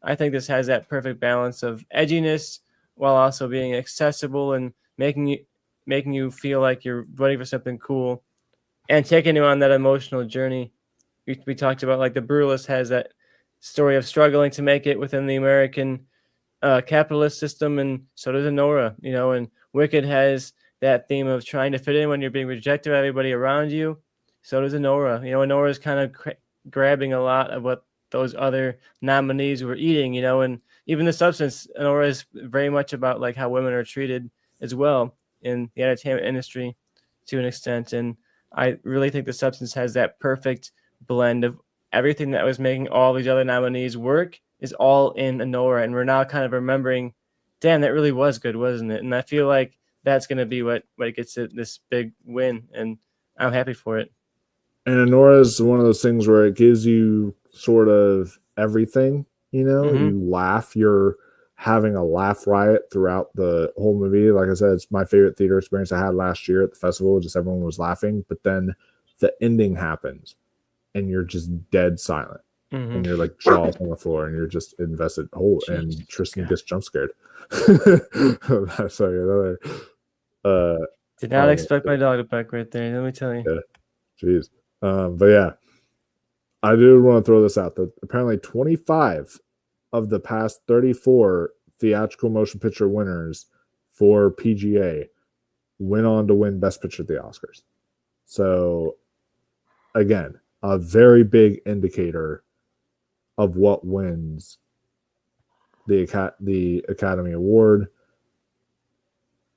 I think this has that perfect balance of edginess while also being accessible and making you feel like you're voting for something cool and taking you on that emotional journey. We talked about, like, The Brutalist has that story of struggling to make it within the American capitalist system, and so does Anora, and Wicked has that theme of trying to fit in when you're being rejected by everybody around you. So does Anora. Anora is kind of grabbing a lot of what those other nominees were eating, and even The Substance, Anora is very much about like how women are treated as well in the entertainment industry to an extent. And I really think The Substance has that perfect blend of everything that was making all these other nominees work is all in Anora. And we're now kind of remembering, damn, that really was good, wasn't it? And I feel like that's going to be what gets it this big win. And I'm happy for it. And Anora is one of those things where it gives you sort of everything, Mm-hmm. You laugh, you're having a laugh riot throughout the whole movie. Like I said, it's my favorite theater experience I had last year at the festival. Just everyone was laughing, but then the ending happens and you're just dead silent. Mm-hmm. And you're like jaws on the floor and you're just invested. Oh, and Tristan gets jump scared. That's like another. Did not expect my dog to bark right there. Let me tell you. Yeah, jeez. But yeah, I do want to throw this out that apparently 25 of the past 34 theatrical motion picture winners for PGA went on to win Best Picture at the Oscars. So again, a very big indicator of what wins the Academy Award.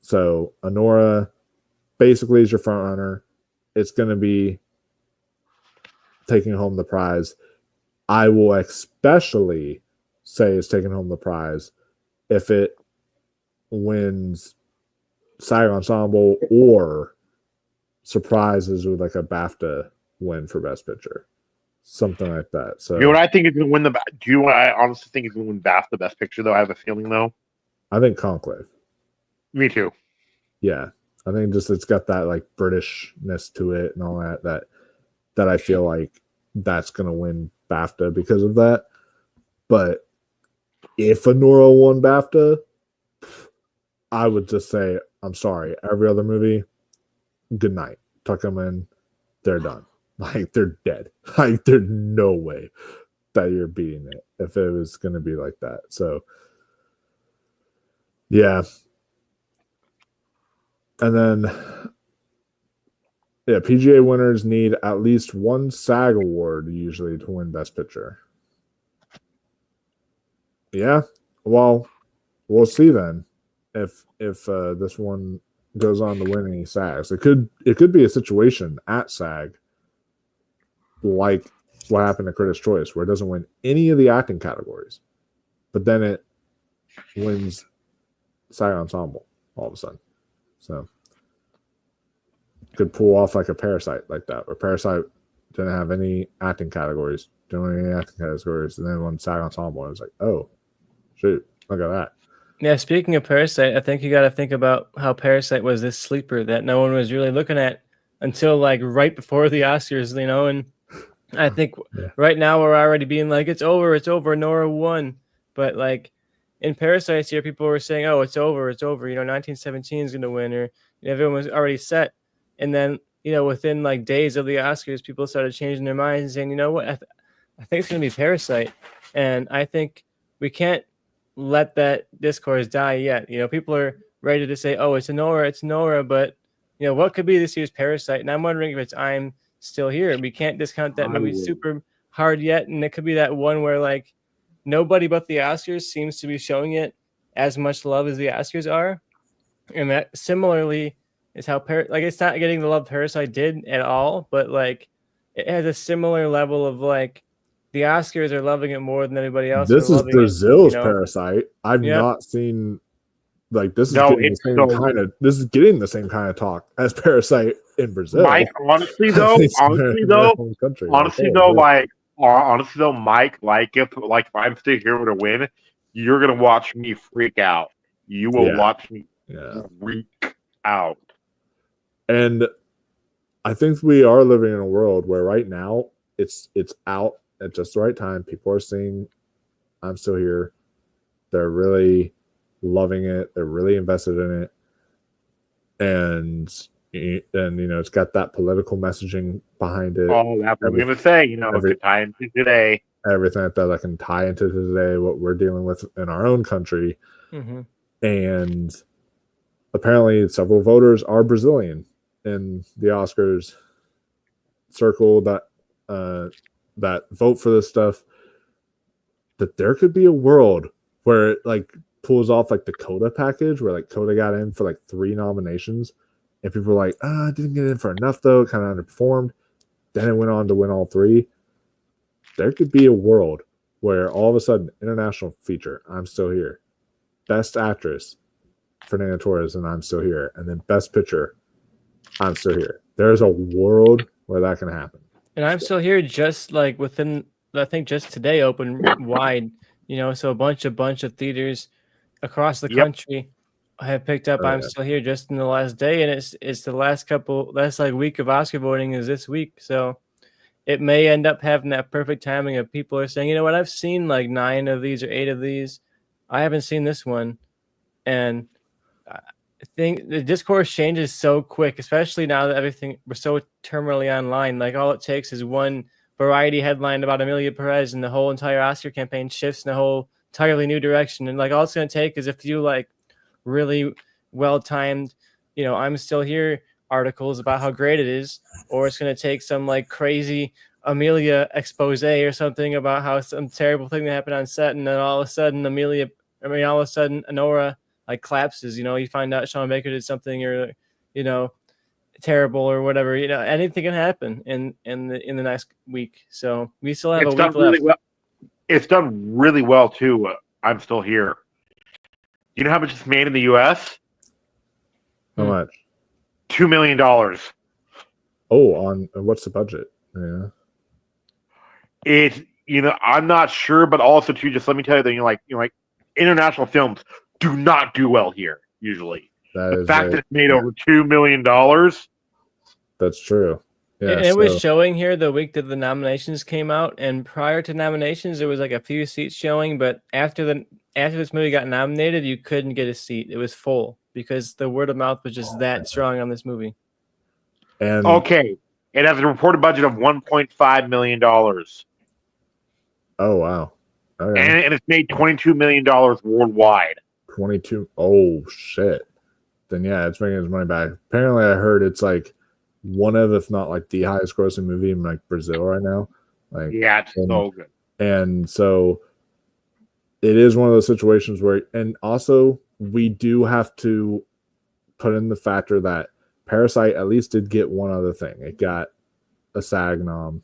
So Anora basically is your front runner. It's going to be taking home the prize. I will especially say it's taking home the prize if it wins SAG Ensemble or surprises with like a BAFTA win for Best Picture. something like that. So You know what I think is going to win the? Do you know what I honestly think is going to win BAFTA Best Picture? Though I have a feeling though. I think Conclave. Me too. Yeah, I think just it's got that like Britishness to it and all that I feel like that's gonna win BAFTA because of that. But if Anora won BAFTA, I would just say I'm sorry. Every other movie, good night. Tuck them in. They're done. Like they're dead. Like there's no way that you're beating it if it was gonna be like that. So yeah. And then, yeah, PGA winners need at least one SAG award usually to win Best Picture. Yeah, well, we'll see then if this one goes on to win any SAGs. It could be a situation at SAG like what happened to Critics' Choice, where it doesn't win any of the acting categories, but then it wins SAG Ensemble all of a sudden. So could pull off like a Parasite like that, where Parasite didn't have any acting categories, and then when SAG Ensemble, I was like, oh, shoot, look at that. Yeah, speaking of Parasite, I think you got to think about how Parasite was this sleeper that no one was really looking at until like right before the Oscars, you know. And I think right now we're already being like, it's over, Nora won. But like in Parasite here, people were saying, oh, it's over. You know, 1917 is going to win, or everyone was already set. And then, you know, within like days of the Oscars, people started changing their minds and saying, you know what, I think it's going to be Parasite. And I think we can't let that discourse die yet. You know, people are ready to say, oh, it's Anora, but, you know, what could be this year's Parasite? And I'm wondering if it's I'm Still Here. We can't discount that movie super hard yet. And it could be that one where, like, nobody but the Oscars seems to be showing it as much love as the Oscars are. And that similarly is how like it's not getting the love Parasite did at all, but like it has a similar level of like the Oscars are loving it more than anybody else. This is Brazil's Parasite. I've not seen like this is getting the same kind of talk as Parasite in Brazil. Mike, honestly though, Mike, like if I'm Still Here to win, you're gonna watch me freak out. You will watch me freak out. And I think we are living in a world where right now it's out at just the right time. People are seeing I'm Still Here. They're really loving it. They're really invested in it. And you know, it's got that political messaging behind it. Oh, that's what I'm going to say. You know, it can tie into today. Everything like that can tie into today, what we're dealing with in our own country. Mm-hmm. And apparently several voters are Brazilian in the Oscars circle that vote for this stuff. That there could be a world where it like pulls off like the Coda package, where like Coda got in for like 3 nominations, and people were like, didn't get in for enough though, kind of underperformed. Then it went on to win all 3. There could be a world where all of a sudden, international feature, I'm Still Here, Best Actress, Fernanda Torres, and I'm Still Here, and then Best Picture, I'm Still Here. There's a world where that can happen. And I'm Still Here just like within, I think just today open wide, you know, so a bunch of theaters across the country have picked up I'm Still Here just in the last day, and it's the last like week of Oscar voting is this week, so it may end up having that perfect timing of people are saying, you know what, I've seen like 9 of these or 8 of these, I haven't seen this one, and I think the discourse changes so quick, especially now that we're so terminally online. Like all it takes is one Variety headline about Amelia Perez, and the whole entire Oscar campaign shifts in a whole entirely new direction. And like all it's going to take is a few like really well timed, you know, I'm Still Here articles about how great it is, or it's going to take some like crazy Amelia expose or something about how some terrible thing that happened on set, and then all of a sudden Anora like collapses. You know, you find out Sean Baker did something, or you know, terrible or whatever. You know, anything can happen in the next week. So we still have a week left. It's done really well too. I'm Still Here. You know how much it's made in the U.S.? How much? $2 million. Oh, on what's the budget? Yeah. It's I'm not sure, but also too, just let me tell you that like international films do not do well here usually. The fact that it's made over $2 million. That's true. Yeah, it was showing here the week that the nominations came out, and prior to nominations, there was like a few seats showing, but after this movie got nominated, you couldn't get a seat. It was full because the word of mouth was just that strong on this movie. And okay, it has a reported budget of $1.5 million. Oh wow! Okay. And it's made $22 million worldwide. 22. Oh shit! Then yeah, it's making its money back. Apparently, I heard it's like one of, if not like the highest grossing movie in like Brazil right now. Like yeah, it's so good. And so it is one of those situations where, and also we do have to put in the factor that Parasite at least did get one other thing. It got a SAG nom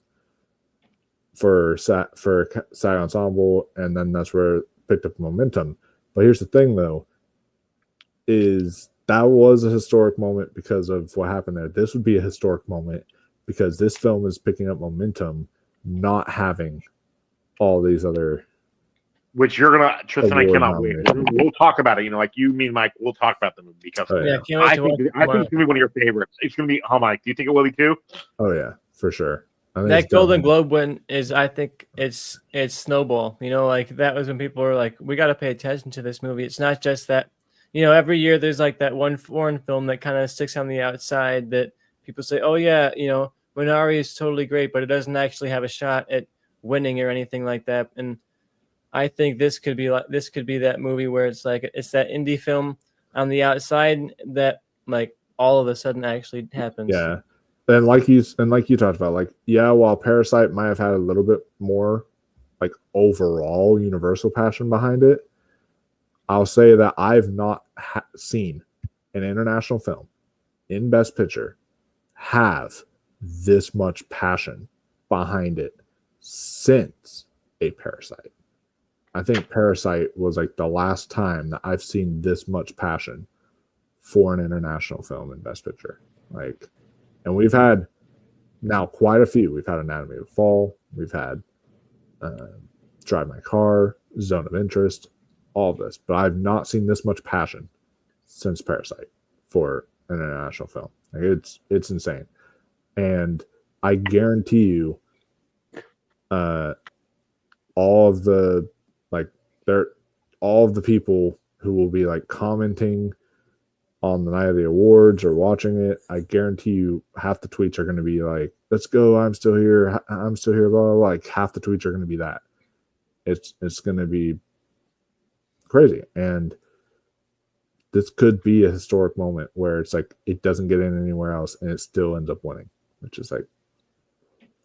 for SAG Ensemble, and then that's where it picked up momentum. But here's the thing, though, is that was a historic moment because of what happened there. This would be a historic moment because this film is picking up momentum, not having all these other. Which you're gonna, Tristan, I cannot wait. We'll talk about it. Like you, me, and Mike, we'll talk about the movie because I think it's gonna be one of your favorites. It's gonna be. Oh, Mike, do you think it will be too? Oh yeah, for sure. That Golden Globe win is, I think it's snowball. Like that was when people were like, we got to pay attention to this movie. It's not just that. Every year there's like that one foreign film that kind of sticks on the outside that people say, oh yeah, Minari is totally great, but it doesn't actually have a shot at winning or anything like that. And I think this could be that movie where it's like it's that indie film on the outside that like all of a sudden actually happens. Yeah. And like you talked about, like, yeah, while Parasite might have had a little bit more like overall universal passion behind it, I'll say that I've not seen an international film in Best Picture have this much passion behind it since a Parasite. I think Parasite was like the last time that I've seen this much passion for an international film in Best Picture. Like, and we've had now quite a few. We've had Anatomy of a Fall. We've had Drive My Car, Zone of Interest, all of this. But I've not seen this much passion since Parasite for an international film. Like it's insane. And I guarantee you all of the people who will be like commenting on the night of the awards or watching it, I guarantee you half the tweets are going to be like, let's go, I'm still here, blah, blah, blah. Like half the tweets are going to be that. It's going to be crazy. And this could be a historic moment where it's like it doesn't get in anywhere else and it still ends up winning, which is like,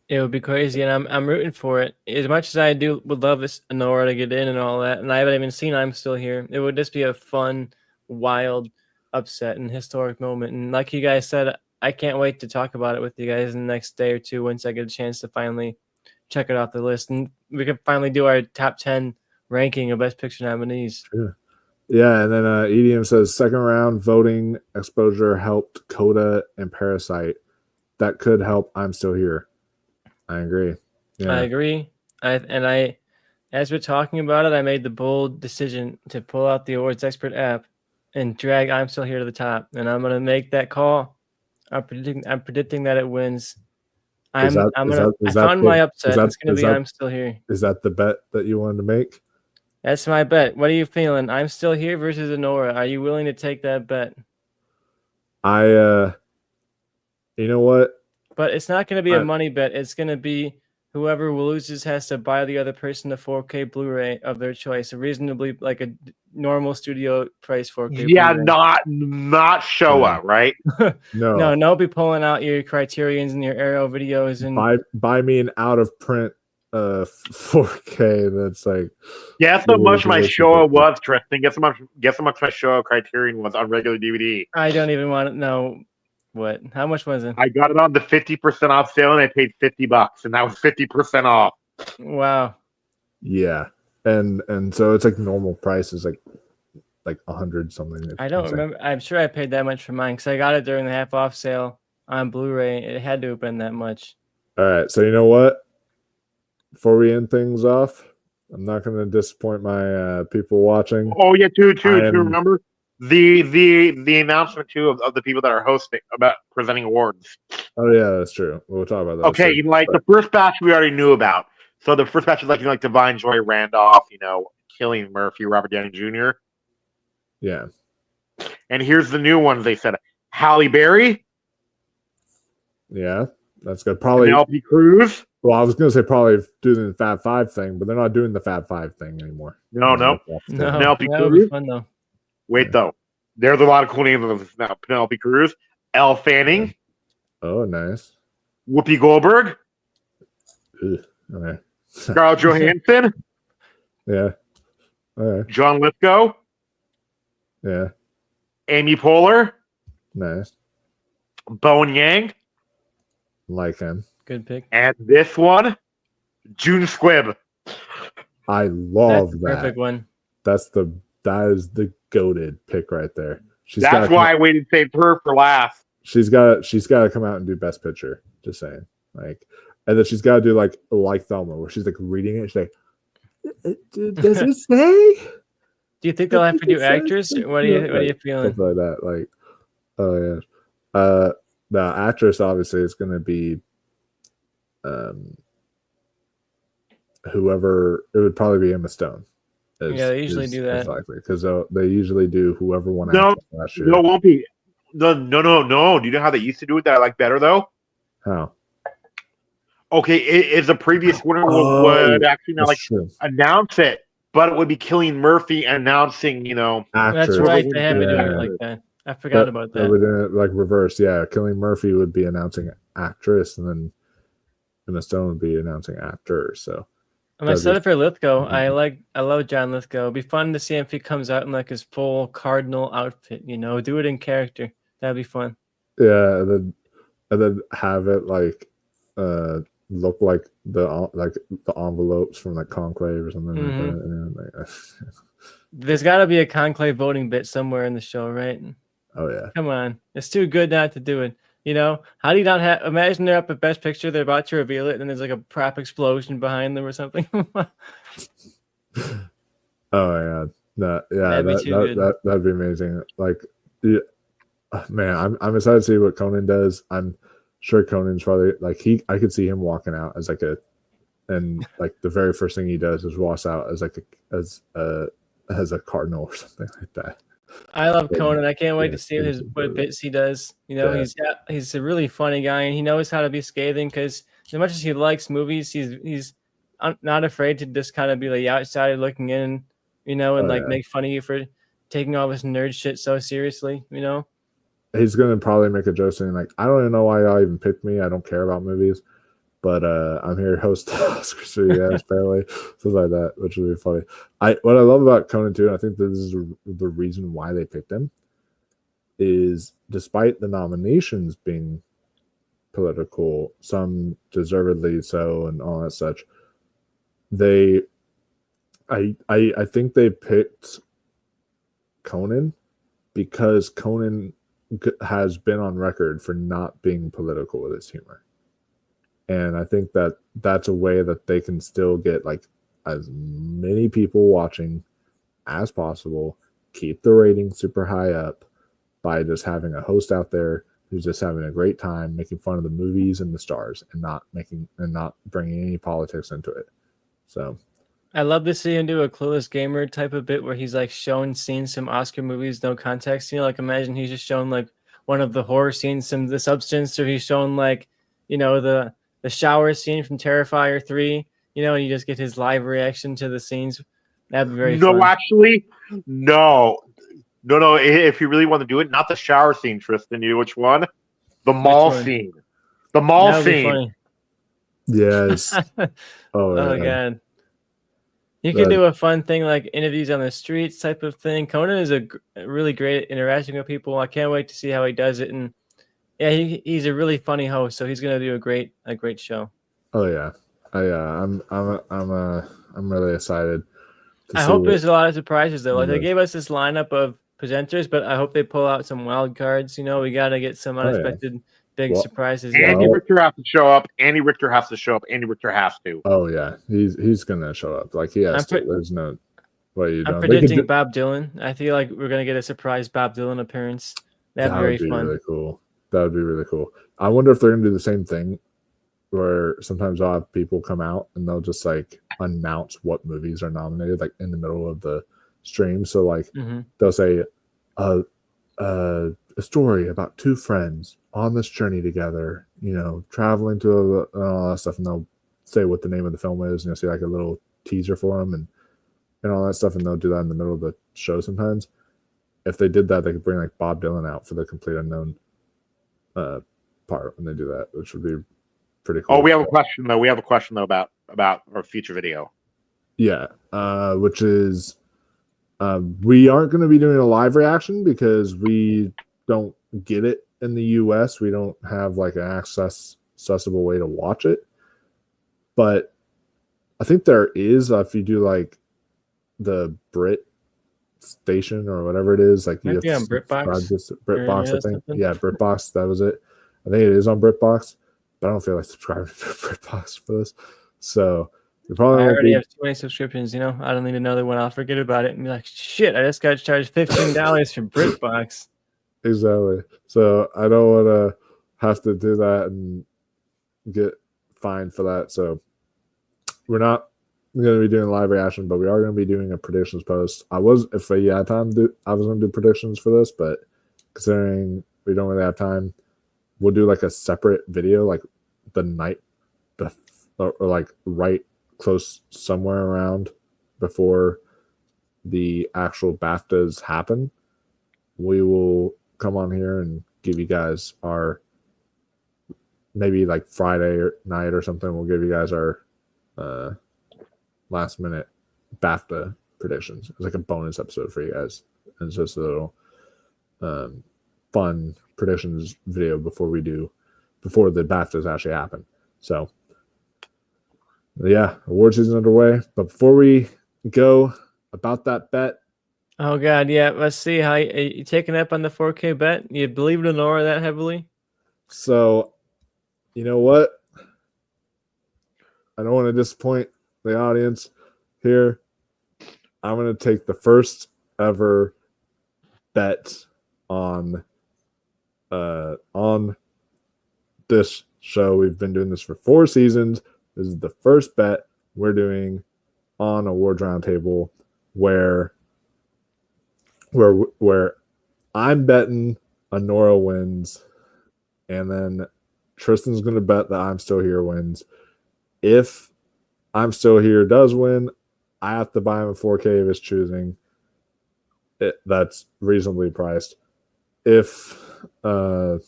it would be crazy, and I'm rooting for it. As much as I would love this Anora to get in and all that, and I haven't even seen I'm Still Here. It would just be a fun, wild, upset, and historic moment. And like you guys said, I can't wait to talk about it with you guys in the next day or two once I get a chance to finally check it off the list, and we can finally do our top 10 ranking of Best Picture nominees. Sure. Yeah, and then EDM says second round voting exposure helped Coda and Parasite. That could help I'm Still Here. I agree. Yeah. I agree. As we're talking about it, I made the bold decision to pull out the Awards Expert app and drag I'm Still Here to the top, and I'm gonna make that call. I'm predicting that it wins. I found my upset. It's gonna be I'm Still Here. Is that the bet that you wanted to make? That's my bet. What are you feeling? I'm Still Here versus Anora. Are you willing to take that bet? You know what? But it's not going to be a money bet. It's going to be whoever loses has to buy the other person a 4K Blu-ray of their choice, a reasonably like a normal studio price 4K. Yeah, Blu-ray. not Showa, right? No, be pulling out your Criterions and your Arrow videos and buy me an out of print 4K. That's like guess how much my Showa was, Tristan. Guess how much my Showa Criterion was on regular DVD. I don't even want to know. What? How much was it? I got it on the 50% off sale, and I paid $50, and that was 50% off. Wow. Yeah, and so it's like normal price is like 100 something. I don't remember. I'm sure I paid that much for mine because I got it during the half off sale on Blu-ray. It had to have been that much. All right, so you know what? before we end things off, I'm not going to disappoint my people watching. Oh yeah, too. Remember the announcement too of the people that are hosting about presenting awards. Oh yeah, that's true. We'll talk about that. Okay, the first batch we already knew about. So the first batch is like Divine Joy Randolph, Killian Murphy, Robert Downey Jr. Yeah. And here's the new ones they said: Halle Berry. Yeah, that's good. Probably Penelope Cruz. Well, I was going to say probably doing the Fab Five thing, but they're not doing the Fab Five thing anymore. No. Penelope Cruz. That would be fun though. Wait though, there's a lot of cool names now. Penelope Cruz, Elle Fanning. Oh, nice. Whoopi Goldberg. Okay. Scarlett Johansson. Yeah. All right. John Lithgow. Yeah. Amy Poehler. Nice. Bowen Yang. Like him. Good pick. And this one, June Squibb. I love that. Perfect one. That is the goated pick right there. That's why I waited to save her for last. She's got to come out and do Best Picture. Just saying, and then she's got to do like Thelma, where she's like reading it. She's like, "Does it say?" Do you think they'll have to do actress? What are you feeling? Stuff like that, oh yeah. The actress obviously is going to be, whoever. It would probably be Emma Stone. They usually do that. Exactly, because they usually do whoever won last year. No, it won't be. No. Do you know how they used to do it that I like better though? How? Okay, it's a previous winner would actually announce it, but it would be Cillian Murphy announcing. Actress. That's right. They have been doing it like that. I forgot about that. They would reverse. Yeah, Cillian Murphy would be announcing actress, and then Emma Stone would be announcing actor. So I'm excited for Lithgow. I love John Lithgow. It'd be fun to see him if he comes out in like his full cardinal outfit. Do it in character. That'd be fun. Yeah, and then have it look like the envelopes from like Conclave or something like that. There's got to be a Conclave voting bit somewhere in the show, right? Oh yeah. Come on, it's too good not to do it. How do you not have? Imagine they're up at Best Picture, they're about to reveal it, and there's like a prop explosion behind them or something. Oh yeah, that'd be amazing. Man, I'm excited to see what Conan does. I'm sure Conan's probably I could see him walking out as the very first thing he does is walks out as as a cardinal or something like that. I love Conan. I can't wait to see what bits he does. He's a really funny guy, and he knows how to be scathing because as much as he likes movies, he's not afraid to just kind of be like outside looking in, make fun of you for taking all this nerd shit so seriously. He's gonna probably make a joke saying I don't even know why y'all even picked me. I don't care about movies, but I'm here to host Oscars so yeah, apparently something like that, which would be funny. What I love about Conan too, and I think this is the reason why they picked him, is despite the nominations being political, some deservedly so, and all that such, I think they picked Conan because Conan has been on record for not being political with his humor. And I think that's a way that they can still get as many people watching as possible, keep the rating super high up by just having a host out there who's just having a great time, making fun of the movies and the stars, and not bringing any politics into it. So I love to see him do a Clueless Gamer type of bit where he's showing scenes from Oscar movies, no context. Imagine he's just showing one of the horror scenes, The Substance, or he's showing the shower scene from Terrifier 3, and you just get his live reaction to the scenes. That'd be very fun. No, actually, no. If you really want to do it, not the shower scene, Tristan. You know which one? The mall scene. The mall scene. Yes. Oh God. You can do a fun thing like interviews on the streets type of thing. Conan is a really great at interacting with people. I can't wait to see how he does it. And yeah, he's a really funny host, so he's gonna do a great show. Oh yeah, I'm really excited. I hope there's a lot of surprises though. They gave us this lineup of presenters, but I hope they pull out some wild cards. We got to get some unexpected big Well, surprises yet. Andy Richter has to show up. Andy Richter has to show up. Andy Richter has to. Oh yeah, he's gonna show up. Like he has to. There's no way you I'm don't. predicting Bob Dylan. I feel like we're gonna get a surprise Bob Dylan appearance. That'd be very fun. Really cool. That would be really cool. I wonder if they're gonna do the same thing, where sometimes I'll have people come out and they'll just like announce what movies are nominated, like in the middle of the stream. So like they'll say, a story about two friends on this journey together, you know, traveling to all that stuff, and they'll say what the name of the film is, and you'll see like a little teaser for them and all that stuff, and they'll do that in the middle of the show sometimes. If they did that, they could bring like Bob Dylan out for the complete unknown part when they do that, which would be pretty cool. Oh, we have a question though. We have a question though about our future video. Yeah, which is we aren't going to be doing a live reaction because we don't get it in the US. We don't have like an accessible way to watch it. But I think there is, if you do like the Brit station or whatever it is, like you have to BritBox. BritBox, I think. Yeah, BritBox, that was it. I think it is on BritBox, but I don't feel like subscribing to BritBox for this. So I already have too many subscriptions, you know. I don't need another one. I'll forget about it and be like, shit, I just got charged $15 for BritBox. Exactly. So I don't want to have to do that and get fined for that. So we're not going to be doing live reaction, but we are going to be doing a predictions post. I was, if I had time, I was going to do predictions for this, but considering we don't really have time, we'll do like a separate video, like the night or like right close somewhere around before the actual BAFTAs happen. We will come on here and give you guys our, maybe like Friday night or something, we'll give you guys our last minute BAFTA predictions. It's like a bonus episode for you guys. It's just a little fun predictions video before the BAFTAs actually happen. So yeah, award season underway. But before we go about that bet. Oh God, yeah. Let's see how you taking up on the 4K bet. You believe in Anora that heavily? So, you know what? I don't want to disappoint the audience here. I'm going to take the first ever bet on this show. We've been doing this for 4 seasons. This is the first bet we're doing on Awards Roundtable where I'm betting Anora wins, and then Tristan's going to bet that I'm Still Here wins. If I'm Still Here does win, I have to buy him a 4K of his choosing. That's reasonably priced. If Anora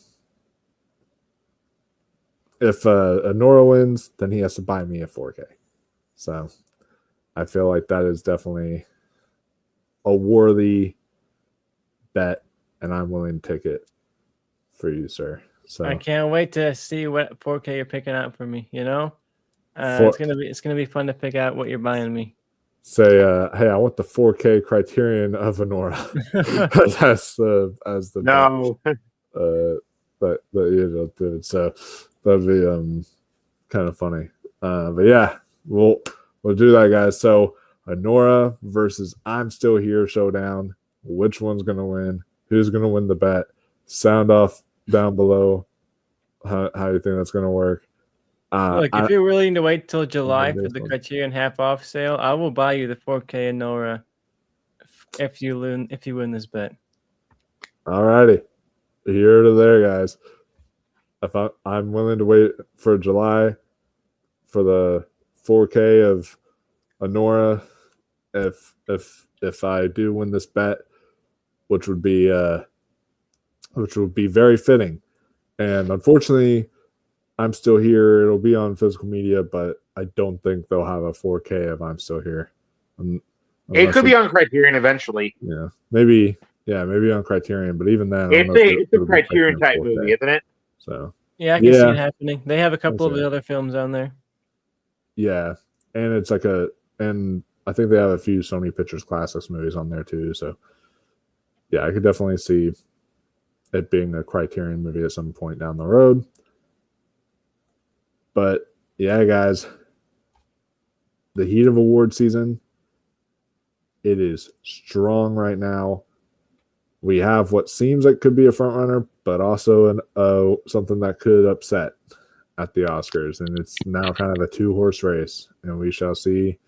wins, then he has to buy me a 4K. So I feel like that is definitely a worthy bet, and I'm willing to take it for you, sir. So I can't wait to see what 4K you're picking out for me. You know, it's gonna be fun to pick out what you're buying me. Say, hey, I want the 4K Criterion of Anora. That's as the no. But you know, so that'd be kind of funny. But yeah, we'll do that, guys. So Anora versus I'm Still Here showdown. Which one's gonna win? Who's gonna win the bet? Sound off down below how you think that's gonna work. Look, if you're willing to wait till July for the Criterion half-off sale, I will buy you the 4K Anora if you win this bet. All righty, here to there, guys. If I'm willing to wait for July for the 4K of Anora, if I do win this bet, which would be very fitting, and unfortunately, I'm Still Here. It'll be on physical media, but I don't think they'll have a 4K of I'm Still Here. It could be on Criterion eventually. Yeah, maybe on Criterion, but even then, it's a Criterion type movie, isn't it? So yeah, I can see it happening. They have a couple of the other films on there. Yeah, and it's like and I think they have a few Sony Pictures Classics movies on there too. So yeah, I could definitely see it being a Criterion movie at some point down the road. But yeah, guys, the heat of award season, it is strong right now. We have what seems like could be a front runner, but also something that could upset at the Oscars, and it's now kind of a 2-horse race, and we shall see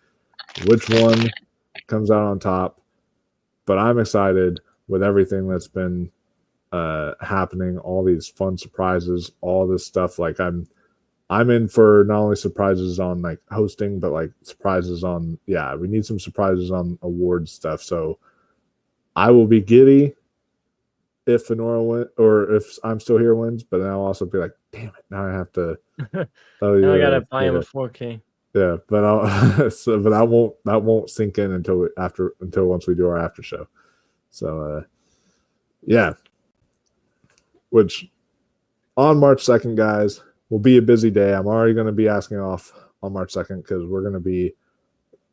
which one comes out on top. But I'm excited with everything that's been happening, all these fun surprises, all this stuff. Like I'm in for not only surprises on like hosting, but like surprises on we need some surprises on awards stuff. So I will be giddy if Anora win, or if I'm Still Here wins, but then I'll also be like, damn it, now I have to. Oh yeah, I gotta buy him a 4K. Yeah, but I'll but that won't sink in until once we do our after show. So yeah, which on March 2nd, guys, will be a busy day. I'm already going to be asking off on March 2nd because we're going to be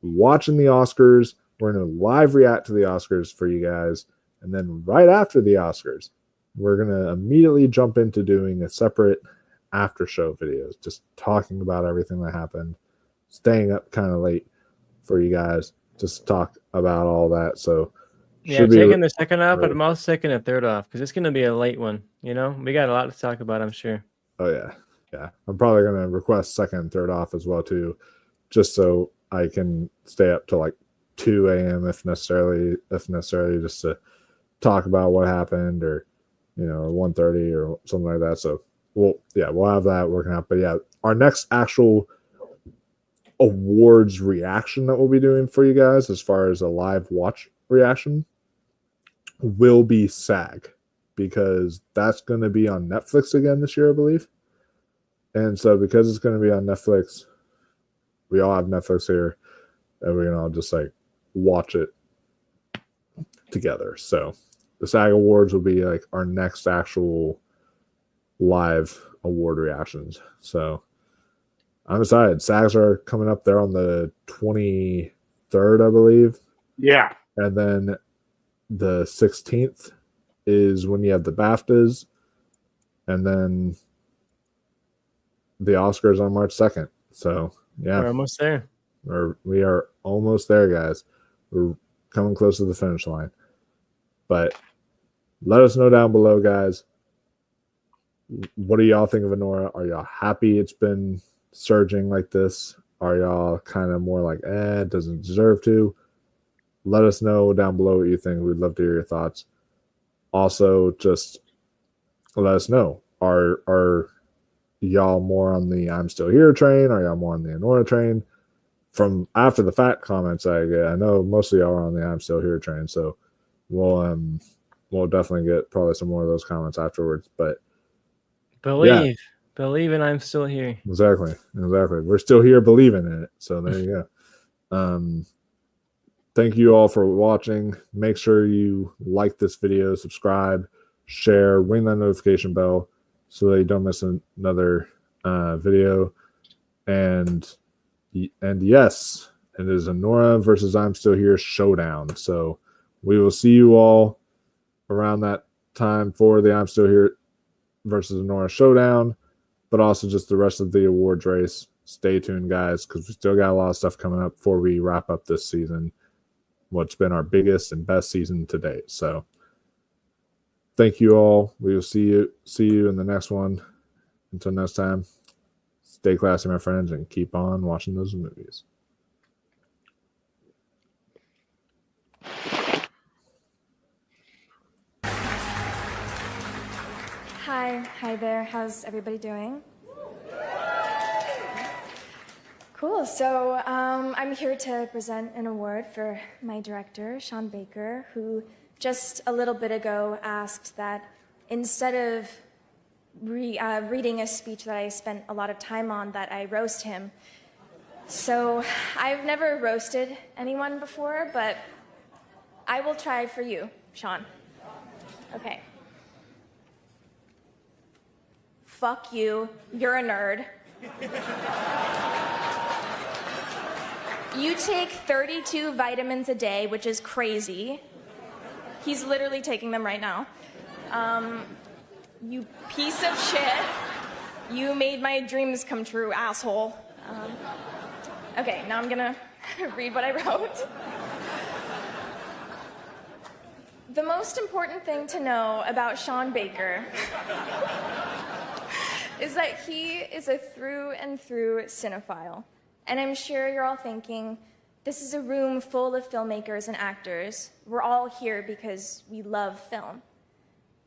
watching the Oscars. We're going to live react to the Oscars for you guys. And then right after the Oscars, we're going to immediately jump into doing a separate after show videos, just talking about everything that happened, staying up kind of late for you guys, just talk about all that. So yeah, taking the second off, but I'm also taking the third off because it's going to be a late one. You know, we got a lot to talk about, I'm sure. Oh yeah. Yeah. I'm probably going to request second and third off as well too, just so I can stay up to like 2 a.m. if necessary, just to talk about what happened, or 1:30 or something like that. So we'll have that working out. But yeah, our next actual awards reaction that we'll be doing for you guys, as far as a live watch reaction, will be SAG, because that's going to be on Netflix again this year, I believe. And so because it's going to be on Netflix, we all have Netflix here, and we're going to all just like watch it together. So the SAG Awards will be like our next actual live award reactions. So I'm excited. SAGs are coming up there on the 23rd, I believe. Yeah. And then the 16th is when you have the BAFTAs. And then the Oscars on March 2nd. So, yeah. We're almost there. We are almost there, guys. We're coming close to the finish line. But let us know down below, guys. What do y'all think of Anora? Are y'all happy it's been surging like this? Are y'all kind of more like, it doesn't deserve to? Let us know down below what you think. We'd love to hear your thoughts. Also, just let us know. Are y'all more on the I'm Still Here train? Are y'all more on the Anora train? From after the fact comments I get, I know most of y'all are on the I'm Still Here train. So we'll definitely get probably some more of those comments afterwards. But believe in I'm Still Here. Exactly. We're still here believing in it. So there you go. Thank you all for watching. Make sure you like this video, subscribe, share, ring that notification bell so that you don't miss another video. And yes, it is Anora versus I'm Still Here showdown. So we will see you all around that time for the I'm Still Here versus Anora showdown, but also just the rest of the awards race. Stay tuned, guys, because we still got a lot of stuff coming up before we wrap up this season, what's been our biggest and best season to date. So thank you all. We will see you in the next one. Until next time, stay classy, my friends, and keep on watching those movies. Hi there. How's everybody doing? Cool. So I'm here to present an award for my director, Sean Baker, who just a little bit ago asked that instead of reading a speech that I spent a lot of time on, that I roast him. So I've never roasted anyone before, but I will try for you, Sean. Okay. Fuck you. You're a nerd. You take 32 vitamins a day, which is crazy. He's literally taking them right now. You piece of shit. You made my dreams come true, asshole. Okay, now I'm gonna read what I wrote. The most important thing to know about Sean Baker is that he is a through and through cinephile. And I'm sure you're all thinking, this is a room full of filmmakers and actors. We're all here because we love film.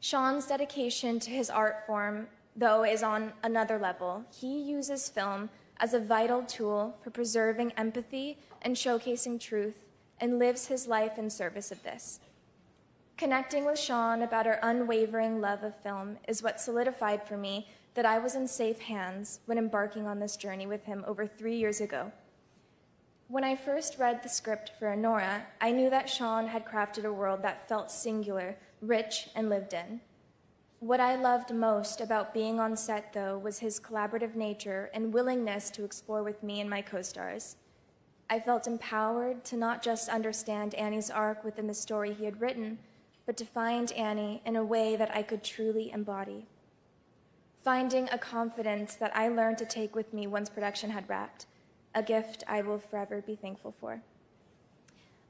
Sean's dedication to his art form, though, is on another level. He uses film as a vital tool for preserving empathy and showcasing truth, and lives his life in service of this. Connecting with Sean about our unwavering love of film is what solidified for me that I was in safe hands when embarking on this journey with him over 3 years ago. When I first read the script for Anora, I knew that Sean had crafted a world that felt singular, rich, and lived in. What I loved most about being on set, though, was his collaborative nature and willingness to explore with me and my co-stars. I felt empowered to not just understand Annie's arc within the story he had written, but to find Annie in a way that I could truly embody. Finding a confidence that I learned to take with me once production had wrapped, a gift I will forever be thankful for.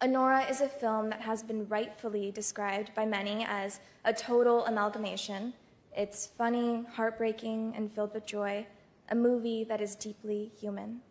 Anora is a film that has been rightfully described by many as a total amalgamation. It's funny, heartbreaking, and filled with joy, a movie that is deeply human.